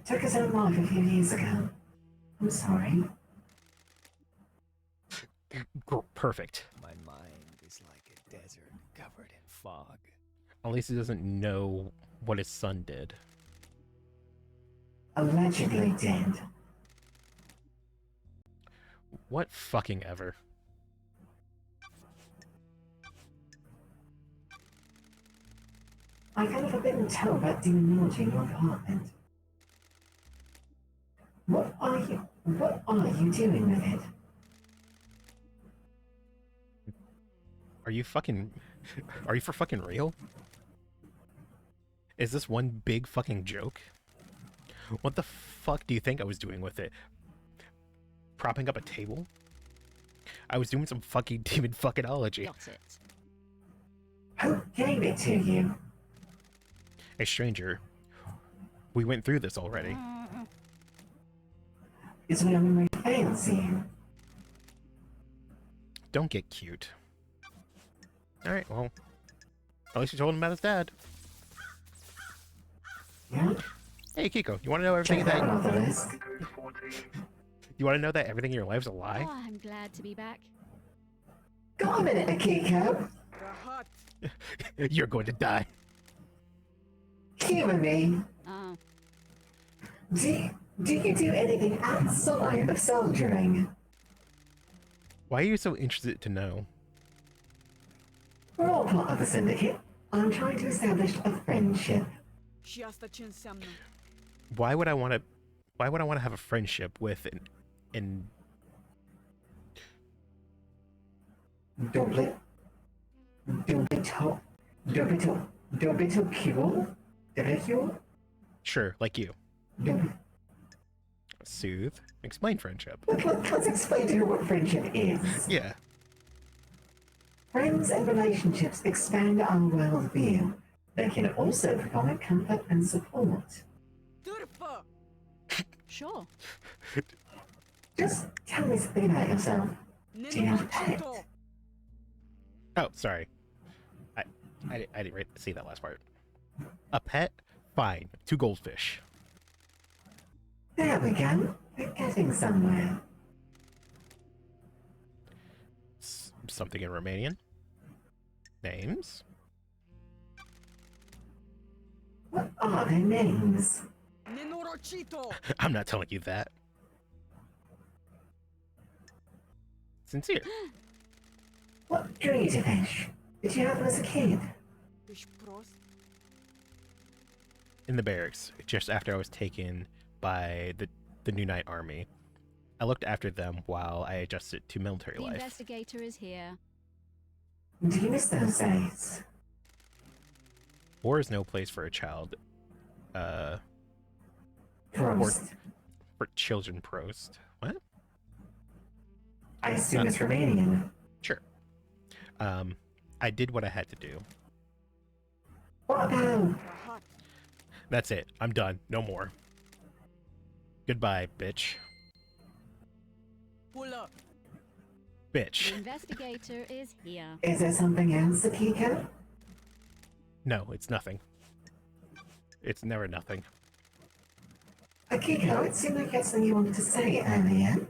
took his own life a few years ago. I'm sorry. Perfect. My mind is like a desert covered in fog. At least he doesn't know what his son did. Allegedly dead. What fucking ever. I found a forbidden tale about demonology in your apartment. What are you doing with it? Are you for fucking real? Is this one big fucking joke? What the fuck do you think I was doing with it? Propping up a table? I was doing some fucking demon fuckingology. Got it. Who gave it to you? A stranger. We went through this already. is when your memory fails you. Don't get cute. Alright, well. At least you told him about his dad. Yeah? Hey, Kiko, you want to know everything Check that that... one off the list. Back at 14. You want to know that everything in your life's a lie? Oh, I'm glad to be back. Got a minute, Akiko. You're going to die. Humor me. Oh, Do you do anything outside of soldiering? Why are you so interested to know? We're all part of the syndicate. I'm trying to establish a friendship. Why would I want to have a friendship with an Dobito Cure? Cure? Sure, like you. Soothe. Explain friendship. Let's explain to her what friendship is. Yeah. Friends and relationships expand our worldview. They can also provide comfort and support. sure. Just tell me something about yourself. Do you have a pet? Oh, sorry. I didn't see that last part. A pet? Fine. 2 goldfish. There we go. We're getting somewhere. Something in Romanian. Names? What are their names? I'm not telling you that. Sincere. What drew you to fish? Did you have them as a kid? In the barracks, just after I was taken by the New Knight Army. I looked after them while I adjusted to military The life. investigator is here. Do you miss those days? War is no place for a child. Prost. For children, Prost. What? I assume it's Romanian. Sure. I did what I had to do. What about? That's it. I'm done. No more. Goodbye, bitch. Bitch. The investigator is here. Is there something else, Akiko? No, it's nothing. It's never nothing. Akiko, it seemed like you had something you wanted to say earlier.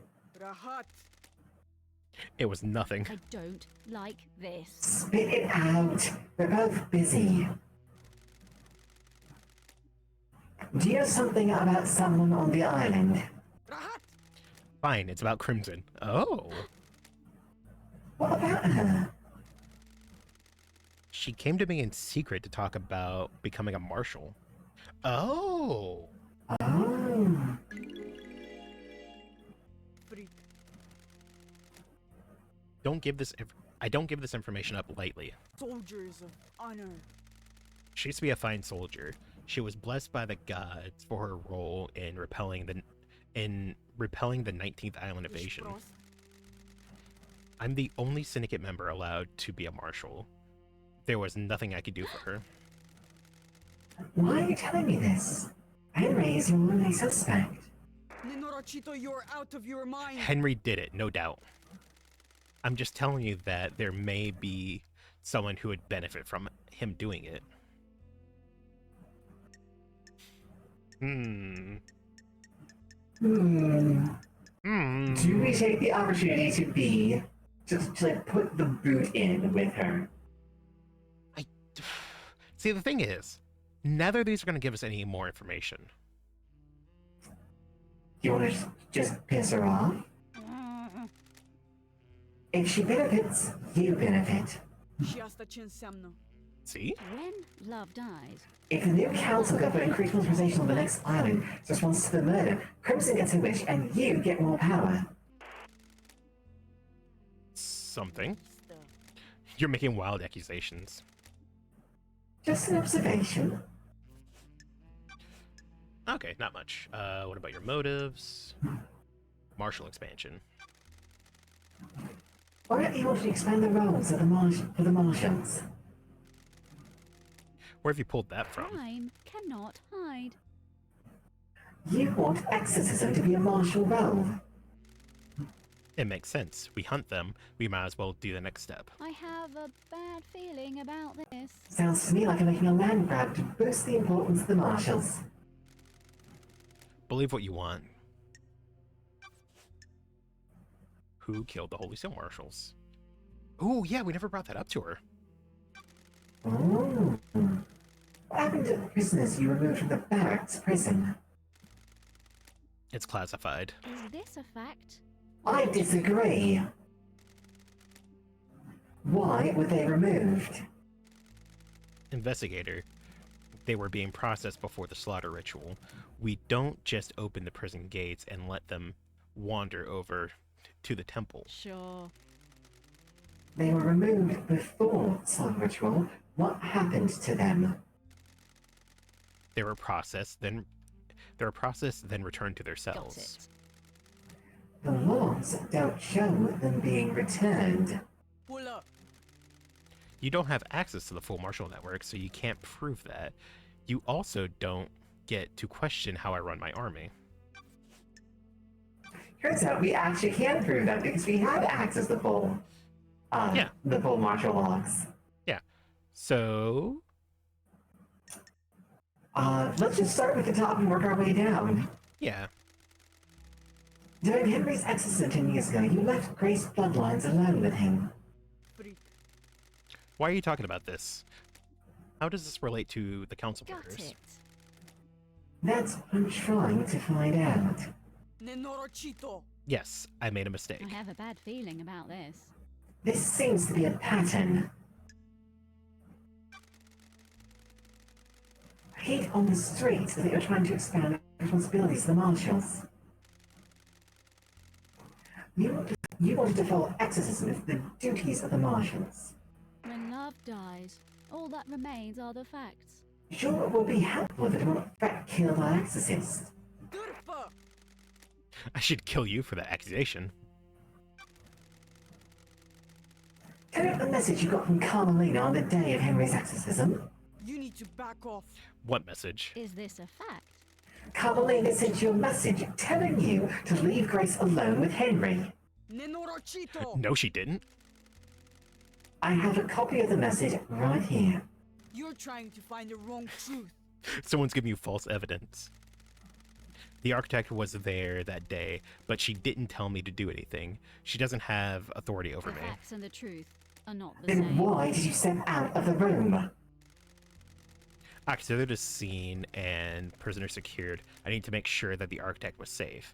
It was nothing. I don't like this. Spit it out. We're both busy. Do you know something about someone on the island? Fine, it's about Crimson. Oh. What about her? She came to me in secret to talk about becoming a marshal. Oh. Oh. I don't give this information up lightly. Soldiers of honor. She used to be a fine soldier. She was blessed by the gods for her role in repelling the 19th Island invasion. I'm the only syndicate member allowed to be a marshal. There was nothing I could do for her. Why are you telling me this? Henry is your only suspect. Nenorachito, you're out of your mind. Henry did it, no doubt. I'm just telling you that there may be someone who would benefit from him doing it. Do we take the opportunity to like put the boot in with her? See, the thing is, neither of these are going to give us any more information. You want to just piss her off? If she benefits, you benefit. See? When love dies. If the new council got for increased militarization on the next island in response to the murder, Crimson gets a wish and you get more power. Something. You're making wild accusations. Just an observation. Okay, not much. What about your motives? Martial expansion. Why don't you want to expand the roles of for the marshals? Where have you pulled that from? Crime cannot hide. You want exorcism to be a martial role. It makes sense. We hunt them. We might as well do the next step. I have a bad feeling about this. Sounds to me like you're making a land grab to boost the importance of the marshals. Believe what you want. Who killed the Holy Stone Marshals? Oh, yeah, we never brought that up to her. Oh. What happened to the prisoners you removed from the barracks prison? It's classified. Is this a fact? I disagree. Why were they removed? Investigator. They were being processed before the slaughter ritual. We don't just open the prison gates and let them wander over to the temple. Sure. They were removed before slaughter ritual. What happened to them? They were processed, then returned to their Got cells. it. The logs don't show them being returned. Pull up. You don't have access to the full marshal network, so you can't prove that. You also don't get to question how I run my army. Turns out we actually can prove that because we have access to the full martial logs. Yeah. So Let's just start with the top and work our way down. yeah. During Henry's exorcism 10 years ago, you left Grace Bloodlines alone with him. Why are you talking about this? How does this relate to the council Got murders? it. That's what I'm trying to find out. Nenorochito. Yes, I made a mistake. I have a bad feeling about this. This seems to be a pattern. Hate on the streets that you're trying to expand the responsibilities of the marshals. You wanted to follow exorcism as the duties of the marshals. When love dies, all that remains are the facts. Sure, it will be helpful if it will in fact kill the exorcist. Good fuck. I should kill you for that accusation. Tell me the message you got from Carmelina on the day of Henry's exorcism. You need to back off. What message? Is this a fact? Carmelina sent you a message telling you to leave Grace alone with Henry. Nenorochito. No, she didn't. I have a copy of the message right here. You're trying to find the wrong truth. Someone's giving you false evidence. The architect was there that day, but she didn't tell me to do anything. She doesn't have authority over The me. facts and the truth are not the Then same. why did you step out of the room? I considered the scene and prisoner secured. I need to make sure that the architect was safe.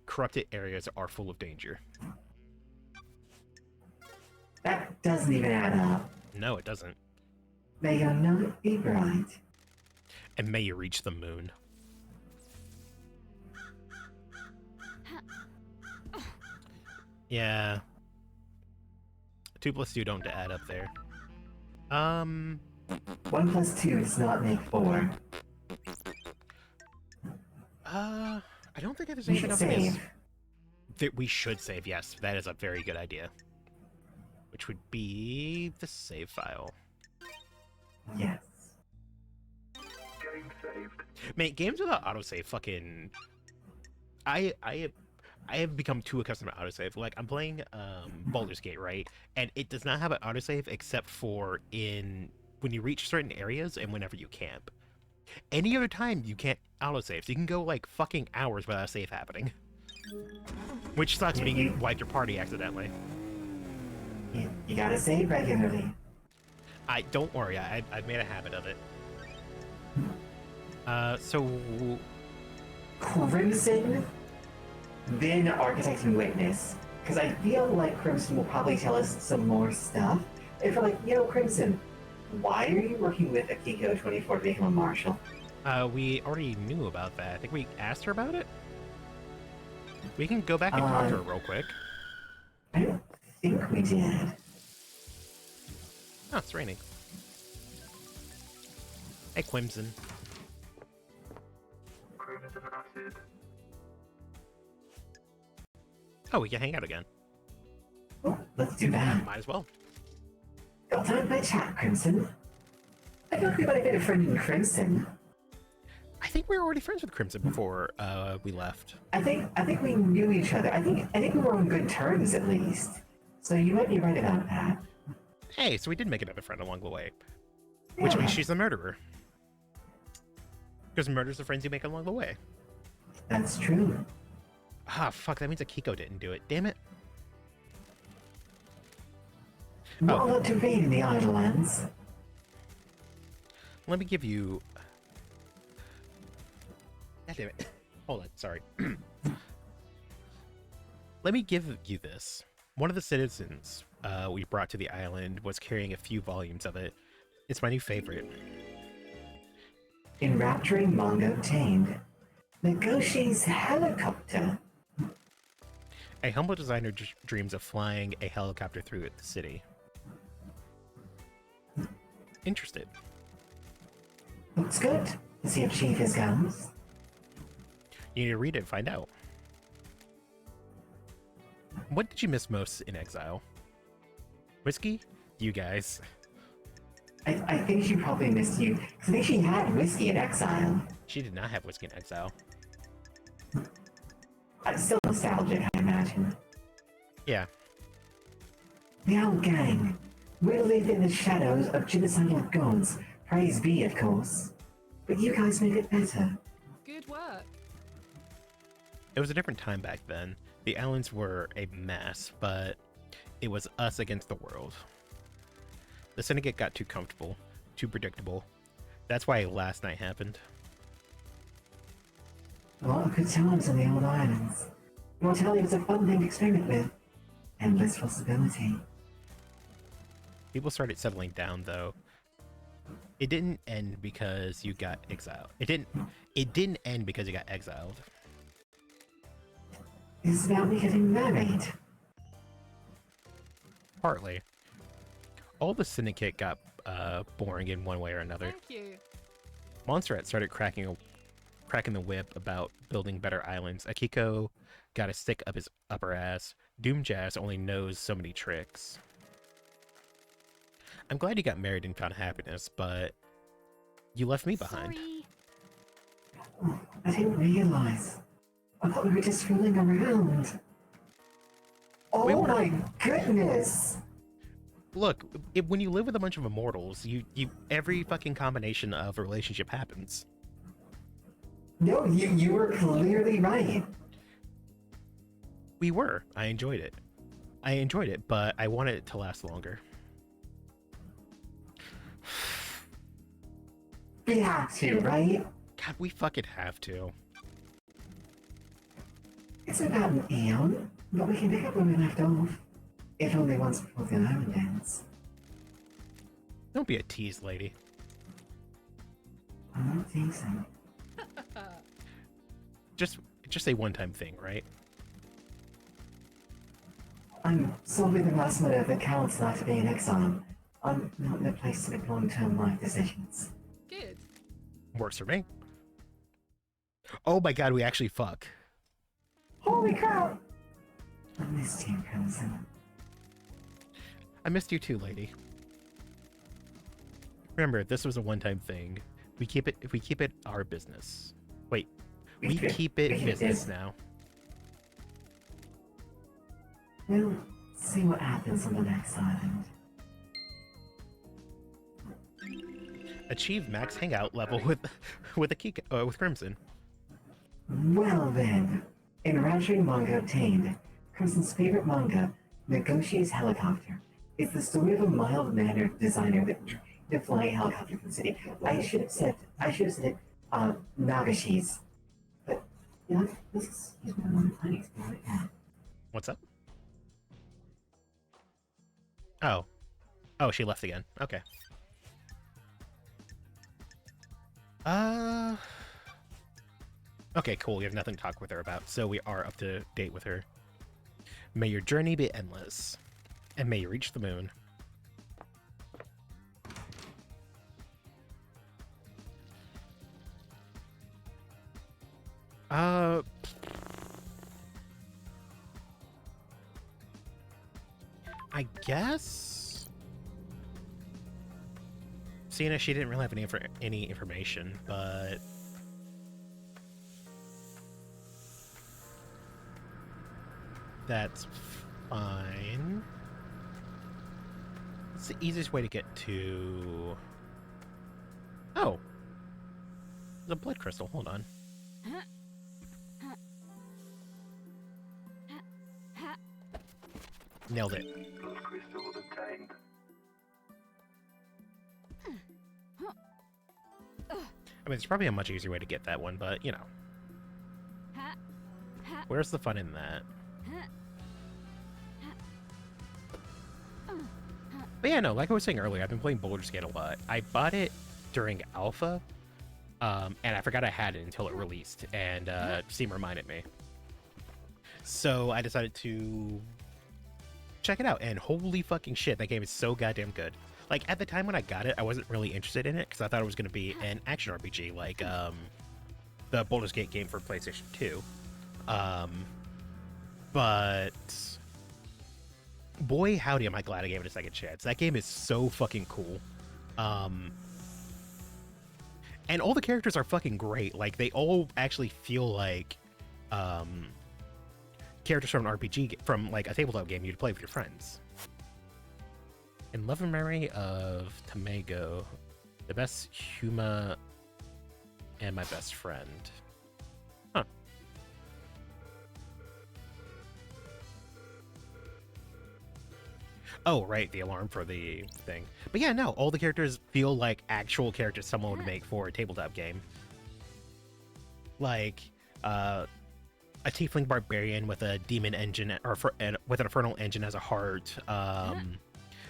Corrupted areas are full of danger. That doesn't even add up. No, it doesn't. May your night be bright. And may you reach the moon. Yeah. 2 plus 2 don't add up there. 1 plus 2 does not make 4. I don't think there's We anything should else. I guess. save. That we should save, yes. That is a very good idea. Which would be the save file. Yes. Game saved. Man, games without autosave fucking... I have become too accustomed to autosave. Like, I'm playing Baldur's Gate, right? And it does not have an autosave except for when you reach certain areas and whenever you camp. Any other time, you can't autosave. So you can go, like, fucking hours without a save happening. Which sucks when you wipe your party accidentally. You gotta save regularly. Don't worry, I've made a habit of it. So... Crimson? Then Architect and Witness. Because I feel like Crimson will probably tell us some more stuff. If we're like, Crimson, why are you working with Akiko 24 to become a marshal? We already knew about that. I think we asked her about it? We can go back and talk to her real quick. I don't think we did. Oh, it's raining. Hey, Crimson. Crimson acid. Oh, we can hang out again. Oh, let's do that. Might as well. Got time for a chat, Crimson? I feel like we might have been a friend in Crimson. I think we were already friends with Crimson before we left. I think we knew each other. I think we were on good terms at least. So you might be right about that. Hey, so we did make another friend along the way. Which means she's the murderer. Because murder's the friends you make along the way. That's true. Ah, fuck, that means Akiko didn't do it. Damn it. Not a lot to read in the Idlelands. Let me give you... God damn it. Hold on, sorry. Let me give you this. One of the citizens we brought to the island was carrying a few volumes of it. It's my new favorite. Enrapturing manga obtained. Negoshi's helicopter. A humble designer dreams of flying a helicopter through the city. Interested. Looks good. Does he achieve his goals? You need to read it and find out. What did you miss most in exile? Whiskey? You guys. I think she probably missed you. I think she had whiskey in exile. She did not have whiskey in exile. Still nostalgic, I imagine. Yeah. The old gang. We live in the shadows of genocidal gods. Praise be, of course. But you guys made it better. Good work. It was a different time back then. The islands were a mess, but it was us against the world. The Syndicate got too comfortable, too predictable. That's why last night happened. A lot of good times on the old islands. Mortality was a fun thing to experiment with. Endless possibility. People started settling down, though. It didn't end because you got exiled. It didn't end because you got exiled. It's about me getting married. Partly. All the Syndicate got boring in one way or another. Thank you. Montserrat started cracking the whip about building better islands. Akiko got a stick up his upper ass. Doomjazz only knows so many tricks. I'm glad you got married and found happiness, but you left me behind. Sorry. Oh, I didn't realize. I thought we were just fooling around. Oh We were. my goodness! Look, when you live with a bunch of immortals, you every fucking combination of a relationship happens. No, you were clearly right. We were. I enjoyed it, but I wanted it to last longer. We have to, right? God, we fucking have to. It's about an eon, but we can pick up where we left off. If only once before the island ends. Don't be a tease, lady. I'm not teasing. Just a one-time thing, right? I'm solving the last matter that counts after being in exile. I'm not in a place to make long-term life decisions. Good. Works for me. Oh my god, we actually fuck. Holy crap! I missed you, Crimson. I missed you too, lady. Remember, this was a one-time thing. We keep it our business. Wait, we keep it business now. We'll see what happens on the next island. Achieve max hangout level with Crimson. Well then, enrapturing manga obtained. Crimson's favorite manga, Negoshi's Helicopter, is the story of a mild-mannered designer that to fly a helicopter from the city. I should have said it, Nagashi's. But, you know, this is my planning experience. What's up? Oh. Oh, she left again. Okay. Okay, cool. We have nothing to talk with her about, so we are up to date with her. May your journey be endless, and may you reach the moon. I guess? Seeing as she didn't really have any information, but That's fine. It's the easiest way to get to... Oh! The blood crystal, hold on. Nailed it. Blood crystal obtained. I mean, it's probably a much easier way to get that one, but, you know. Where's the fun in that? But yeah, no, like I was saying earlier, I've been playing Baldur's Gate a lot. I bought it during alpha, and I forgot I had it until it released, and Steam reminded me. So I decided to check it out, and holy fucking shit, that game is so goddamn good. Like, at the time when I got it, I wasn't really interested in it, because I thought it was going to be an action RPG, like the Baldur's Gate game for PlayStation 2. But boy, howdy, am I glad I gave it a second chance. That game is so fucking cool. And all the characters are fucking great. Like, they all actually feel like characters from an RPG, from like a tabletop game you'd play with your friends. In Love and Memory of Tamago, the best Huma and my best friend. Huh. Oh, right, the alarm for the thing. But yeah, no, all the characters feel like actual characters someone would make for a tabletop game. Like, a tiefling barbarian with a demon engine, or with an infernal engine as a heart.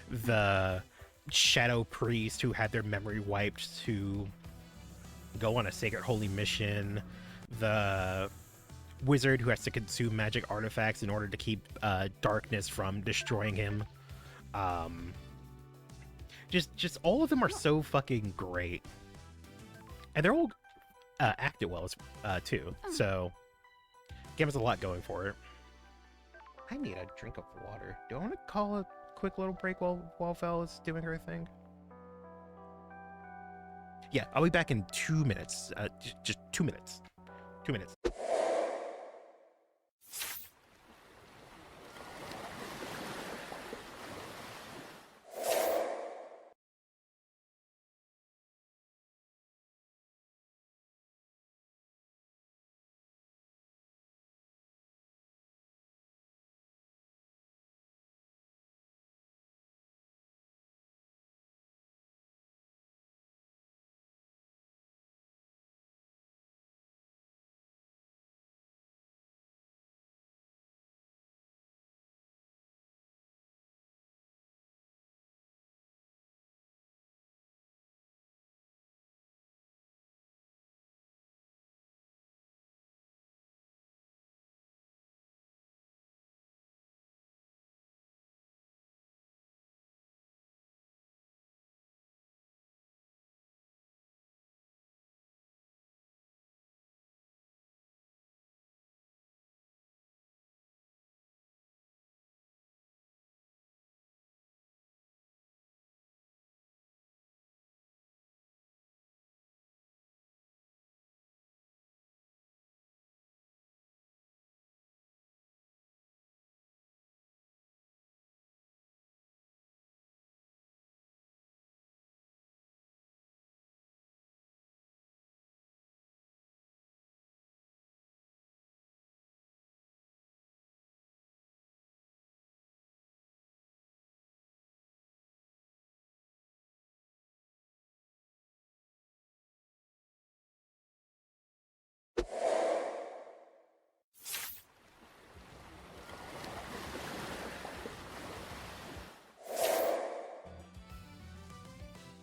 The shadow priest who had their memory wiped to go on a sacred holy mission. The wizard who has to consume magic artifacts in order to keep darkness from destroying him. Just all of them are so fucking great, and they're all acted well too. So, game has a lot going for it. I need a drink of water. Do I want to call a quick little break while Val doing her thing? Yeah, I'll be back in 2 minutes. Just 2 minutes. 2 minutes.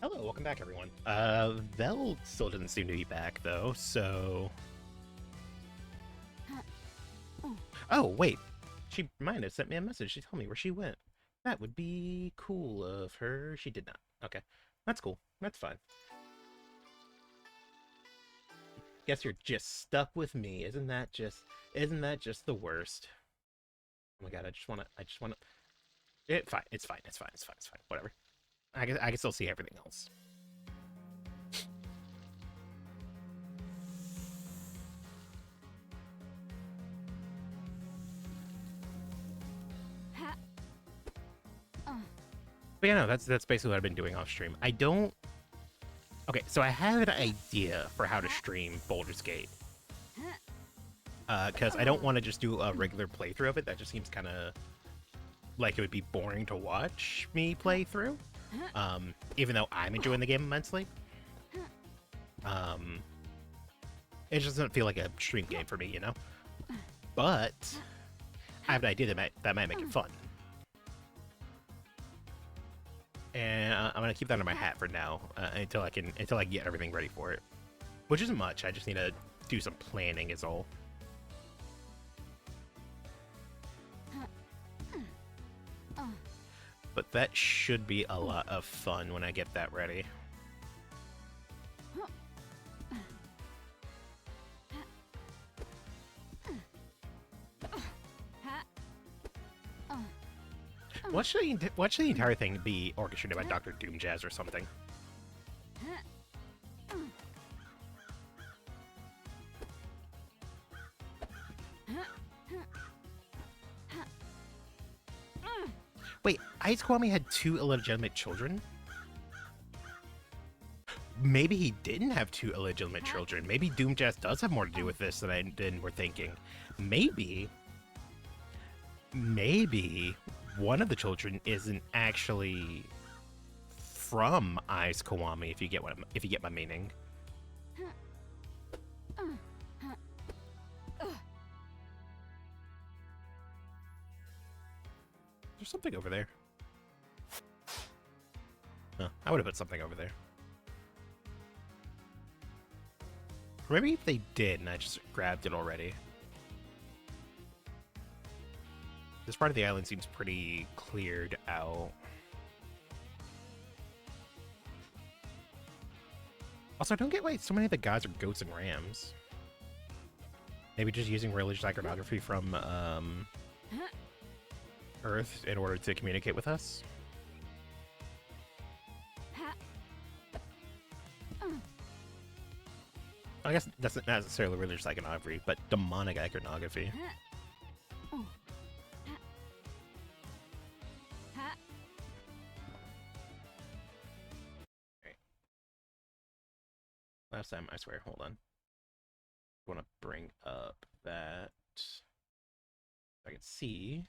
Hello, welcome back, everyone. Vel still doesn't seem to be back, though, so... Oh, wait. She might have sent me a message to tell me where she went. That would be cool of her. She did not. Okay. That's cool. That's fine. Guess you're just stuck with me. Isn't that just the worst? Oh my god, I just wanna... Fine. It's fine. Whatever. I can still see everything else. But yeah, no, that's basically what I've been doing off stream. I don't. Okay, so I have an idea for how to stream Baldur's Gate. Because I don't want to just do a regular playthrough of it. That just seems kind of like it would be boring to watch me play through. Even though I'm enjoying the game immensely. It just doesn't feel like a stream game for me, you know? But I have an idea that might make it fun. And I'm gonna keep that in my hat for now until I get everything ready for it, which isn't much. I just need to do some planning, is all. But that should be a lot of fun when I get that ready. What should the entire thing be orchestrated by Dr. Doomjazz or something? Wait, Ice Kwame had 2 illegitimate children? Maybe he didn't have 2 illegitimate children. Maybe Doomjazz does have more to do with this than we're thinking. Maybe one of the children isn't actually from Ice Kwame, if you get my meaning. There's something over there. Huh, I would have put something over there. Or maybe they did and I just grabbed it already. This part of the island seems pretty cleared out. Also, I don't get why so many of the gods are goats and rams. Maybe just using religious iconography from Earth in order to communicate with us? I guess that's not necessarily religious iconography, but demonic iconography. Last time, I swear, hold on. I want to bring up that I can see.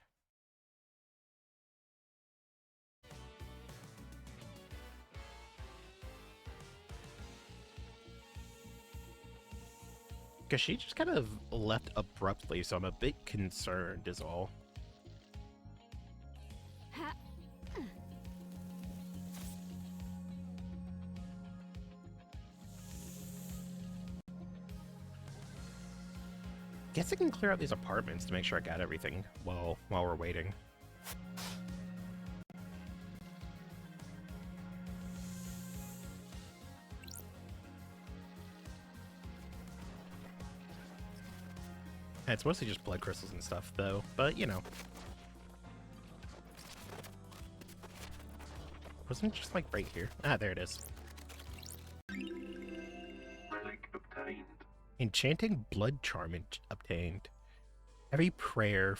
Because she just kind of left abruptly, so I'm a bit concerned is all. Guess I can clear out these apartments to make sure I got everything while we're waiting. It's mostly just blood crystals and stuff, though, but you know. Wasn't it just like right here? Ah, there it is. Relic obtained. Enchanting blood charm obtained. Every prayer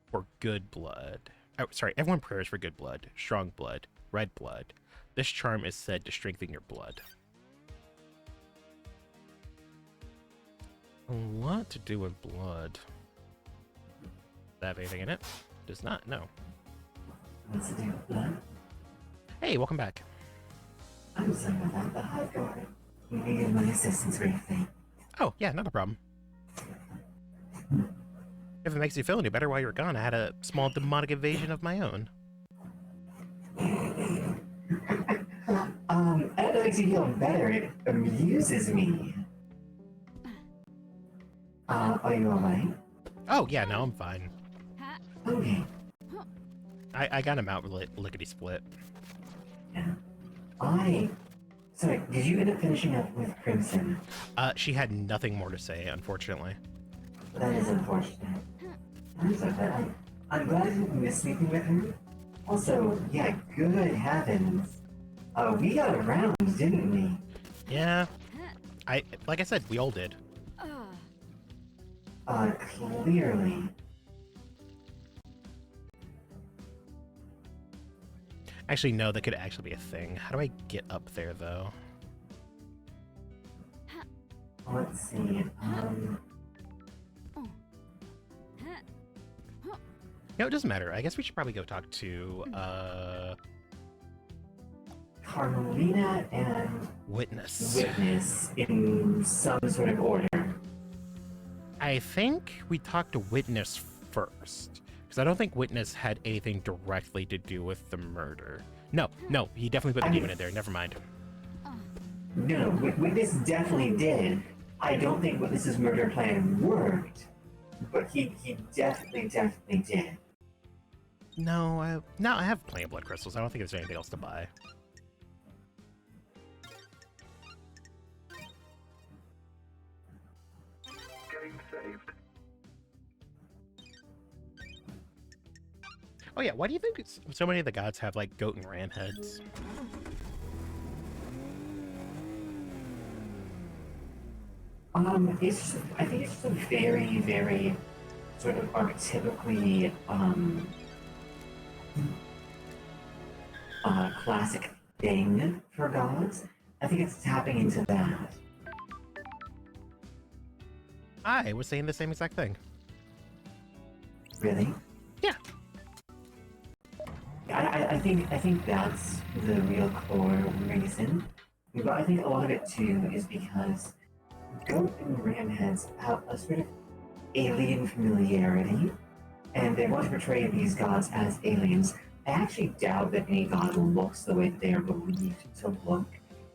for good blood. Oh, sorry, everyone prays for good blood, strong blood, red blood. This charm is said to strengthen your blood. A lot to do with blood. Does that have anything in it? Does not, no. What's to do with blood? Hey, welcome back. I'm sorry about that, but I've got it. You needed my assistance or anything. Oh, yeah, not a problem. If it makes you feel any better while you were gone, I had a small demonic invasion of my own. That makes you feel better. It amuses me. Are you alright? Oh, yeah, no, I'm fine. Okay. I got him out lickety split. Yeah. Sorry, did you end up finishing up with Crimson? She had nothing more to say, unfortunately. That is unfortunate. I'm sorry, but I'm glad you missed sleeping with her. Also, yeah, good heavens. We got around, didn't we? Yeah. Like I said, we all did. Clearly. Actually, no, that could actually be a thing. How do I get up there, though? Let's see. No, it doesn't matter. I guess we should probably go talk to, Carmelina and Witness. Witness in some sort of order. I think we talked to Witness first, because I don't think Witness had anything directly to do with the murder. No, he definitely put the demon in there. Never mind. No, Witness definitely did. I don't think Witness's murder plan worked, but he definitely did. No, I have plenty of blood crystals. I don't think there's anything else to buy. Getting saved. Oh yeah, why do you think so many of the gods have like goat and ram heads? I think it's just a very, very sort of archetypically classic thing for gods. I think it's tapping into that. I was saying the same exact thing. Really? Yeah. I think that's the real core reason. But I think a lot of it too is because goat and ram heads have a sort of alien familiarity, and they want to portray these gods as aliens. I actually doubt that any god looks the way that they are believed to look,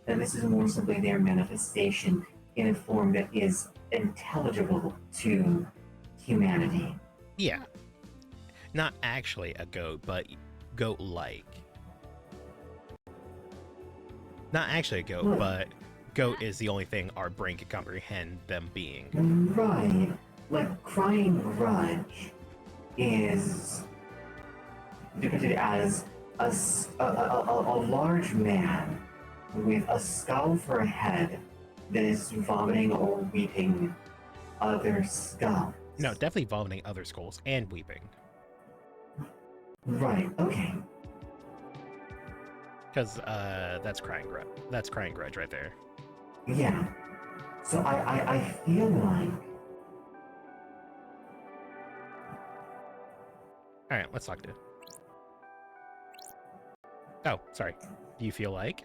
and this is more simply their manifestation in a form that is intelligible to humanity. Yeah. Not actually a goat, but goat-like. Not actually a goat, Right. but goat is the only thing our brain can comprehend them being. Right. Like, Crying Grudge is depicted as a large man with a skull for a head that is vomiting or weeping other skulls. No, definitely vomiting other skulls and weeping. Right, okay. Because that's crying grudge. That's crying grudge right there. Yeah. So I feel like... Alright, let's talk to... Oh, sorry. Do you feel like?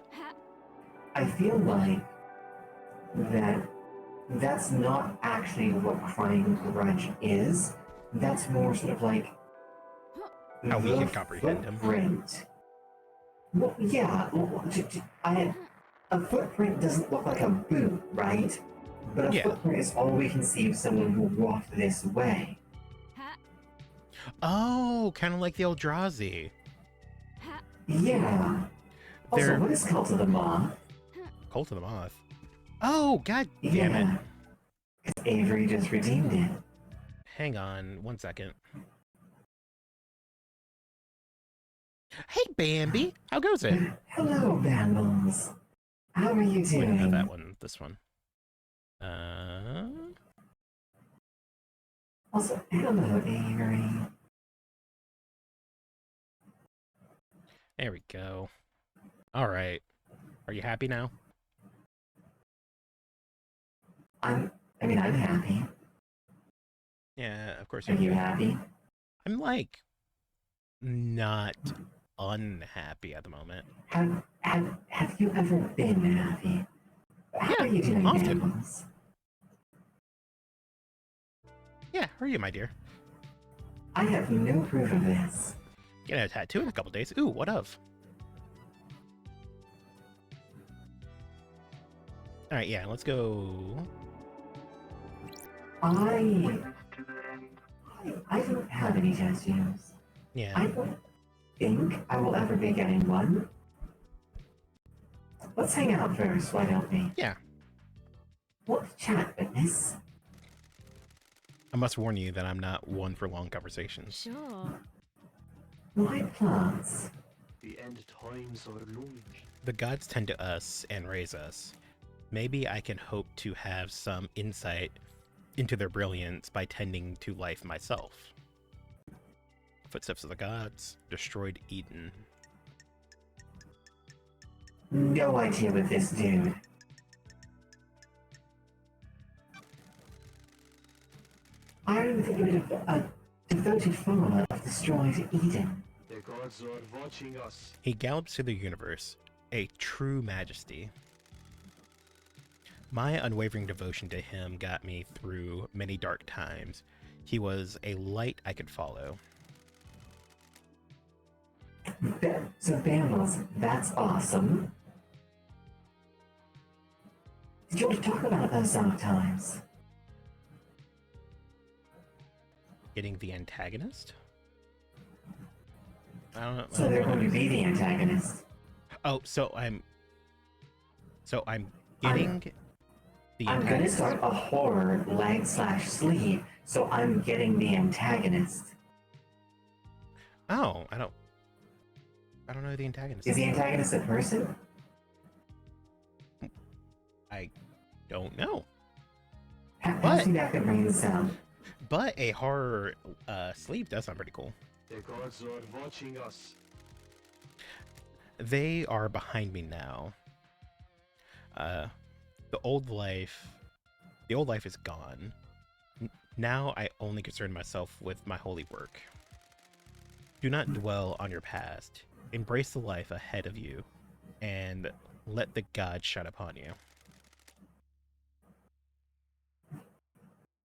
I feel like that's not actually what Crying Grudge is. That's more sort of like How we the can comprehend him. footprint. Well, yeah. A footprint doesn't look like a boot, right? But a Yeah. footprint is all we can see of someone who walked this way. Oh, kind of like the Eldrazi. Yeah. Also, They're- what is Cult of the Moth? Cult of the Moth. Oh, god damn it. Yeah. 'Cause Avery just redeemed it. Hang on 1 second. Hey, Bambi! How goes it? Hello, Bambles. How are you Wait, doing? no, that one. This one. Also, hello, Avery. There we go. Alright. Are you happy now? I'm happy. Yeah, of course Are you happy? I'm like not unhappy at the moment. Have you ever been happy? How Yeah, are you doing, often. Bambles? Yeah, how are you, my dear? I have no proof of this. Getting a tattoo in a couple days. Ooh, what of? Alright, yeah, let's go. I don't have any tattoos. Yeah. I don't think I will ever be getting one. Let's hang out first, why don't we? Yeah. What chat, Witness? I must warn you that I'm not one for long conversations. Sure. My plans. The end times are looming. The gods tend to us and raise us. Maybe I can hope to have some insight into their brilliance by tending to life myself. Footsteps of the gods, destroyed Eden. no idea with this dude. I don't even think you would have a devoted follower of destroyed Eden. The gods are watching us. He gallops through the universe, a true majesty. My unwavering devotion to him got me through many dark times. He was a light I could follow. So Bambles, that's awesome. Did you want to talk about those dark times? Getting the antagonist? I don't know. So they're going to be the antagonist. Oh, so I'm getting the I'm going to start a horror /sleeve, so I'm getting the antagonist. Oh, I don't know who the antagonist Is the antagonist a person? I don't know. Pass me back the brain sound. But a horror sleeve does sound pretty cool. The gods are watching us. They are behind me now. The old life is gone. Now I only concern myself with my holy work. Do not dwell on your past. Embrace the life ahead of you, and let the gods shine upon you.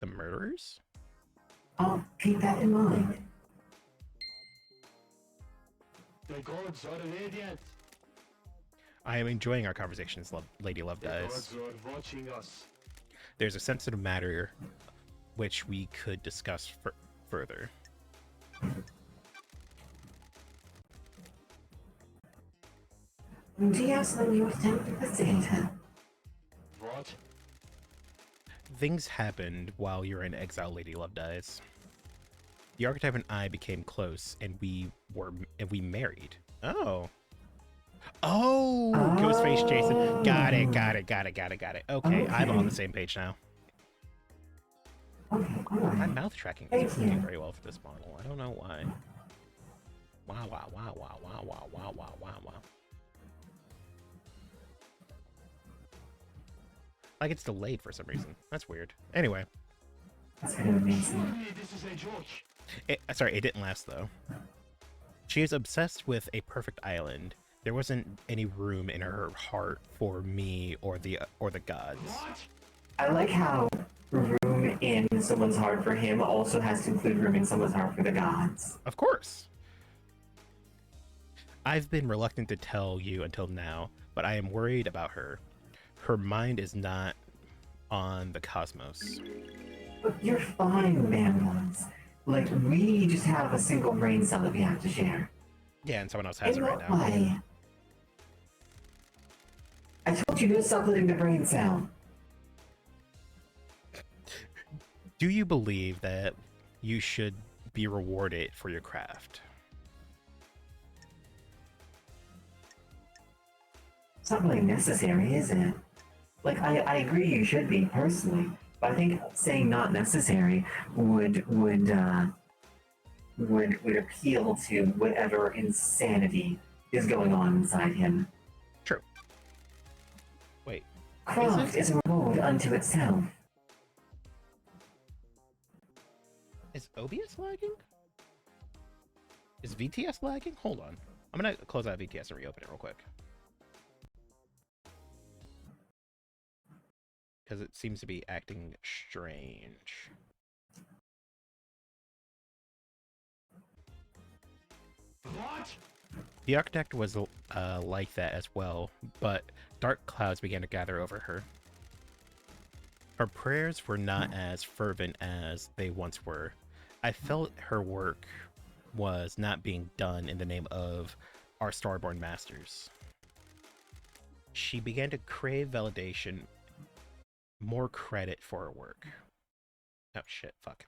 The murderers? I'll keep that in mind. The gods are radiant. I am enjoying our conversations, Lady Love The Dies. gods are watching us. There's a sensitive matter which we could discuss further. Do you have something you would attempt to investigate? What? Things happened while you were in exile, Lady Love Dies. The archetype and I became close, and we married. Oh. Oh, Ghostface Jason. Got it. Okay, I'm on the same page now. Okay, alright. My mouth tracking isn't working very well for this model. I don't know why. Wow. Like it's delayed for some reason. That's weird. Anyway. That's kind of amazing. This is a joke. Sorry, it didn't last though. She is obsessed with a perfect island. There wasn't any room in her heart for me or the gods. What? I like how room in someone's heart for him also has to include room in someone's heart for the gods. Of course. I've been reluctant to tell you until now, but I am worried about her. Her mind is not on the cosmos. But you're fine, Bambles. Like, we just have a single brain cell that we have to share. Yeah, and someone else has In it right what now. way? I told you to stop letting the brain cell. Do you believe that you should be rewarded for your craft? It's not really necessary, is it? Like, I agree you should be, personally. But I think saying not necessary would appeal to whatever insanity is going on inside him. True. Wait. Craft is a reward unto itself. Is OBS lagging? Is VTS lagging? Hold on. I'm gonna close out VTS and reopen it real quick. Because it seems to be acting strange. What? The architect was like that as well, but dark clouds began to gather over her. Her prayers were not as fervent as they once were. I felt her work was not being done in the name of our Starborn Masters. She began to crave validation, more credit for her work. Oh shit, fuck.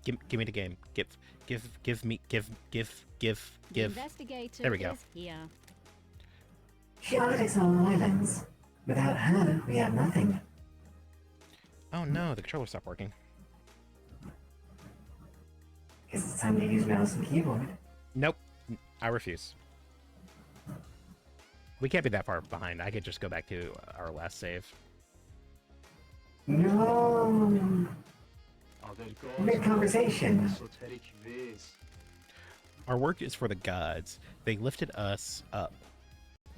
Give me the game. Give me. The investigator There we go. is here. She architects on islands. Without her, we have nothing. Oh no, the controller stopped working. Guess it's time to use mouse and keyboard. Nope. I refuse. We can't be that far behind. I could just go back to our last save. No. Other Mid gods conversation. esoteric ways. Our work is for the gods. They lifted us up,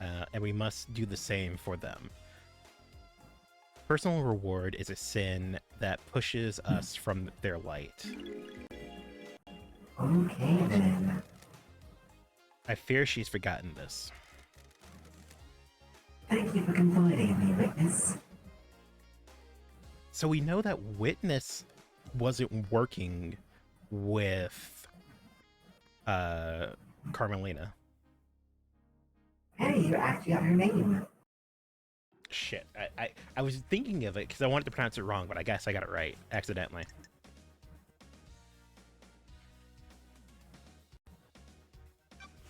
and we must do the same for them. Personal reward is a sin that pushes us from their light. Okay then. I fear she's forgotten this. Thank you for confiding in me, witness. So we know that Witness wasn't working with Carmelina. Hey, you actually got her name. Shit, I was thinking of it because I wanted to pronounce it wrong, but I guess I got it right accidentally.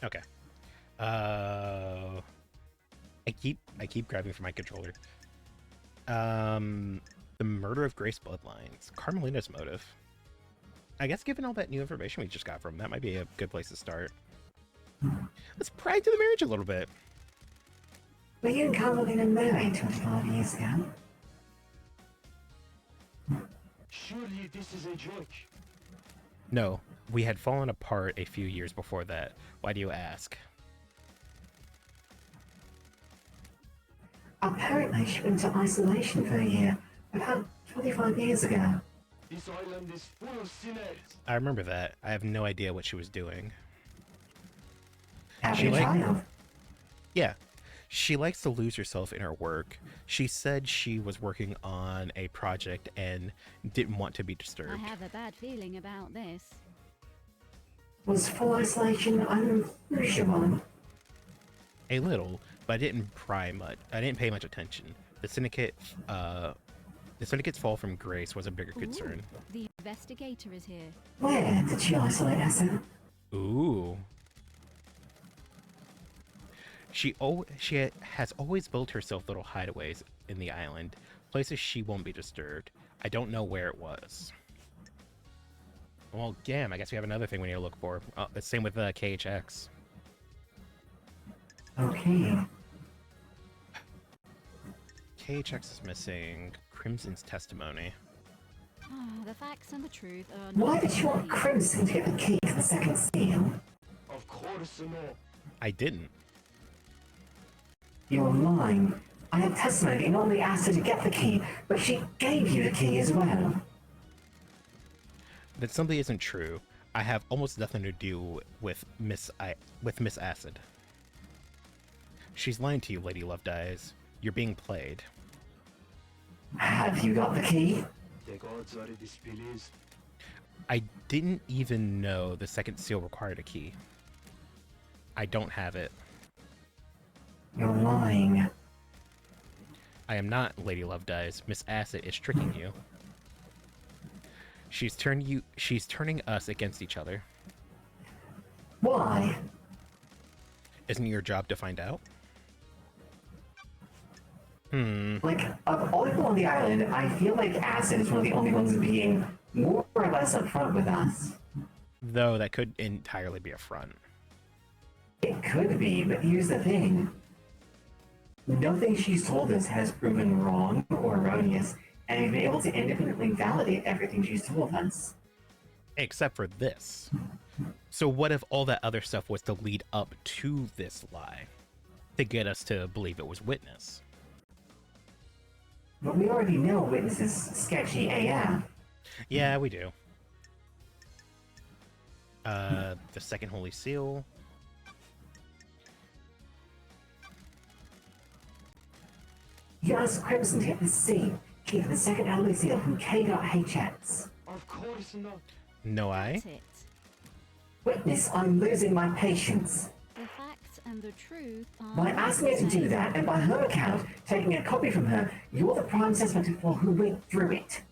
Okay. I keep grabbing for my controller. The murder of Grace Bloodlines. Carmelina's motive. I guess given all that new information we just got from him, that might be a good place to start. Let's pry to the marriage a little bit. Were you and Carmelina married 25 years ago? Surely this is a joke. No, we had fallen apart a few years before that. Why do you ask? Apparently she went into isolation for a year, about 25 years ago. This island is full of sinners. I remember that. I have no idea what she was doing. Having a child. Yeah. She likes to lose herself in her work. She said she was working on a project and didn't want to be disturbed. I have a bad feeling about this. Was full isolation unusual? A little, but I didn't pry much. I didn't pay much attention. The syndicate's fall from grace was a bigger concern. The investigator is here. Where did she isolate herself? Ooh. She has always built herself little hideaways in the island, places she won't be disturbed. I don't know where it was. Well, damn, I guess we have another thing we need to look for. The same with KHX. Okay. KHX is missing Crimson's testimony. The facts and the truth are not... Why did you want Crimson to get the key to the second seal? Of course not. I didn't. You're lying. I have testimony that you not only asked her to get the key, but she gave you the key as well. That simply isn't true. I have almost nothing to do with Miss Acid. She's lying to you, Lady Lovedeyes. You're being played. Have you got the key? The gods are displeased. I didn't even know the second seal required a key. I don't have it. You're lying. I am not, Lady Lovedeyes. Miss Acid is tricking you. She's turning us against each other. Why? Isn't it your job to find out? Like, of all people on the island, I feel like Acid is one of the only ones being more or less upfront with us. Though that could entirely be a front. It could be, but here's the thing. Nothing she's told us has proven wrong or erroneous, and we've been able to independently validate everything she's told us. Except for this. So what if all that other stuff was to lead up to this lie? To get us to believe it was Witness? But we already know Witness is sketchy AF. Yeah, we do. The second Holy Seal. You asked Crimson to get the C, key for the second Holy Seal from K.HX. Of course not. No, That's it. Witness, I'm losing my patience. The facts and the truth are... By asking her to do that, and by her account, taking a copy from her, you're the prime suspect for who went through it.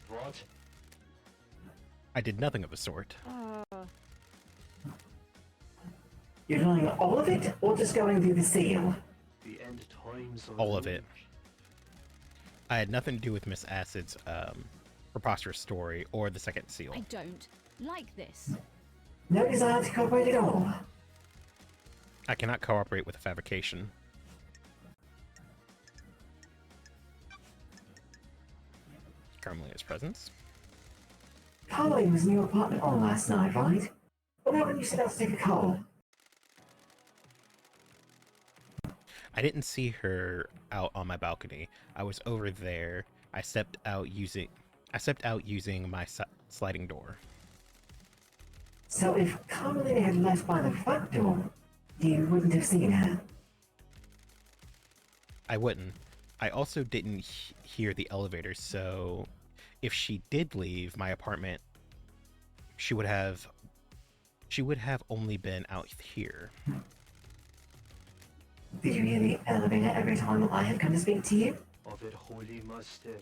What? I did nothing of the sort. You're denying all of it, or just going through the seal? The end times are All of it. I had nothing to do with Miss Acid's preposterous story or the second seal. I don't. like this. No desire to cooperate at all. I cannot cooperate with a fabrication. Carmelina's presence. Carly was in your apartment all last night, right? What about when you set out to take a call? I didn't see her out on my balcony. I was over there. I stepped out using my sliding door. So if Carmelina had left by the front door, you wouldn't have seen her. I wouldn't. I also didn't hear the elevator, so if she did leave my apartment, she would have only been out here. Did you hear the elevator every time I had come to speak to you? Of it holy masters.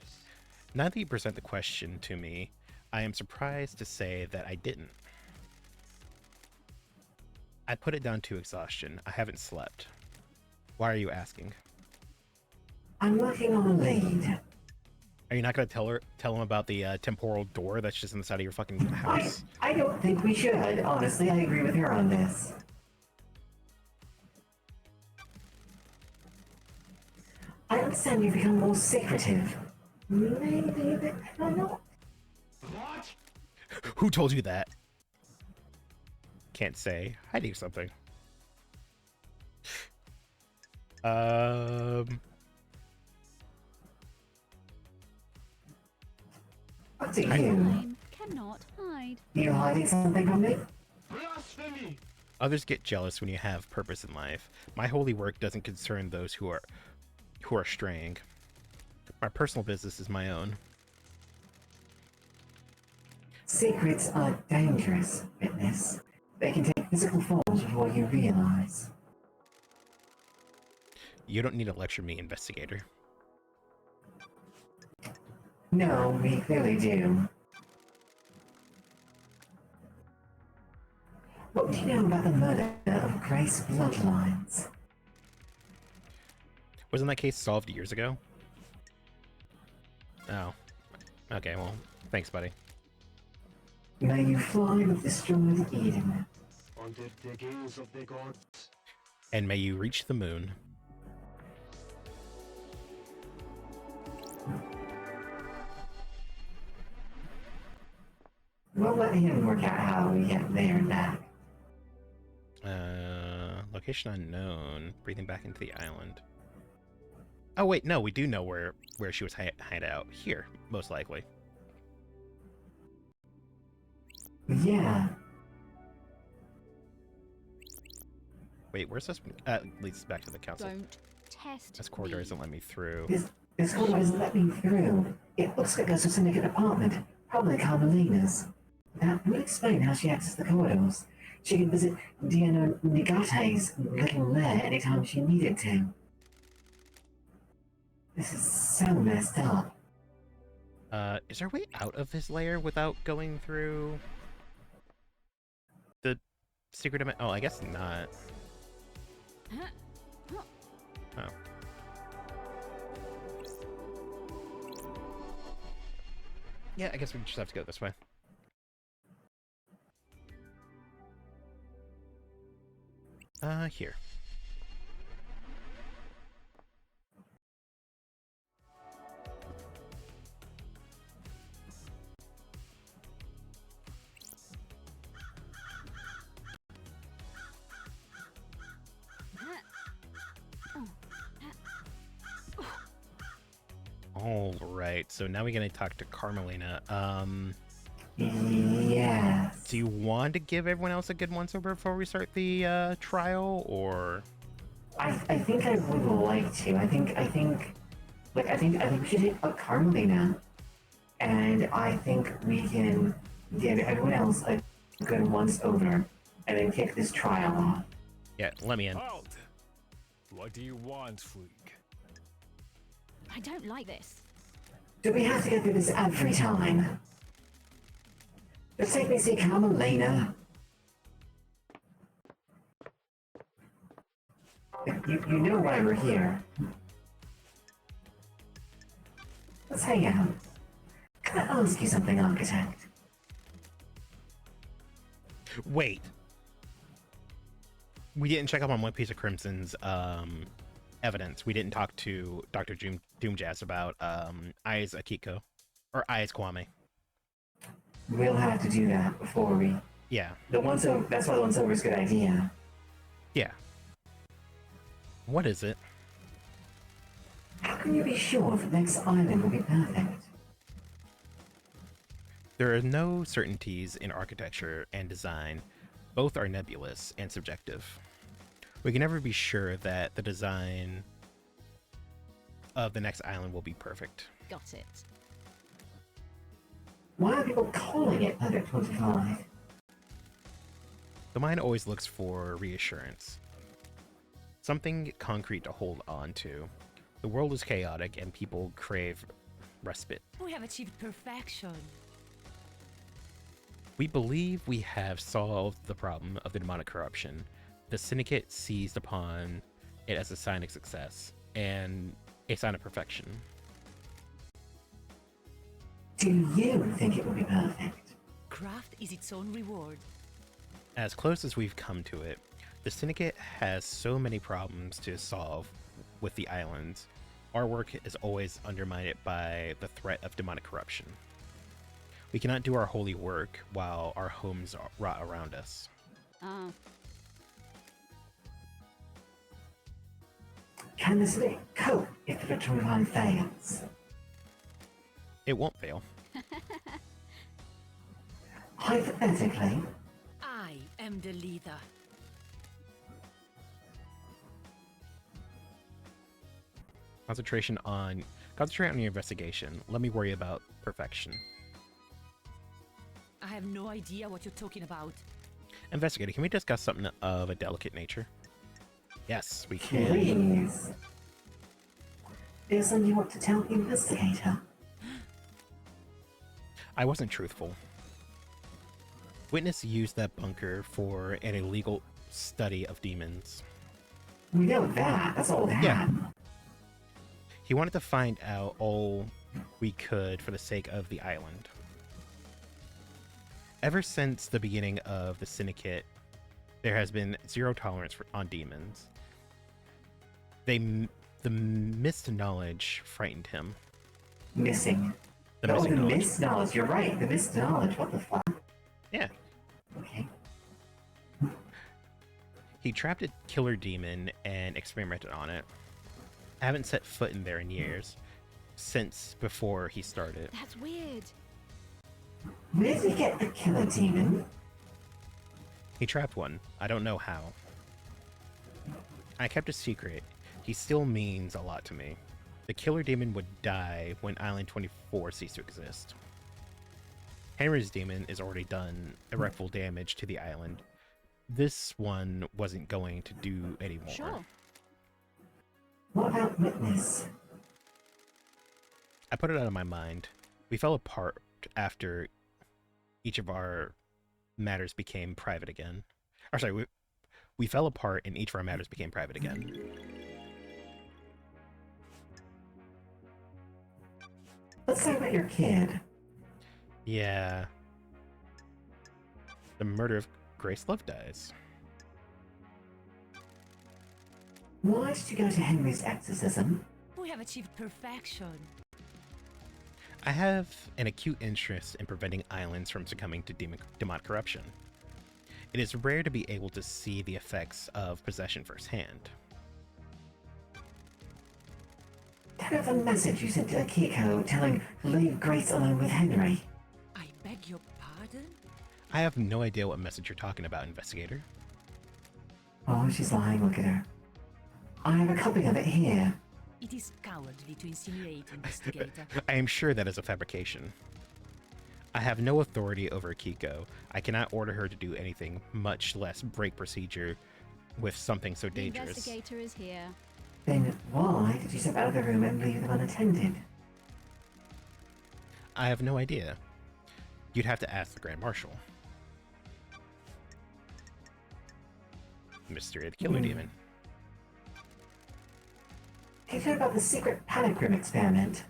Now that you present the question to me, I am surprised to say that I didn't. I put it down to exhaustion. I haven't slept. Why are you asking? I'm working on a lead. Are you not going to tell him about the temporal door that's just inside of your fucking house? I don't think we should. Honestly, I agree with her on this. I understand you've become more secretive. Maybe a bit paranoid. What? Who told you that? Can't say. Hiding something. What do you? Time cannot hide. You hiding something from me? Blasphemy! Others get jealous when you have purpose in life. My holy work doesn't concern those who are straying. My personal business is my own. Secrets are dangerous, witness. They can take physical forms before you realize. You don't need to lecture me, investigator. No, we clearly do. What do you know about the murder of Grace Bloodlines? Wasn't that case solved years ago? Oh. Okay, well, thanks, buddy. May you fly with destroyed Eden. Under the gaze of the gods. And may you reach the moon. We'll let him work out how we get there and back. Location unknown. Breathing back into the island. Oh wait, no, we do know where she was hide out. Here, most likely. Yeah. Wait, where's this? Leads us back to the council. Don't test This corridor me. doesn't let me through. This corridor doesn't let me through. It looks like there's a syndicate apartment. Probably Carmelina's. That would explain how she accessed the corridors. She could visit Diana Nigate's little lair anytime she needed to. This is so messed up. Is there a way out of this layer without going through the secret dimension? Oh, I guess not. Oh. Yeah, I guess we just have to go this way. Here. All right, so now we're gonna talk to Carmelina. Yes. Do you want to give everyone else a good once-over before we start the trial, or? I think I would like to. I think we should hit up Carmelina, and I think we can give everyone else a good once-over, and then kick this trial off. Yeah, let me in. Halt! What do you want, freak? I don't like this. Do we have to go through this every time? Just take me to see Carmelina. You know why we're here. Let's hang out. Can I ask you something, Architect? Wait. We didn't check up on One Piece of Crimson's evidence. We didn't talk to Dr. Doomjazz about Ai's Akiko. Or Ai's Kwame. We'll have to do that before we... Yeah. That's why the once over is a good idea. Yeah. What is it? How can you be sure the next island will be perfect? There are no certainties in architecture and design. Both are nebulous and subjective. We can never be sure that the design of the next island will be perfect. Got it. Why are people calling it Perfect 25? The mind always looks for reassurance. Something concrete to hold on to. The world is chaotic and people crave respite. We have achieved perfection. We believe we have solved the problem of the demonic corruption. The Syndicate seized upon it as a sign of success and a sign of perfection. Do you think it will be perfect? Craft is its own reward. As close as we've come to it, the Syndicate has so many problems to solve with the islands. Our work is always undermined by the threat of demonic corruption. We cannot do our holy work while our homes rot around us. Can the Syndicate cope if the Perfect 25 fails? It won't fail. Hypothetically, I am the leader. Concentrate on your investigation. Let me worry about perfection. I have no idea what you're talking about. Investigator, can we discuss something of a delicate nature? Yes, we can. please. There's something you want to tell the investigator. I wasn't truthful. Witness used that bunker for an illegal study of demons. We know that. That's all that. Yeah. He wanted to find out all we could for the sake of the island. Ever since the beginning of the Syndicate, there has been zero tolerance on demons. The missed knowledge frightened him. Missing. The Oh, missing the knowledge. missed knowledge. You're right. The missed knowledge. What the fuck? Yeah. Okay. He trapped a killer demon and experimented on it. I haven't set foot in there in years. Since before he started. That's weird. Where did he get the killer demon? He trapped one. I don't know how. I kept a secret. He still means a lot to me. The killer demon would die when Island 24 ceased to exist. Henry's demon is already done irreparable damage to the island. This one wasn't going to do any more. Sure. What about Witness? I put it out of my mind. We fell apart after each of our matters became private again. Or sorry, we fell apart and each of our matters became private again. Let's talk about your kid. Yeah. The murder of Grace Love dies. Why did you go to Henry's exorcism? We have achieved perfection. I have an acute interest in preventing islands from succumbing to demonic corruption. It is rare to be able to see the effects of possession firsthand. Tell her the message you sent to Akiko telling her to leave Grace alone with Henry. I beg your pardon? I have no idea what message you're talking about, investigator. Oh, she's lying. Look at her. I have a copy of it here. It is cowardly to insinuate, investigator. I am sure that is a fabrication. I have no authority over Akiko. I cannot order her to do anything, much less break procedure with something so The dangerous. investigator is here. Then why did you step out of the room and leave them unattended? I have no idea. You'd have to ask the Grand Marshal. Mystery of the Killer Demon. Did you hear about the secret panic room experiment?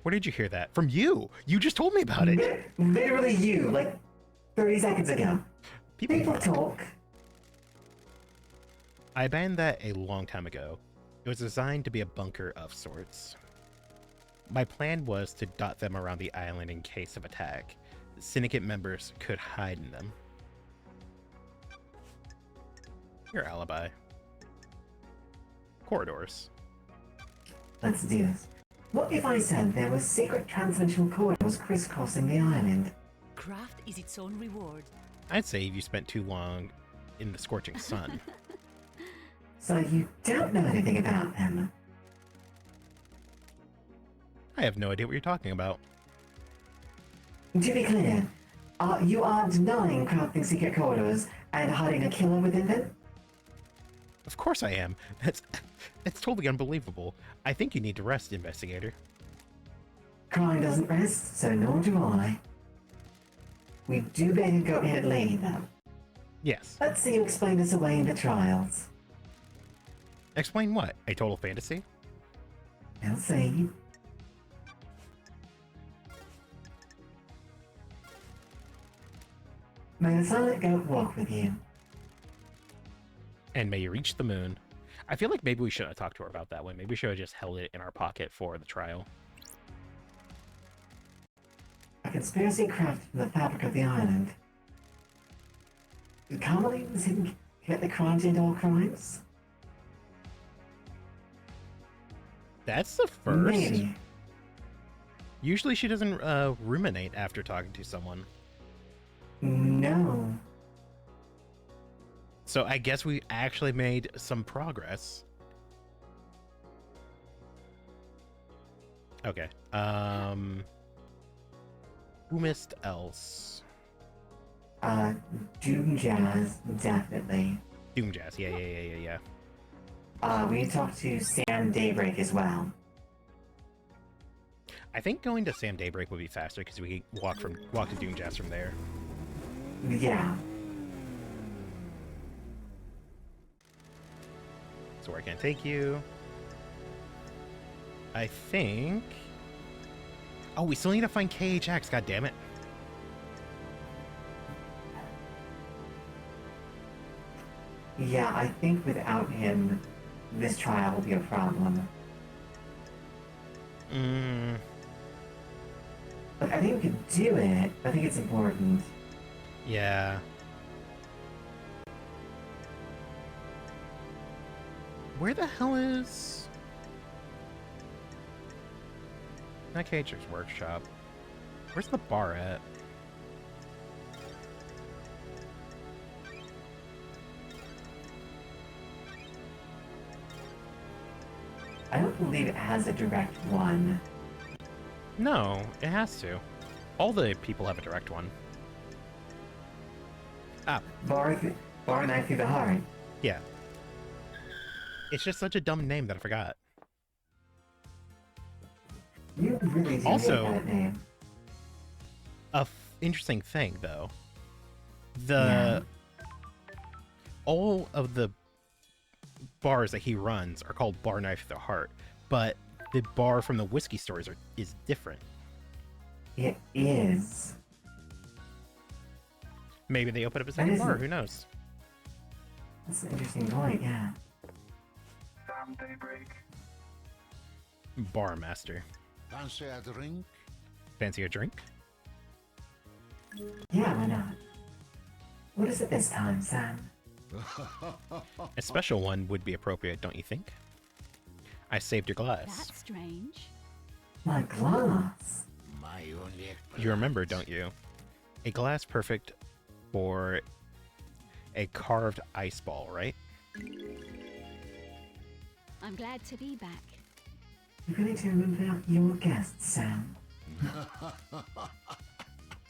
Where did you hear that? From you! You just told me about it! Literally you, like 30 seconds ago. People talk. talk. I banned that a long time ago. It was designed to be a bunker of sorts. My plan was to dot them around the island in case of attack. Syndicate members could hide in them. Your alibi. Corridors. Let's do this. What if I said there were secret transdimensional corridors crisscrossing the island? Craft is its own reward. I'd say if you spent too long in the scorching sun. So you don't know anything about them? I have no idea what you're talking about. To be clear, you are denying crafting secret corridors and hiding a killer within them? Of course I am. That's totally unbelievable. I think you need to rest, investigator. Crime doesn't rest, so nor do I. We do better go ahead later, though. Yes. Let's see you explain this away in the trials. Explain what? A total fantasy? We'll see. May the silent goat walk with you. And may you reach the moon. I feel like maybe we shouldn't have talked to her about that one. Maybe we should have just held it in our pocket for the trial. A conspiracy crafted from the fabric of the island. Did Carmelines commit the crimes into all crimes? That's the first. Maybe. Usually she doesn't ruminate after talking to someone. No. So I guess we actually made some progress. Okay. Who missed else? Doom Jazz, definitely. Doom Jazz, yeah. We talked to Sam Daybreak as well. I think going to Sam Daybreak would be faster because we can walk to Doom Jazz from there. Yeah. So where can I take you? I think... Oh, we still need to find KHX, god damn it. Yeah, I think without him, this trial will be a problem. But I think we could do it. I think it's important. Yeah. Where the hell is... Not KHX Workshop. Where's the bar at? I don't believe it has a direct one. No, it has to. All the people have a direct one. Ah. Bar Knife Through the Heart. Yeah. It's just such a dumb name that I forgot. You really do Also, hate that name. Interesting thing, though. All of the bars that he runs are called Bar Knife Through the Heart, but the bar from the whiskey stores is different. It is. Maybe they open up a second bar, who knows? That's an interesting point, yeah. Sam Daybreak. Bar master. Fancy a drink? Fancy a drink? Yeah, why not? What is it this time, Sam? A special one would be appropriate, don't you think? I saved your glass. That's strange. My glass? My only... You remember, don't you? A glass perfect for a carved ice ball, right? I'm glad to be back. You really do remember your guests, Sam?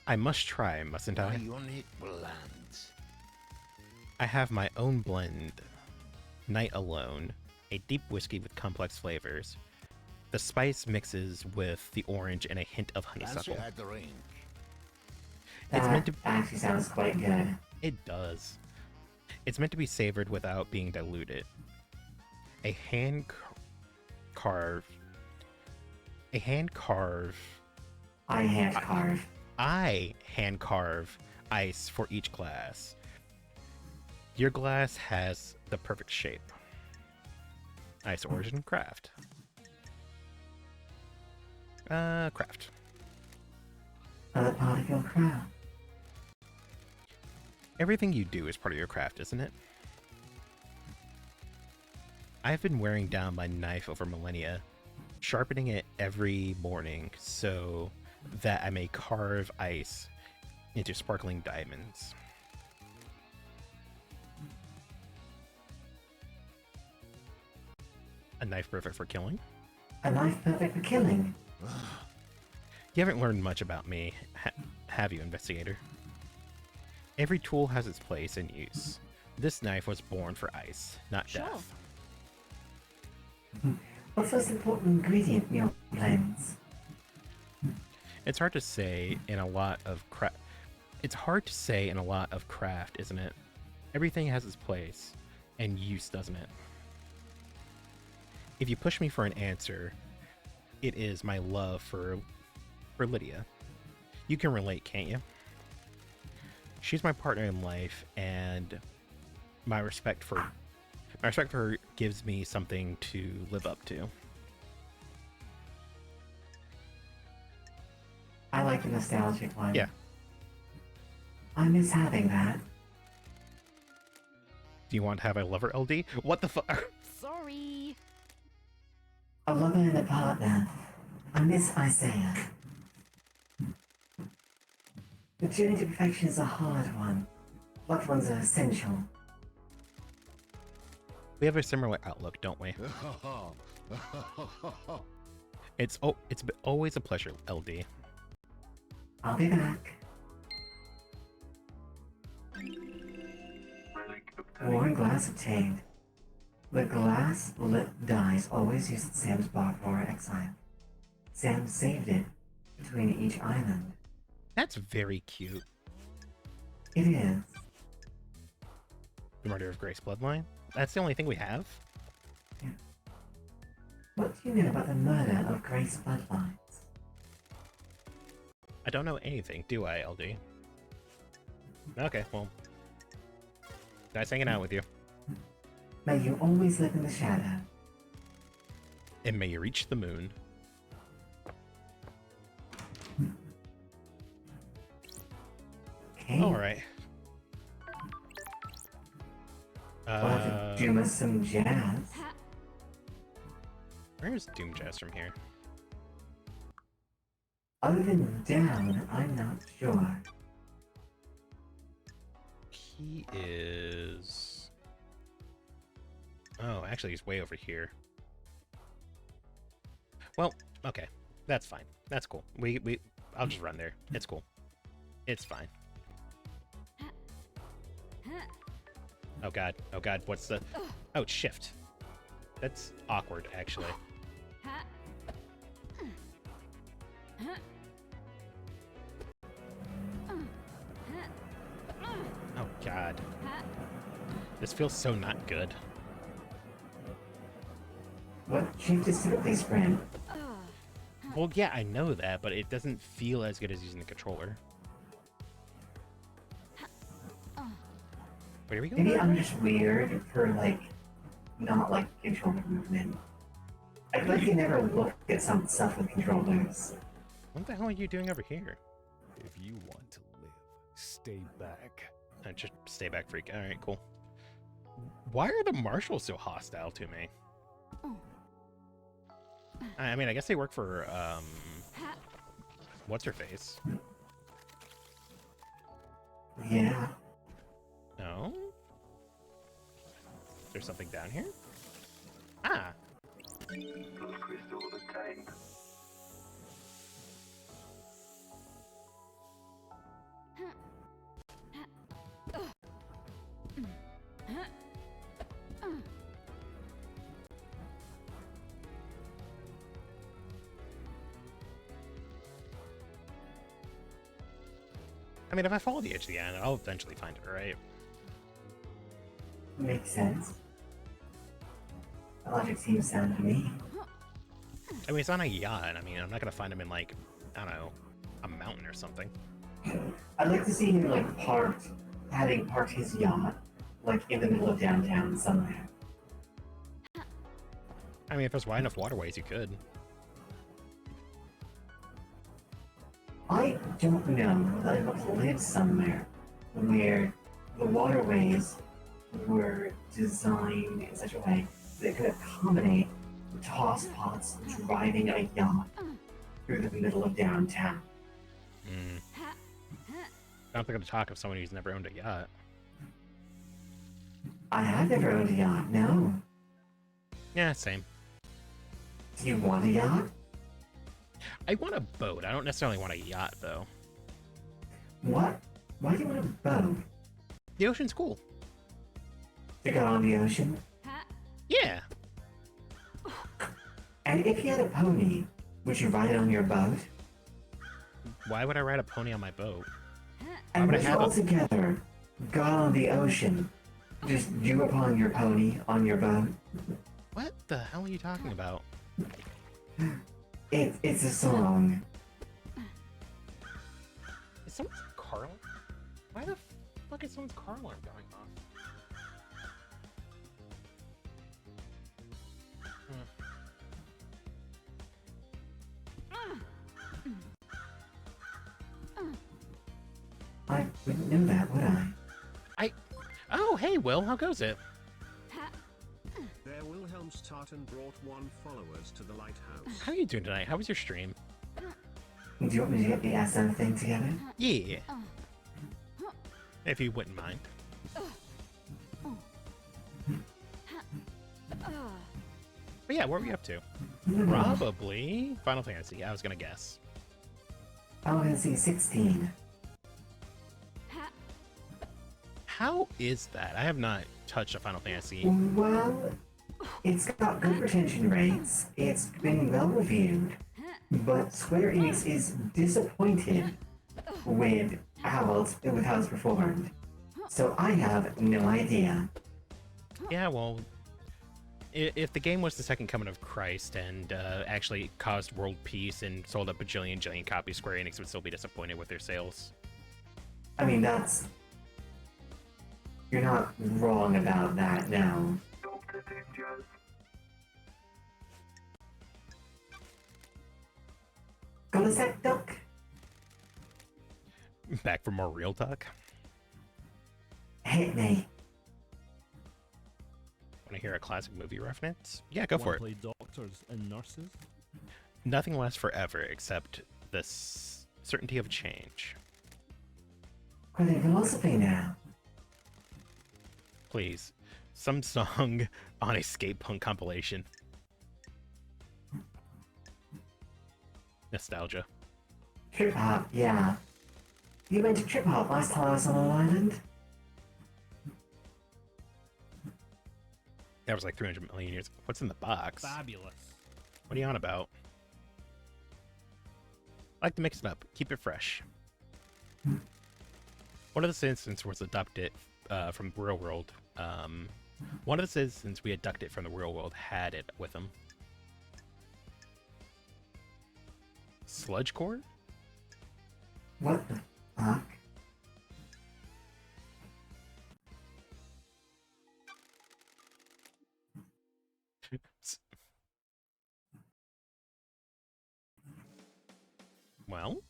I must try, mustn't I? My unique blends. I have my own blend. Night Alone. A deep whiskey with complex flavors. The spice mixes with the orange and a hint of honeysuckle. Fancy a drink? It's meant to actually sounds quite good. It does. It's meant to be savored without being diluted. A hand carve. I hand carve ice for each glass. Your glass has the perfect shape. Ice origin, craft. Craft. Another part of your craft. Everything you do is part of your craft, isn't it? I've been wearing down my knife over millennia, sharpening it every morning so that I may carve ice into sparkling diamonds. A knife perfect for killing? A knife perfect for killing. You haven't learned much about me, have you, investigator? Every tool has its place and use. This knife was born for ice, not death. What's the most important ingredient in your blends? It's hard to say in a lot of craft. It's hard to say in a lot of craft, isn't it? Everything has its place and use, doesn't it? If you push me for an answer, it is my love for Lydia. You can relate, can't you? She's my partner in life, and my respect for her gives me something to live up to. I like the nostalgic one. Yeah. I miss having that. Do you want to have a lover, LD? What the fuck? Sorry. A lover and a partner. I miss Isaiah. The journey to perfection is a hard one. Loved ones are essential. We have a similar outlook, don't we? It's always a pleasure, LD. I'll be back. Worn glass obtained. The glass lit dies always used Sam's bar for exile. Sam saved it between each island. That's very cute. It is. The murder of Grace bloodline? That's the only thing we have? Yeah. What do you know about the murder of Grace bloodlines? I don't know anything, do I, LD? Okay, well. Nice hanging out with you. May you always live in the shadow. And may you reach the moon. Okay. Alright. We'll have to do us some jazz. Where's Doom Jazz from here? Other than down, I'm not sure. He is... Oh, actually he's way over here. Well, okay. That's fine. That's cool. I'll just run there. It's cool. It's fine. Oh god. Oh god. What's the... Oh, shift. That's awkward, actually. Oh god. This feels so not good. What shift is typically spread? Well, yeah, I know that, but it doesn't feel as good as using the controller. Where are we going? Maybe I'm just weird for, like, not like controller movement. I feel like you never look at some stuff with controllers. What the hell are you doing over here? If you want to live, stay back. Just stay back, freak. Alright, cool. Why are the marshals so hostile to me? I mean, I guess they work for, what's-her-face? Yeah. No? Is there something down here? Ah! Crystal obtained. I mean, if I follow the edge of the island, I'll eventually find it, right? Makes sense. The logic seems sound to me. I mean, it's on a yacht. I mean, I'm not gonna find him in, like, I don't know, a mountain or something. I'd like to see him like having parked his yacht like in the middle of downtown somewhere. I mean, if there's wide enough waterways, you could. I don't know that I've lived somewhere where the waterways were designed in such a way that it could accommodate toss pots driving a yacht through the middle of downtown. I don't think I'm talk of someone who's never owned a yacht. I have never owned a yacht, no. Yeah, same. Do you want a yacht? I want a boat. I don't necessarily want a yacht, though. What? Why do you want a boat? The ocean's cool. To go on the ocean? Yeah. And if you had a pony, would you ride it on your boat? Why would I ride a pony on my boat? And would you all together go on the ocean? Just you upon your pony on your boat? What the hell are you talking about? It's a song. Is someone's car alarm? Why the fuck is someone's car alarm going off? I wouldn't know that, would I? Oh, hey, Will, how goes it? There Wilhelmstarten brought 1 followers to the lighthouse. How are you doing tonight? How was your stream? Do you want me to get the SM thing together? Yeah. If you wouldn't mind. But yeah, what were you up to? Probably Final Fantasy, I was gonna guess. Final Fantasy 16. How is that? I have not touched a Final Fantasy. Well, it's got good retention rates, it's been well reviewed, but Square Enix is disappointed with how it's performed. So I have no idea. Yeah, well, if the game was the second coming of Christ and actually caused world peace and sold a bajillion copies, Square Enix would still be disappointed with their sales. I mean, you're not wrong about that now. Gonna set duck. Back for more real talk? Hit me. Want to hear a classic movie reference? Yeah, go for it. Play doctors and nurses? Nothing lasts forever except the certainty of change. Quite a philosophy now. Please, some song on a skate punk compilation. Nostalgia. Trip hop, yeah. You went to trip hop last time I was on Long Island? That was like 300 million years ago. What's in the box? Fabulous. What are you on about? I like to mix it up. Keep it fresh. One of the citizens was adopted from the real world. One of the citizens we abducted from the real world had it with him. Sludge core? What the fuck? Well?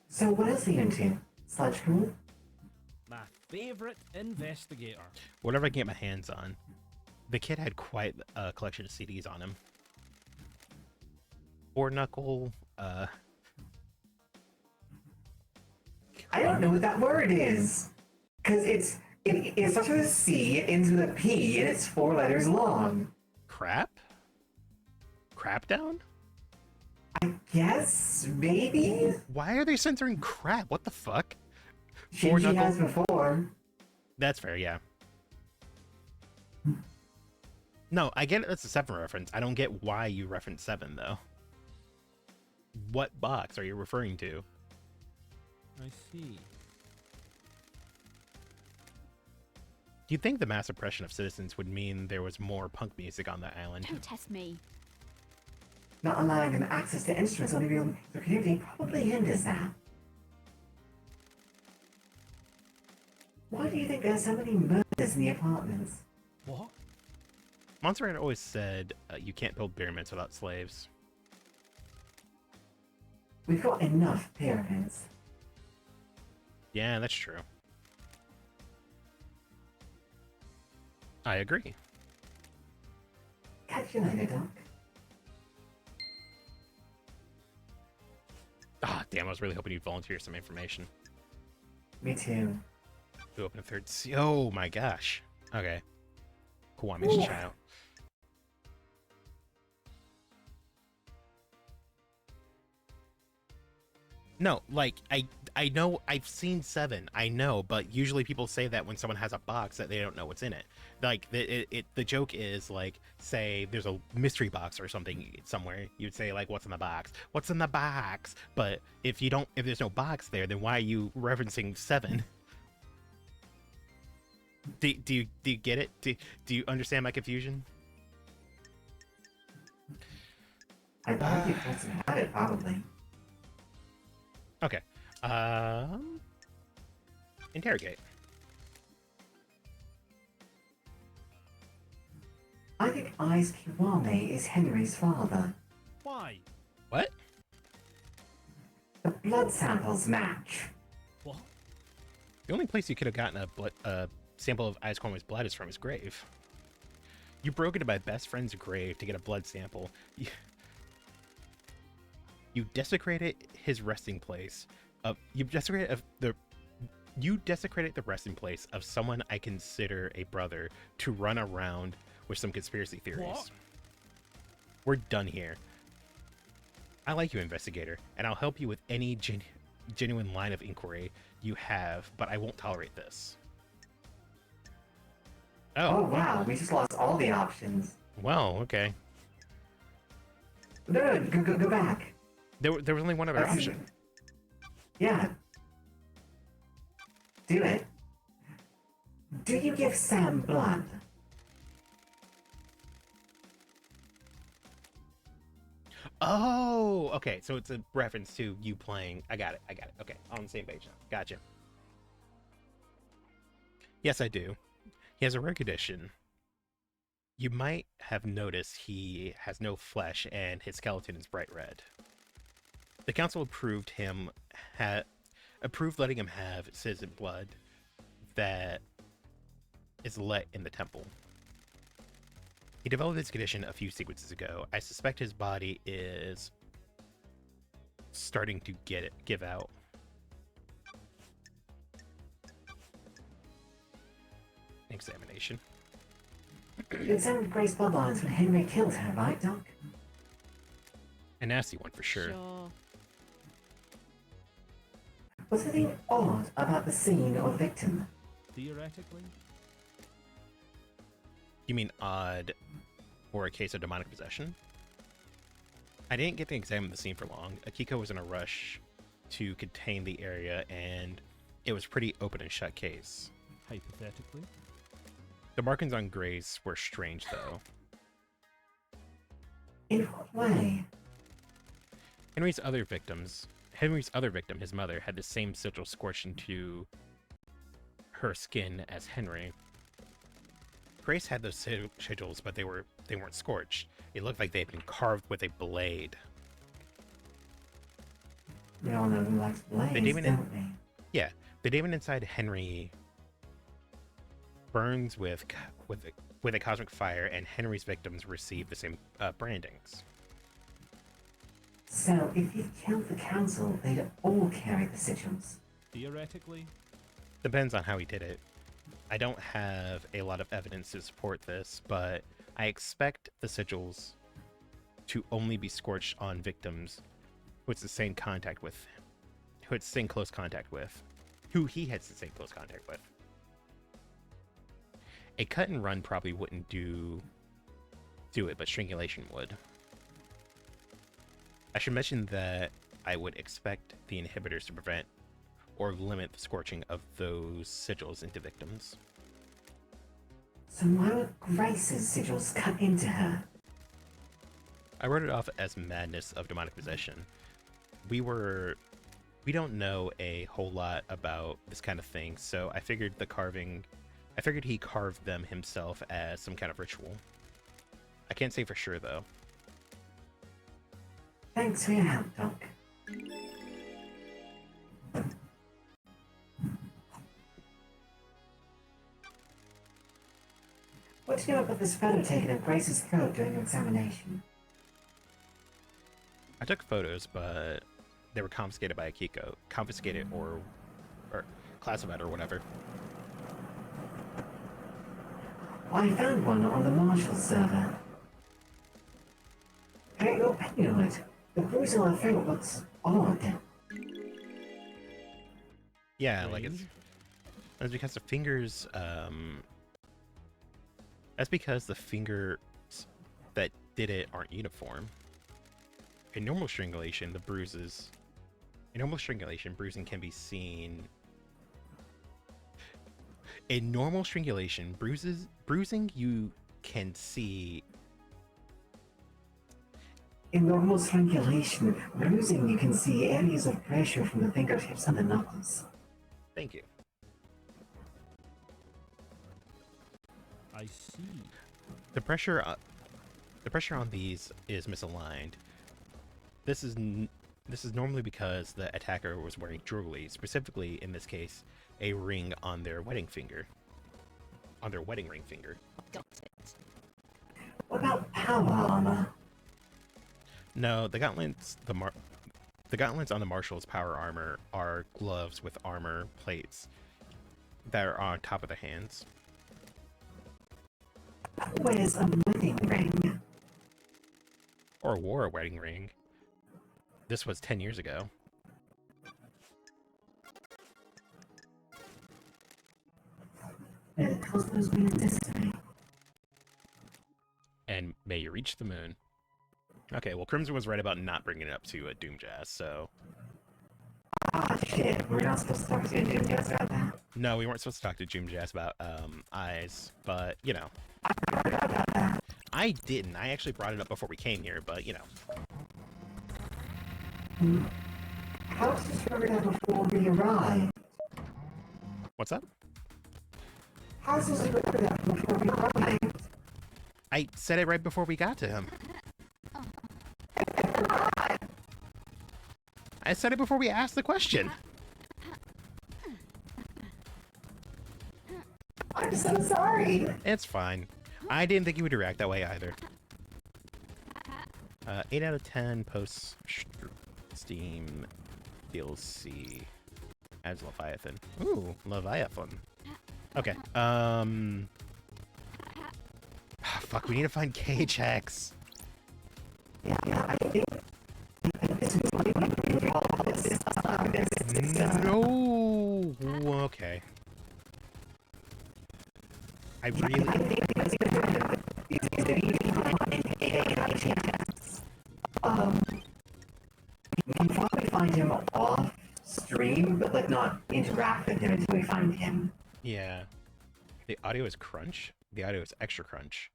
So what else are you into? Sludge core? My favorite investigator. Whatever I can get my hands on. The kid had quite a collection of CDs on him. Four Knuckle, I don't know what that word is. Cause it starts with a C, it ends with a P, and it's 4 letters long. Crap? Crap down? I guess, maybe? Why are they censoring crap? What the fuck? Shinji has before. That's fair, yeah. No, I get it, that's a 7 reference. I don't get why you reference 7, though. What box are you referring to? I see. Do you think the mass oppression of citizens would mean there was more punk music on the island? Don't test me. Not allowing them access to instruments on the community probably hinders that. Why do you think there's so many murders in the apartments? What? Montserrat always said you can't build pyramids without slaves. We've got enough pyramids. Yeah, that's true. I agree. Catch you later, Doc. Ah, damn, I was really hoping you'd volunteer some information. Me too. To open a third oh my gosh. Okay. Kwame's child. No, like, I know, I've seen 7, I know, but usually people say that when someone has a box that they don't know what's in it. Like, the joke is, like, say there's a mystery box or something somewhere, you'd say, like, what's in the box? What's in the box? But if there's no box there, then why are you referencing 7? Do you get it? Do you understand my confusion? I thought you guys had it, probably. Okay. Interrogate. I think Ice Kiwame is Henry's father. Why? What? The blood samples match. What? The only place you could have gotten a sample of Ice Kiwame's blood is from his grave. You broke into my best friend's grave to get a blood sample. You desecrated his resting place. You desecrated the resting place of someone I consider a brother to run around with some conspiracy theories. What? We're done here. I like you, investigator, and I'll help you with any genuine line of inquiry you have, but I won't tolerate this. Oh wow, we just lost all the options. Well, okay. No, go back. There was only one other option. Yeah. Do it. Do you give Sam blood? Oh, okay. So it's a reference to you playing. I got it. Okay, on the same page now. Gotcha. Yes, I do. He has a rare condition. You might have noticed he has no flesh and his skeleton is bright red. The council approved letting him have citizen blood that is let in the temple. He developed this condition a few sequences ago. I suspect his body is starting to give out. Examination. You examined Grace bloodlines when Henry killed her, right, Doc? A nasty one for sure. Was there anything odd about the scene or the victim? Theoretically? You mean odd for a case of demonic possession? I didn't get to examine the scene for long. Akiko was in a rush to contain the area, and it was pretty open and shut case. Hypothetically? The markings on Grace were strange, though. In what way? Henry's other victim, his mother, had the same sigil scorched into her skin as Henry. Grace had those sigils, but they weren't scorched. It looked like they had been carved with a blade. We all know who likes blades, don't we? Yeah, the demon inside Henry burns with a cosmic fire, and Henry's victims receive the same brandings. So, if he killed the council, they'd all carry the sigils. Theoretically? Depends on how he did it. I don't have a lot of evidence to support this, but I expect the sigils to only be scorched on victims who it's the same contact with, who it's the same close contact with, who he has the same close contact with. A cut and run probably wouldn't do it, but strangulation would. I should mention that I would expect the inhibitors to prevent or limit the scorching of those sigils into victims. So why were Grace's sigils cut into her? I wrote it off as madness of demonic possession. We were we don't know a whole lot about this kind of thing, so I figured he carved them himself as some kind of ritual. I can't say for sure, though. Thanks for your help, Doc. What do you know about this photo taken of Grace's throat during your examination? I took photos, but they were confiscated by Akiko. Confiscated or classified or whatever. I found one on the Marshall server. Get your opinion on it. The bruise on her throat looks odd. Yeah, like that's because the fingers, that's because the fingers that did it aren't uniform. In normal strangulation, bruising can be seen. In normal strangulation, bruising you can see. In normal strangulation, bruising you can see areas of pressure from the fingertips and the knuckles. Thank you. I see. The pressure on these is misaligned. This is normally because the attacker was wearing jewelry, specifically in this case, a ring on their wedding ring finger. Got it. What about power armor? No, the gauntlets on the Marshall's power armor are gloves with armor plates that are on top of the hands. Who wears a wedding ring? Or wore a wedding ring. This was 10 years ago. May the cosmos be in destiny. And may you reach the moon. Okay, well, Crimson was right about not bringing it up to Doom Jazz, so... Ah, shit. We're not supposed to talk to Doom Jazz about that? No, we weren't supposed to talk to Doom Jazz about, eyes, but, you know. I didn't. I actually brought it up before we came here, but, you know. How did you remember that before we arrived? What's up? How did you remember that before we arrived? I said it right before we got to him. I said it before we asked the question. I'm so sorry. It's fine. I didn't think you would react that way either. 8 out of 10 posts Steam DLC adds Leviathan. Ooh, Leviathan. Okay. Fuck, we need to find KHX. Yeah, I think this is like No. Okay. I really. We can probably find him off stream, but like not interact with him until we find him. Yeah. The audio is crunch. The audio is extra crunch.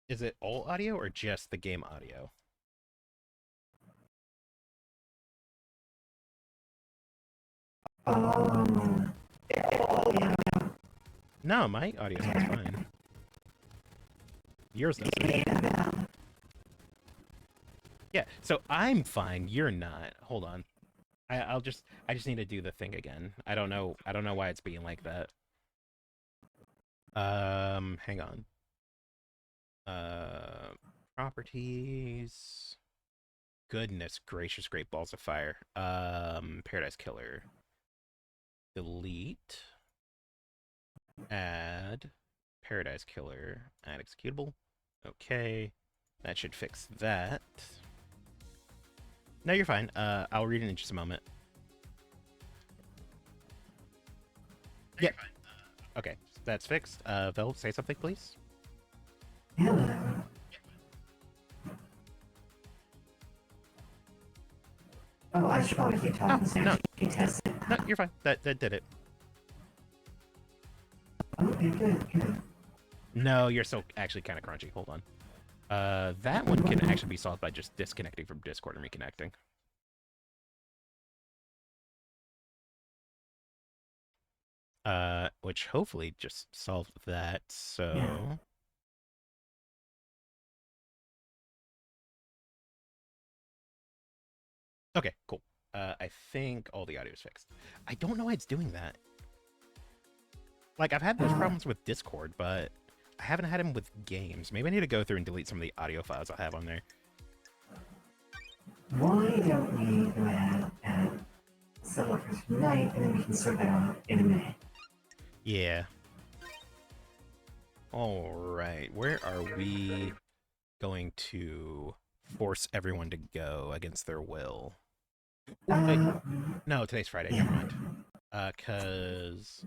Is it all audio or just the game audio? Yeah. No, my audio sounds fine. Yours doesn't. Yeah, so I'm fine. You're not. Hold on. I just need to do the thing again. I don't know why it's being like that. Hang on. Properties. Goodness gracious, great balls of fire. Paradise Killer. Delete. Add. Paradise Killer. Add executable. Okay. That should fix that. No, you're fine. I'll read it in just a moment. Yeah. Okay, that's fixed. Vel, say something, please. Hello. Oh, I should probably keep talking. No, test it. No, you're fine. That did it. Okay, good. No, you're still actually kind of crunchy. Hold on. That one can actually be solved by just disconnecting from Discord and reconnecting. Which hopefully just solved that. So. Yeah. Okay, cool. I think all the audio is fixed. I don't know why it's doing that. Like, I've had those problems with Discord, but I haven't had them with games. Maybe I need to go through and delete some of the audio files I have on there. Why don't we go ahead and settle for tonight, and then we can sort that out in a minute. Yeah. Alright, where are we going to force everyone to go against their will? Wait, no, today's Friday, never mind. Cause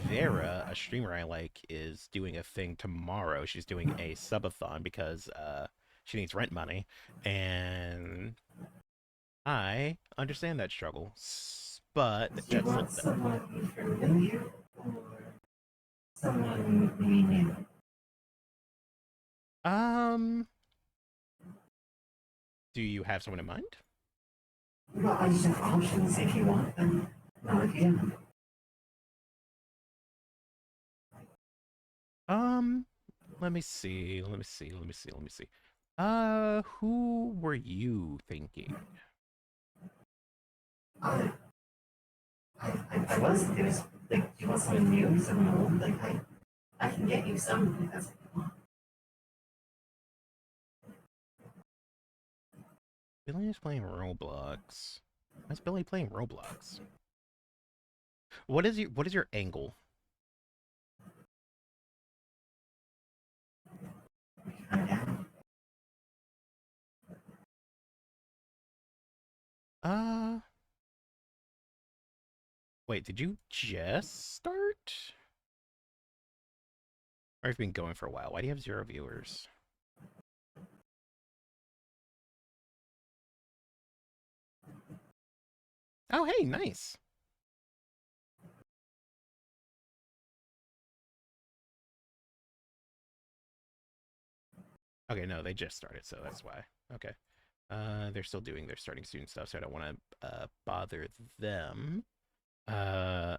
Vera, a streamer I like, is doing a thing tomorrow. She's doing a subathon because she needs rent money, and I understand that struggle. But Do you want someone familiar or someone maybe new? Do you have someone in mind? Well, I just have options if you want them. Not if you don't. Let me see. Who were you thinking? I was, it was, like, you want someone new, someone old? Like, I can get you some, if that's what you want. Billy is playing Roblox. Why is Billy playing Roblox? What is your angle? Wait, did you just start? Or have you been going for a while? Why do you have 0 viewers? Oh, hey, nice. Okay, no, they just started, so that's why. Okay. They're still doing their starting student stuff, so I don't want to bother them. I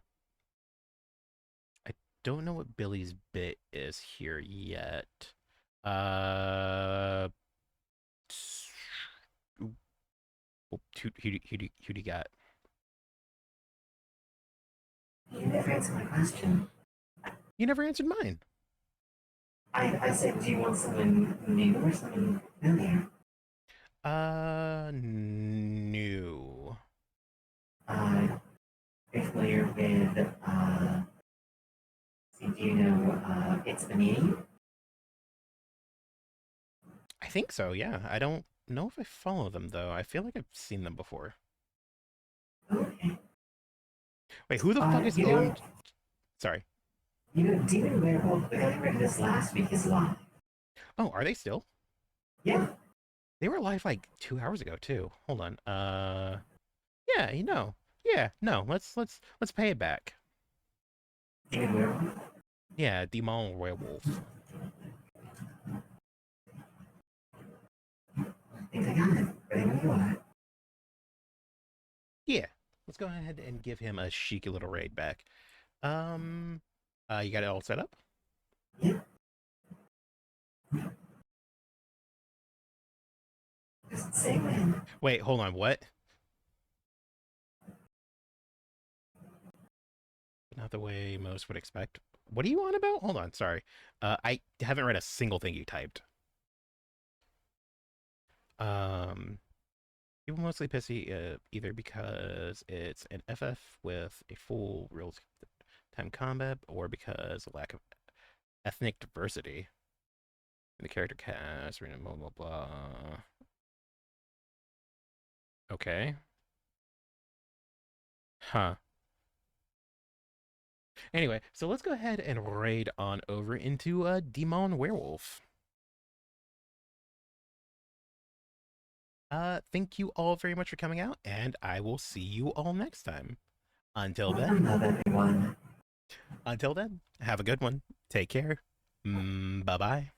don't know what Billy's bit is here yet. Who do you got? You never answered my question. You never answered mine. I said, do you want someone new or someone familiar? New. Are you familiar with, do you know, It's the Meaning? I think so, yeah. I don't know if I follow them, though. I feel like I've seen them before. Okay. Wait, who the fuck is owned? Sorry. You know, Demon Werewolf, the guy who read this last week, is live. Oh, are they still? Yeah. They were live like 2 hours ago, too. Hold on. Yeah, you know. Yeah, no, let's pay it back. Demon Werewolf? Yeah, Demon Werewolf. I think I got it. Ready when you are. Yeah, let's go ahead and give him a cheeky little raid back. You got it all set up? Yeah. Just say when. Wait, hold on, what? Not the way most would expect. What are you on about? Hold on, sorry. I haven't read a single thing you typed. People mostly pissy either because it's an FF with a full real-time combat, or because of lack of ethnic diversity in the character cast, blah, blah, blah. Okay. Huh. Anyway, so let's go ahead and raid on over into Demon Werewolf. Thank you all very much for coming out, and I will see you all next time. Until then, everyone. Until then, have a good one. Take care. Bye-bye.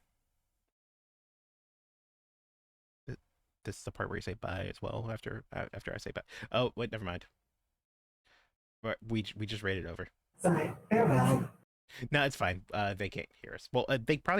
This is the part where you say bye as well after I say bye. Oh, wait, never mind. We just raided over. Sorry, farewell. No, it's fine. They can't hear us. Well, they probably